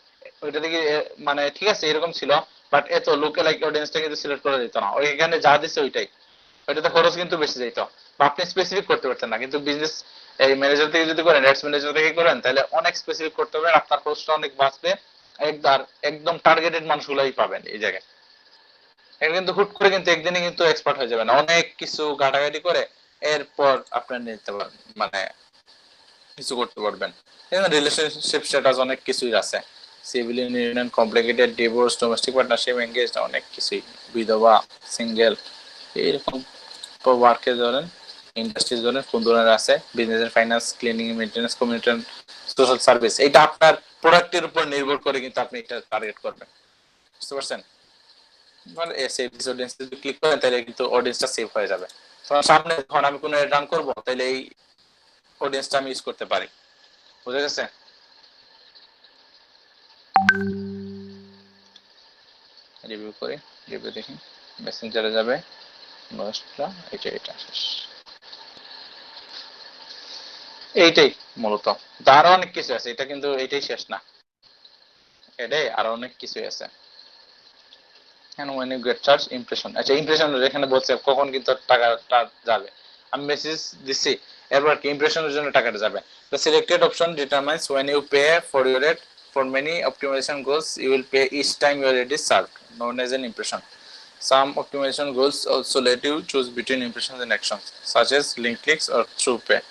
ওইটা দেখে মানে ঠিক আছে এরকম ছিল, বাট এত লোকাল অডিয়েন্সটা কিন্তু সিলেক্ট করা যেত না, ওইখানে যা দিচ্ছে ওইটাই, ওইটাতে খরচ কিন্তু বেশি যেত, বা আপনি স্পেসিফিক করতে পারতেন না। কিন্তু বিজনেস এই ম্যানেজার থেকে যদি করেন, অ্যাডস ম্যানেজার থেকে করেন, তাহলে অনেক স্পেসিফিক করতে পারবেন, আপনার খরচটা অনেক বাঁচবে, একদম টার্গেটেড মানুষগুলাই পাবেন এই জায়গায়। এটা কিন্তু হুট করে কিন্তু একদিনে কিন্তু এক্সপার্ট হয়ে যাবে না, অনেক কিছু ঘাটাঘাটি করে এরপর আপনার নিতে পারবেন, মানে কিছু করতে পারবেন। রিলেশনশিপ স্ট্যাটাস অনেক কিছুই আছে, civil union, complicated, divorce, domestic partnership, engaged, অনেক কিছুই, বিধবা, সিঙ্গেল, এইরকম ওয়ার্কে ধরেন, ইন্ডাস্ট্রিজ ধরেন কোন ধরনের আছে, business and finance, cleaning, maintenance, community social service. এটা আপনার প্রোডাক্টের উপর নির্ভর করে কিন্তু আপনি এটা টার্গেট করবেন, বুঝতে পারছেন? মানে সেভ দিস অডিয়েন্স যদি ক্লিক করেন তাহলে কিন্তু অডিয়েন্সটা সেভ হয়ে যাবে। তোমার সামনে যখন আমি কোনো রান করব তাহলে এই অডিয়েন্সটা আমি ইউজ করতে পারি, বুঝা গেছে? রিভিউ করি, রিভিউ দেখি, মেসেঞ্জারে যাবে নোস্ট্রা, এটা শেষ, এইটাই মূলত। আরো অনেক কিছু আছে, এটা কিন্তু এইটাই শেষ না, এটাই আরো অনেক কিছু আছে। and when you get charge impression, আচ্ছা ইমপ্রেশন এখানে বলছে কখন কিন্তু টাকাটা যাবে, আমি মেসেজ দিছি এরপর কি ইমপ্রেশনের জন্য টাকাটা যাবে। the selected option determines when you pay for your ad. For many optimization goals you will pay each time your ad is served, known as an impression. Some optimization goals also let you choose between impressions and actions such as link clicks or through pay.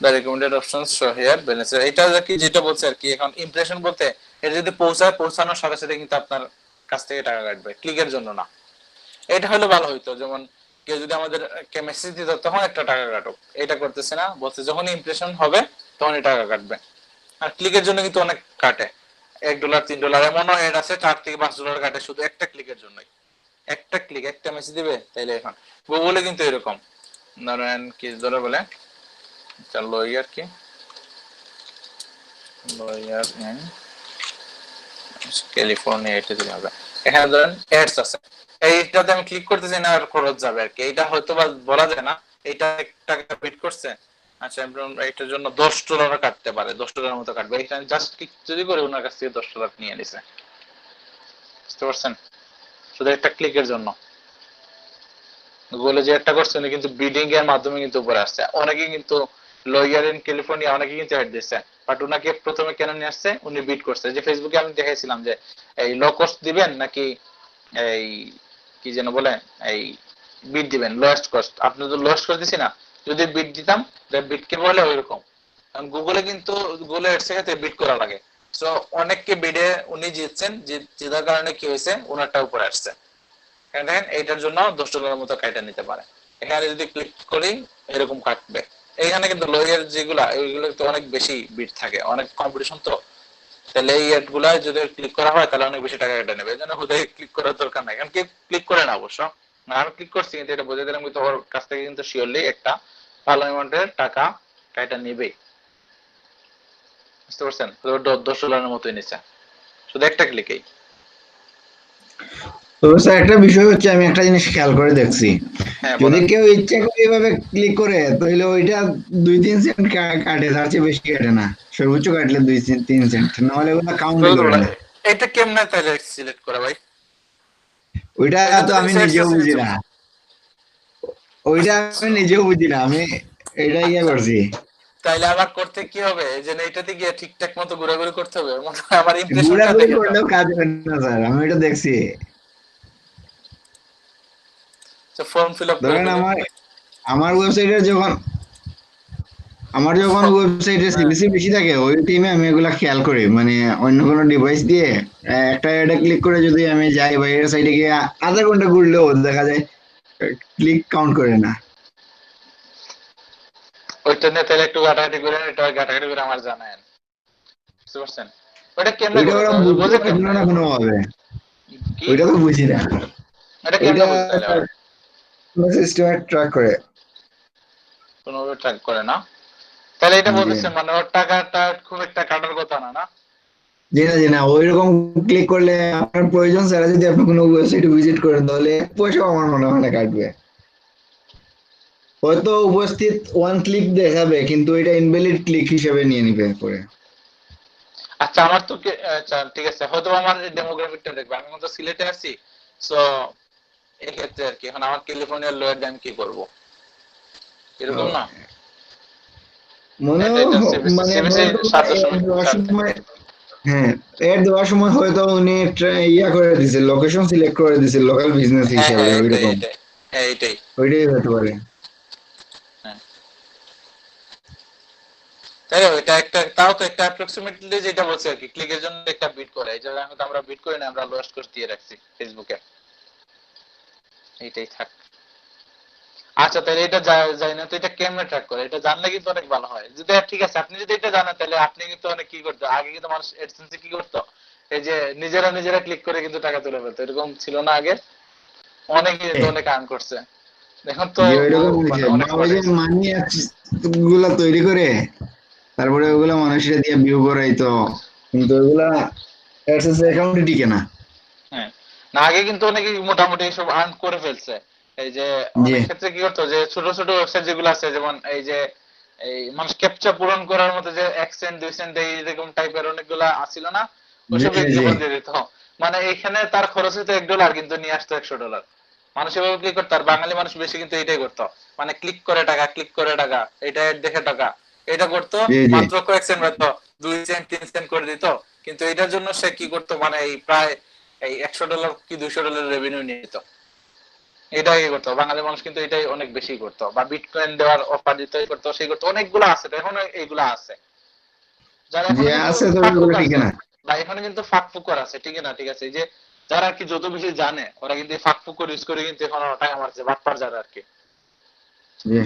The recommended options show here balance, এটা কি যেটা বলছে আর কি। এখন impression বলতে এটা যদি পৌঁছানোর সাথে সাথে কিন্তু আপনার কাছ থেকে টাকা কাটবে, ক্লিকের জন্য না। এটা হলে ভালো হইতো, যেমন কেউ যদি আমাদের কে মেসেজ দিত তখন একটা টাকা কাটুক, এটা করতেছে না, বলছে যখন ইমপ্রেশন হবে তখনই টাকা কাটবে। আর ক্লিকের জন্য কিন্তু অনেক কাটে, $1 $3 এমনও এড আছে $4 থেকে $5 কাটে শুধু একটা ক্লিকের জন্যই। একটা ক্লিক, একটা মেসেজ দিবে তাইলে। এখন গুগলে কিন্তু এরকম ধরেন কি ধরে বলে লয়ার কি লয়ার ইন ক্যালিফোর্নিয়া, এটা দিলে হবে। এখানে ধরেন অ্যাডস আছে, এইটাতে আমি ক্লিক করতেছি না, আর খরচ যাবে আর কি। এটা হয়তো বা বলা যায় না এটা টাকা বিট করছে, আচ্ছা এটার জন্য $10 কাটতে পারে, $10 মতো কাটবে। এখানে জাস্ট ক্লিক যদি করে ওনার কাছ থেকে $10 নিয়ে নিছে, বুঝতে পারছেন? শুধু একটা ক্লিকের জন্য গুগলে যে একটা করছে উনি কিন্তু বিডিং এর মাধ্যমে কিন্তু উপরে আসছে। অনেকে কিন্তু লয়ার ইন ক্যালিফোর্নিয়া অনেকে কিন্তু অ্যাড দিচ্ছে, বাট ওনাকে প্রথমে কেন নিয়ে আসছে, উনি বিট করছে। যে ফেসবুকে আমি দেখাইছিলাম যে এই লো কস্ট দিবেন নাকি এই কি যেন বলে এই বিট দিবেন লোয়েস্ট কস্ট, আপনি তো লোয়েস্ট কস্ট দিছি না, যদি বিট দিতাম বিট কে বলে ওইরকম। কারণ গুগলে কিন্তু গুগলে এর সাথে বিট করা লাগে, সো অনেককে বিডে উনি জিতছেন, জেতার কারণে কি হয়েছে, ওনারটা উপরে আসছে। দেখেন এইটার জন্য $10 মতো কাটা নিতে পারে। এখানে যদি ক্লিক করি এরকম কাটবে। এখানে কিন্তু লোয়ের যেগুলা ওইগুলো তো অনেক বেশি বিট থাকে, অনেক কম্পিটিশন তো, তাহলে এই অ্যাড গুলা যদি ক্লিক করা হয় তাহলে অনেক বেশি টাকা কেটে নেবে। এই জন্য হুদাই ক্লিক করার দরকার নাই, কারণ কেউ ক্লিক করে না অবশ্য। আমি ক্লিক করছি কিন্তু এটা বোঝাতে দিলাম কিন্তু ওর কাছ থেকে কিন্তু শিওরলি একটা ভালো অ্যামাউন্টের টাকা কাটা নেবেই, বুঝতে পারছেন? $10 মতোই নিচ্ছে শুধু একটা ক্লিকেই। তো স্যার একটা বিষয় হচ্ছে, আমি একটা জিনিস খেয়াল করে দেখছি, হ্যাঁ যদি বলেন। কেউ ইচ্ছা করে এভাবে ক্লিক করে তাহলে ওইটা 2-3 সেন্ট কাটে, তার চেয়ে বেশি কাটে না। সর্বোচ্চ কাটলে 2-3 সেন্ট, নাহলে ওগুলো কাউন্টই করে না। এটা কেমনে তাহলে সিলেক্ট করা ভাই? ওইটা এটা তো তো আমি নিচে নিজেও আসছে বুঝি নিচে। না, ওইটা আমি নিজেও বুঝি না, আমি এটা ইয়ে আচ্ছা করছি। তাইলে আবার করতে কি হবে, এই যে এইটাতে গিয়ে ঠিকঠাক মতো ঘোরাঘুরি করতে হবে, আমার ইমপ্রেশনটা ঘোরাঘুরি দেখে তো। করলেও কাজ হবে না স্যার, আমি ওইটা দেখছি। ফর্ম ফিল আপ করে ধরেন ফেলি। আমার ওয়েবসাইটে যখন আমার যখন ওয়েবসাইটে সিবিসি বেশি থাকে, ওই টিমে আমি এগুলা খেয়াল করি, মানে অন্য কোনো ডিভাইস দিয়ে একটা এটা ক্লিক করে যদি আমি যাই বাইরের সাইডে গিয়ে আধা ঘন্টা ঘুরলেও দেখা যায় ক্লিক কাউন্ট করে না। ওইটা নিয়ে তাহলে একটু ঘাটাঘাটি করে, এটা ঘাটাঘাটি করে আমার জানায়েন, বুঝতে পারছেন? ওটা কেমনে ওইটা করে ওরা বুঝতে বোঝে পারছিল কেমনে? না কোনো ভাবে, কি ওইটা তো বুঝি না। এটা কেমনে ওইটা বোঝে তাহলে ওরা? সিস্টেমে ট্র্যাক করে। কোনোভাবে ট্র্যাক করে না? তাহলে এটা জি বলতেছে মানে ওর টাকাটা খুব একটা কাটার কথা না, না? জি না জি না, ওইরকম ক্লিক করলে আপনার প্রয়োজন ছাড়া যদি আপনি কোনো ওয়েবসাইট ভিজিট করেন তাহলে 1 পয়সা আমার মনে হয় না কাটবে। হয়তো উপস্থিত 1 ক্লিক দেখাবে, কিন্তু এটা ইনভ্যালিড ক্লিক হিসেবে নিয়ে নিবে পরে। আচ্ছা আমার তো আচ্ছা ঠিক আছে, হয়তো আমার ডেমোগ্রাফিকটা দেখবে, আমি তো সিলেটে আছি। সো এই ক্ষেত্রে আর কি এখন আমার ক্যালিফোর্নিয়ার লোয়ার আমি কি করব, এরকম না? মনে এটা এটা সিবিসি মানে সিবিসি হয়তো দেওয়ার 7.4 থেকে। সময়, হ্যাঁ, এড দেওয়ার সময় হয়তো উনি ইয়া করে দিছে, লোকেশন সিলেক্ট করে দিছে লোকাল বিজনেস হ্যাঁ হিসেবে, হ্যাঁ এটাই ওইরকম এটাই, হ্যাঁ এটাই। ওইটাই হতে পারে। হ্যাঁ তাই ওইটা একটা, তাও তো একটা অ্যাপ্রক্সিমেটলি যেটা বলছে আর কি, ক্লিকের জন্য একটা বিট করে, এই যে আমরা বিট করি না, আমরা লোয়েস্ট কোস্ট দিয়ে রাখছি ফেসবুকে, এইটাই থাক। আচ্ছা তাহলে এটা যাই না তো, এটা কেমনে ট্র্যাক করে, এটা জানলে কিন্তু অনেক ভালো হয়। যদি ঠিক আছে আপনি যদি এটা জানেন তাহলে আপনি কিন্তু অনেক কি করতো, আগে কিন্তু মানুষ এডসেন্সে কি করতো, এই যে নিজেরা নিজেরা ক্লিক করে কিন্তু টাকা তুলে ফেলতো, এরকম ছিল না আগে? অনেকে কিন্তু অনেক আর্ন করছে, এখন তো যে ওইরকম মানে হয়েছে, বা অনেক ওই করে। যে মানি গুলা তৈরি করে তারপরে ওগুলা মানুষের দিয়ে ভিউ করাইতো, কিন্তু ওগুলা অ্যাডসেন্স অ্যাকাউন্টে টিকে না। হ্যাঁ না আগে কিন্তু অনেকে মোটামুটি সব আর্ন করে ফেলছে। এই যে জি অনেক ক্ষেত্রে কি করতো, যে ছোট ছোট ওয়েবসাইট যেগুলো আছে, যেমন এই যে এই মানুষ ক্যাপচা পূরণ করার মতো যে 1 সেন্ট 2 সেন্ট এইরকম টাইপের অনেকগুলা আসছিল না, জি ওইসব জি বিজ্ঞাপন দিয়ে দিত। মানে এখানে তার খরচ হতো $1 কিন্তু নিয়ে আসতো $100। মানুষ এভাবে ক্লিক করতো, আর বাঙালি মানুষ বেশি কিন্তু এটাই করতো, মানে ক্লিক করে টাকা, ক্লিক করে টাকা, এটা ad দেখে টাকা, এটা করতো। জি জি মাত্র কয়েক সেন্ট হয়তো 2 সেন্ট 3 সেন্ট করে দিত, কিন্তু এটার জন্য সে কি করতো, মানে এই প্রায় এই $100 কি $200 রেভিনিউ নিয়ে নিত। এটাই করতো বাঙালি মানুষ, কিন্তু এটাই অনেক বেশি করতো, বা বিটকয়েন দেওয়ার অফার দিতে করতো, সেই করতো, অনেকগুলো আছে এখন, এইগুলো আছে যারা জি এখনো কিন্তু আছে, তো ফাঁক ওগুলো ফুক টিকে আছে, না। বা এখানে কিন্তু ফাঁক ফুকর আছে, ঠিক না? ঠিক আছে, এই যে যারা আর কি যত বেশি জানে ওরা কিন্তু এই ফাঁক ফুকর ইউজ করে কিন্তু এখন টাকা মারছে, বাটপার যারা আর কি। জি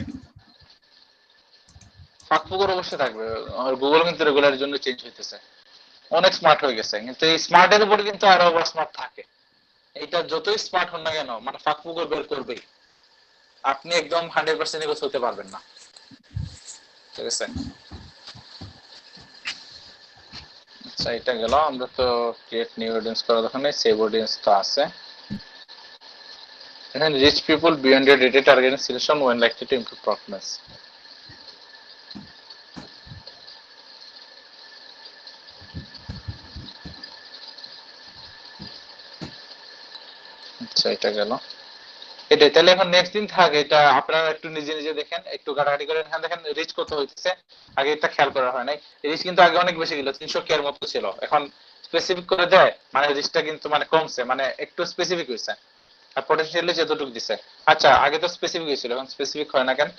ফাঁক ফুকর অবশ্যই থাকবে, আর গুগল কিন্তু রেগুলার জন্য চেঞ্জ হইতেছে, অনেক স্মার্ট হয়ে গেছে, কিন্তু এই স্মার্টের উপরে কিন্তু আরো স্মার্ট থাকে। এটা যতই স্মার্ট হন না কেন, মানে ফাঁক ফুকর বের করবেই, আপনি একদম 100% নিখুঁত হতে পারবেন না, ঠিক আছে? আচ্ছা এটা গেল, আমরা তো ক্রিয়েট নিউ অডিয়েন্স করা দরকার নেই, সেভ অডিয়েন্স তো আছে। এখানে reach people beyond your data targeting selection when likely to improve performance. আচ্ছা এটা গেল, এটাই। তাহলে এখন নেক্সট দিন থাক, এটা আপনারা একটু নিজে নিজে দেখেন, একটু ঘাটাঘাটি করেন। এখানে দেখেন রিচ কত হইতেছে, আগে এটা খেয়াল করা হয় নাই। রিচ কিন্তু আগে অনেক বেশি ছিল, 300K এর মতো ছিল, এখন স্পেসিফিক করে দেয়, মানে রিচটা কিন্তু মানে কমছে, মানে একটু স্পেসিফিক হইছে, আর পটেনশিয়ালি যতটুকু দিছে। আচ্ছা আগে তো স্পেসিফিক হয়েছিল, এখন স্পেসিফিক হয় না কেন?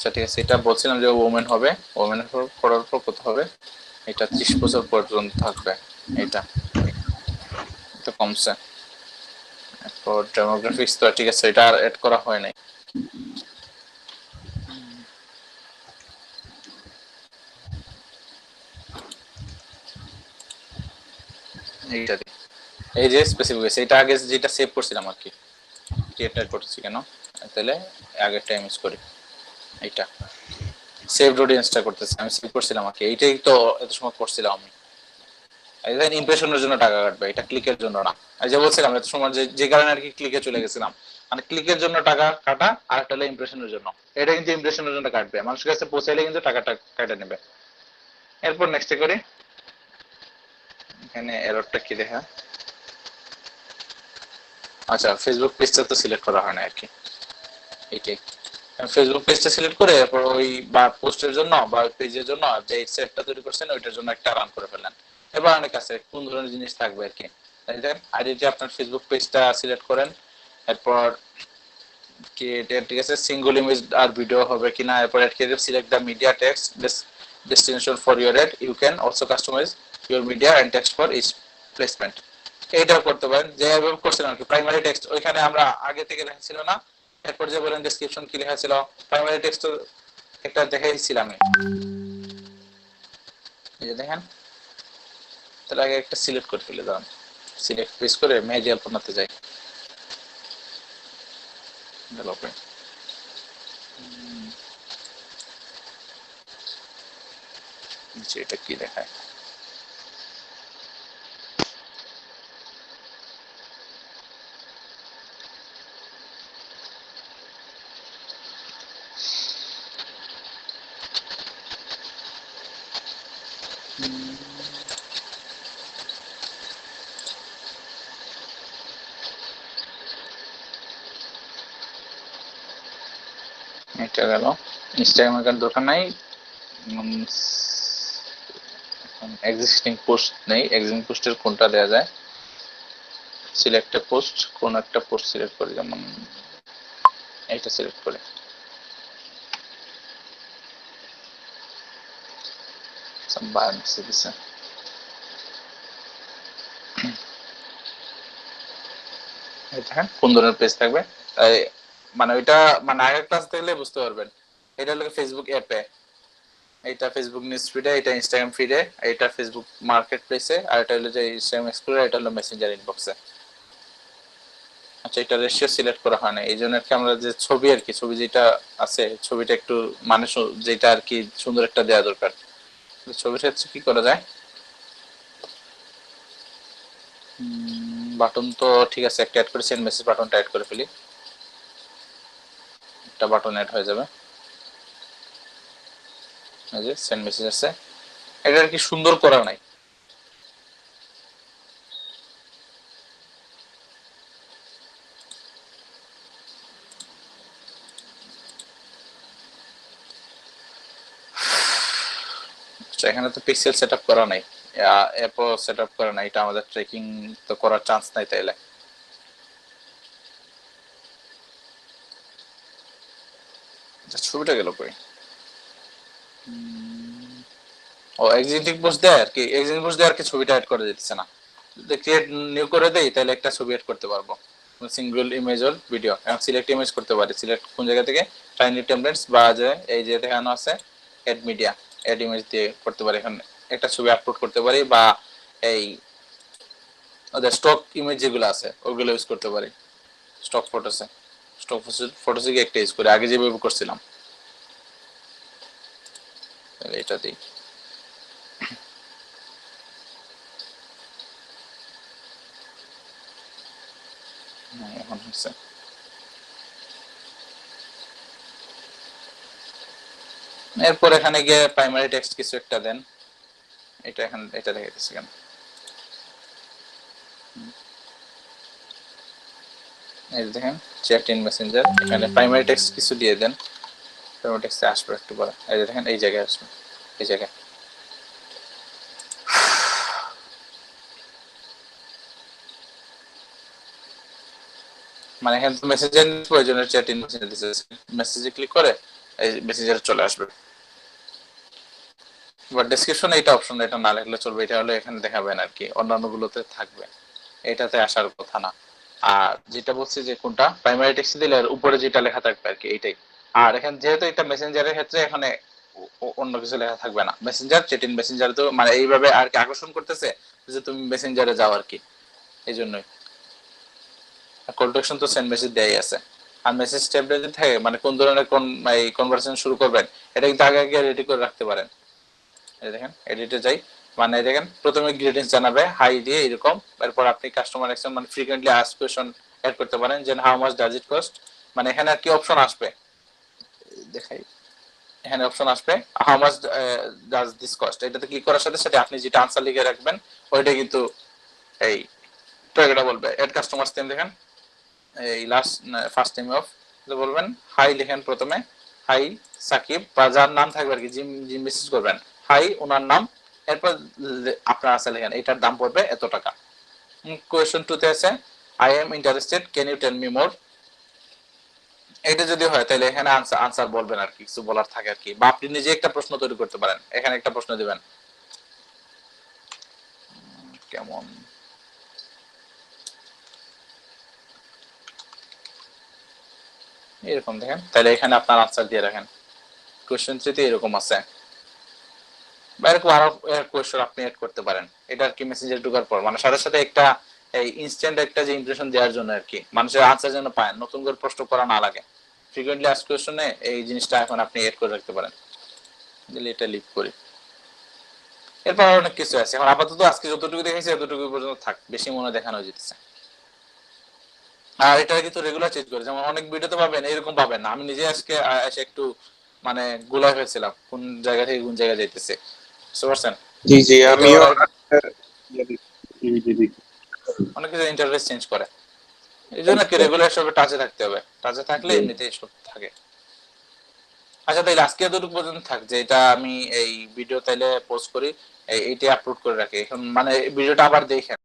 আচ্ছা ঠিক আছে, এটা বলছিলাম যে ওমেন হবে, ওমেনের পড়ার পর কত হবে, এটা 30 বছর পর্যন্ত থাকবে, এটা এটা কমছে। এরপর ডেমোগ্রাফিক্স তো ঠিক আছে, এটা আর এড করা হয় নাই। এইটা দিই। এই যে স্পেসিফিক, এটা আগে যেটা সেভ করছিলাম আর কি, ক্রিয়েট করতেছি কেন, তাহলে আগেরটা ইউজ করি। এইটা সেভড অডিয়েন্সটা করতেছি, আমি সেভ করছিলাম আর কি, এইটাই তো এত সময় করছিলাম আমি। এটা ইমপ্রেশনের জন্য টাকা কাটবে, এটা ক্লিকের জন্য না। এই যে বলছিলাম এত সময় যে কারণে আর কি ক্লিকে চলে গেছিলাম, মানে ক্লিকের জন্য টাকা কাটা, আর একটা হলো ইমপ্রেশনের জন্য। এটা কিন্তু ইমপ্রেশনের জন্য কাটবে, মানুষের কাছে পৌঁছাইলে কিন্তু টাকাটা কাটা নেবে। এরপর নেক্সটে করি, এখানে এররটা কি দেখা, আচ্ছা ফেসবুক পেজটা তো সিলেক্ট করা হয় না আর কি, এইটাই। ফেসবুক পেজটা সিলেক্ট করে এরপর ওই বা পোস্টের জন্য বা পেজের জন্য যে সেটটা তৈরি করছেন ওইটার জন্য একটা রান করে ফেললেন। এবার অনেক আছে কোন ধরনের জিনিস থাকবে আর কি, তাই দেন আইডিতে আপনার ফেসবুক পেজটা সিলেক্ট করেন, এরপর কি ঠিক আছে সিঙ্গল ইমেজ আর ভিডিও হবে কিনা, এরপর select the media text destination for your ad, you can also customize your media and text for each placement। এইটাও করতে পারেন যেভাবে করছিলাম আর কি, প্রাইমারি টেক্সট ওইখানে আমরা আগে থেকে লেখা ছিল না, এরপর যে বলেন ডেসক্রিপশন কি লেখা ছিল, প্রাইমারি টেক্সট একটা দেখাইছিলাম আমি, এই যে দেখেন। তার আগে একটা সিলেক্ট করে ফেলে দাও, সিলেক্ট প্রেস করে মেডিয়া বানাতে যাই, ডেভেলপমেন্ট এটা কি দেখায়, এটা গেল। ইনস্টাগ্রামের কার দরকার নাই, এক্সিস্টিং পোস্ট নেই, এক্সিস্টিং পোস্টের কোনটা দেয়া যায়, সিলেক্ট এ পোস্ট, কোন একটা পোস্ট সিলেক্ট করি, যেমন এইটা সিলেক্ট করি, দেখেন কোন ধরনের পেজ থাকবে, মানে ওইটা মানে আগের ক্লাস দেখলে বুঝতে পারবেন। এটা হলো ফেসবুক অ্যাপে, এটা ফেসবুক নিউজ ফিডে, এটা ইনস্টাগ্রাম ফিডে, এটা ফেসবুক মার্কেট প্লেসে, আর এটা হলো যে ইনস্টাগ্রাম এক্সপ্লোরার, এটা হলো মেসেঞ্জার ইনবক্সে। আচ্ছা এটা রেশিও সিলেক্ট করা হয় না, এই জন্য আর কি আমরা যে ছবি আর কি, ছবি যেটা আছে ছবিটা একটু মানে যেটা আর কি সুন্দর একটা দেওয়া দরকার, ছবিটা হচ্ছে কি করা যায়, বাটন তো ঠিক আছে একটা অ্যাড করে সেন্ড মেসেজ বাটনটা অ্যাড করে ফেলি, একটা বাটন অ্যাড হয়ে যাবে, এই যে সেন্ড মেসেজ আছে, এটা আর কি সুন্দর করা নাই। এখানে তো পিক্সেল সেটআপ করা নাই, অ্যাপও সেটআপ করা নাই, এটা আমাদের ট্র্যাকিং তো করার চান্স নাই তাইলে। ছবিটা গেল কই, ও এক্সিস্টিং পোস্ট দেয় আর কি, এক্সিস্টিং পোস্ট দেয় আর কি ছবিটা অ্যাড করে দিতেছে না, যদি ক্রিয়েট নিউ করে দেই তাহলে একটা ছবি অ্যাড করতে পারবো, সিঙ্গেল ইমেজ অর ভিডিও। এখন সিলেক্ট ইমেজ করতে পারি, সিলেক্ট কোন জায়গা থেকে, টাইনি টেমপ্লেটস বা যে এই যে দেখানো আছে অ্যাড মিডিয়া, অ্যাড ইমেজ দিয়ে করতে পারি, এখন একটা ছবি আপলোড করতে পারি, বা এই ওদের স্টক ইমেজ যেগুলো আছে ওগুলো ইউজ করতে পারি, স্টক ফটোসে, স্টক ফটোসে একটা ইউজ করে আগে যেভাবে করছিলাম, এটা দিই। এখন হচ্ছে এরপর এখানে গিয়ে প্রাইমারি টেক্সট কিছু একটা দেন, এটা এখন এটা দেখাইতেছে কেন, এই দেখেন চ্যাট ইন মেসেঞ্জার, এখানে প্রাইমারি টেক্সট কিছু দিয়ে দেন, প্রাইমারি টেক্সটে আসবে একটু পরে, এই দেখেন এই জায়গায় আসবে, এই জায়গায় মানে এখানে মেসেঞ্জার প্রয়োজনের চ্যাট ইন মেসেঞ্জার দিতেছে, মেসেজে ক্লিক করে এই মেসেঞ্জারে চলে আসবে। বাট ডেসক্রিপশনে এটা অপশন, এটা না লিখলে চলবে, এটা হলো এখানে দেখাবেন আর কি, অন্যান্য গুলোতে থাকবে, এটাতে আসার কথা না। আর যেটা বলছি যে কোনটা প্রাইমারি টেক্সট দিলে উপরে যেটা লেখা থাকবে আর কি এইটাই। আর এখানে যেহেতু এটা মেসেঞ্জারের ক্ষেত্রে এখানে অন্য কিছু লেখা থাকবে না, মেসেঞ্জার চ্যাটিং মেসেঞ্জার তো মানে এইভাবে আর কি আকর্ষণ করতেছে যে তুমি মেসেঞ্জারে যাও আর কি, এই জন্যই। কল টু অ্যাকশন তো সেন্ড মেসেজ দেয়াই আছে। আর মেসেজ ট্যাবে যদি থাকে মানে কোন ধরনের কোন এই কনভারসেশন শুরু করবেন এটা কিন্তু আগে আগে রেডি করে রাখতে পারেন। এই দেখেন এডিটে যাই, মানে দেখেন প্রথমে গ্রিটিংস জানাবে হাই দিয়ে এরকম, এরপর আপনি কাস্টমার অ্যাকশন মানে ফ্রিকোয়েন্টলি আস্ক কোশ্চেন এড করতে পারেন, যে how much does it cost, মানে এখানে আর কি অপশন আসবে দেখাই, এখানে অপশন আসবে how much does this cost, এটাতে ক্লিক করার সাথে সাথে আপনি যেটা আনসার লিখে রাখবেন ওইটা কিন্তু এই ট্যাগটা বলবে। এড কাস্টমার নেম দেখেন এই লাস্ট ফার্স্ট নেম অফ বলবেন হাই লিখেন প্রথমে, হাই সাকিব বা যার নাম থাকবে আর কি, যে মেসেজ করবেন হাই ওনার নাম, এরপর আপনার আছে লেখেন এটার দাম পড়বে এত টাকা। কোয়েশ্চন 2 তে আছে I am interested can you tell me more, এটা যদি হয় তাহলে এখানে আনসার বলবেন আর কি, কিছু বলার থাকে আর কি, বা আপনি নিজে একটা প্রশ্ন তৈরি করতে পারেন, এখানে একটা প্রশ্ন দিবেন কেমন এরকম দেখেন, তাহলে এখানে আপনার আনসার দিয়ে রাখেন। কোয়েশ্চন 3 তে এরকম আছে, বা এরকম আরো কোয়েশ্চন আপনি এড করতে পারেন, এটা আর কি মেসেঞ্জারে ঢোকার পর মানে সাথে সাথে একটা এই ইনস্ট্যান্ট একটা যে ইমপ্রেশন দেওয়ার জন্য আর কি, মানুষের আনসার যেন পায়, নতুন করে প্রশ্ন করা না লাগে, ফ্রিকোয়েন্টলি আস্ক কোয়েশ্চনে এই জিনিসটা এখন আপনি এড করে রাখতে পারেন। দিলে এটা লিভ করি, এরপর অনেক কিছু আছে। এখন আপাতত আজকে যতটুকু দেখেছি এতটুকু পর্যন্ত থাক, বেশি মনে দেখানো যেতেছে। আর এটা কিন্তু রেগুলার চেঞ্জ করে, যেমন অনেক ভিডিওতে পাবেন এরকম পাবেন না, আমি নিজে আজকে এসে একটু মানে গুলাই ফেলছিলাম কোন জায়গা থেকে কোন জায়গায় যাইতেছে, বুঝতে পারছেন? জি জি আমিও অনেক কিছু ইন্টারফেস চেঞ্জ করে, এই জন্য কি রেগুলার সবে টাচে থাকতে হবে, টাচে থাকলে এমনিতেই সব থাকে। আচ্ছা তাইলে আজকে এতটুকু পর্যন্ত থাক, যে এটা আমি এই ভিডিও তাইলে পোস্ট করি, এইটা আপলোড করে রাখি এখন, মানে ভিডিওটা আবার দেখেন।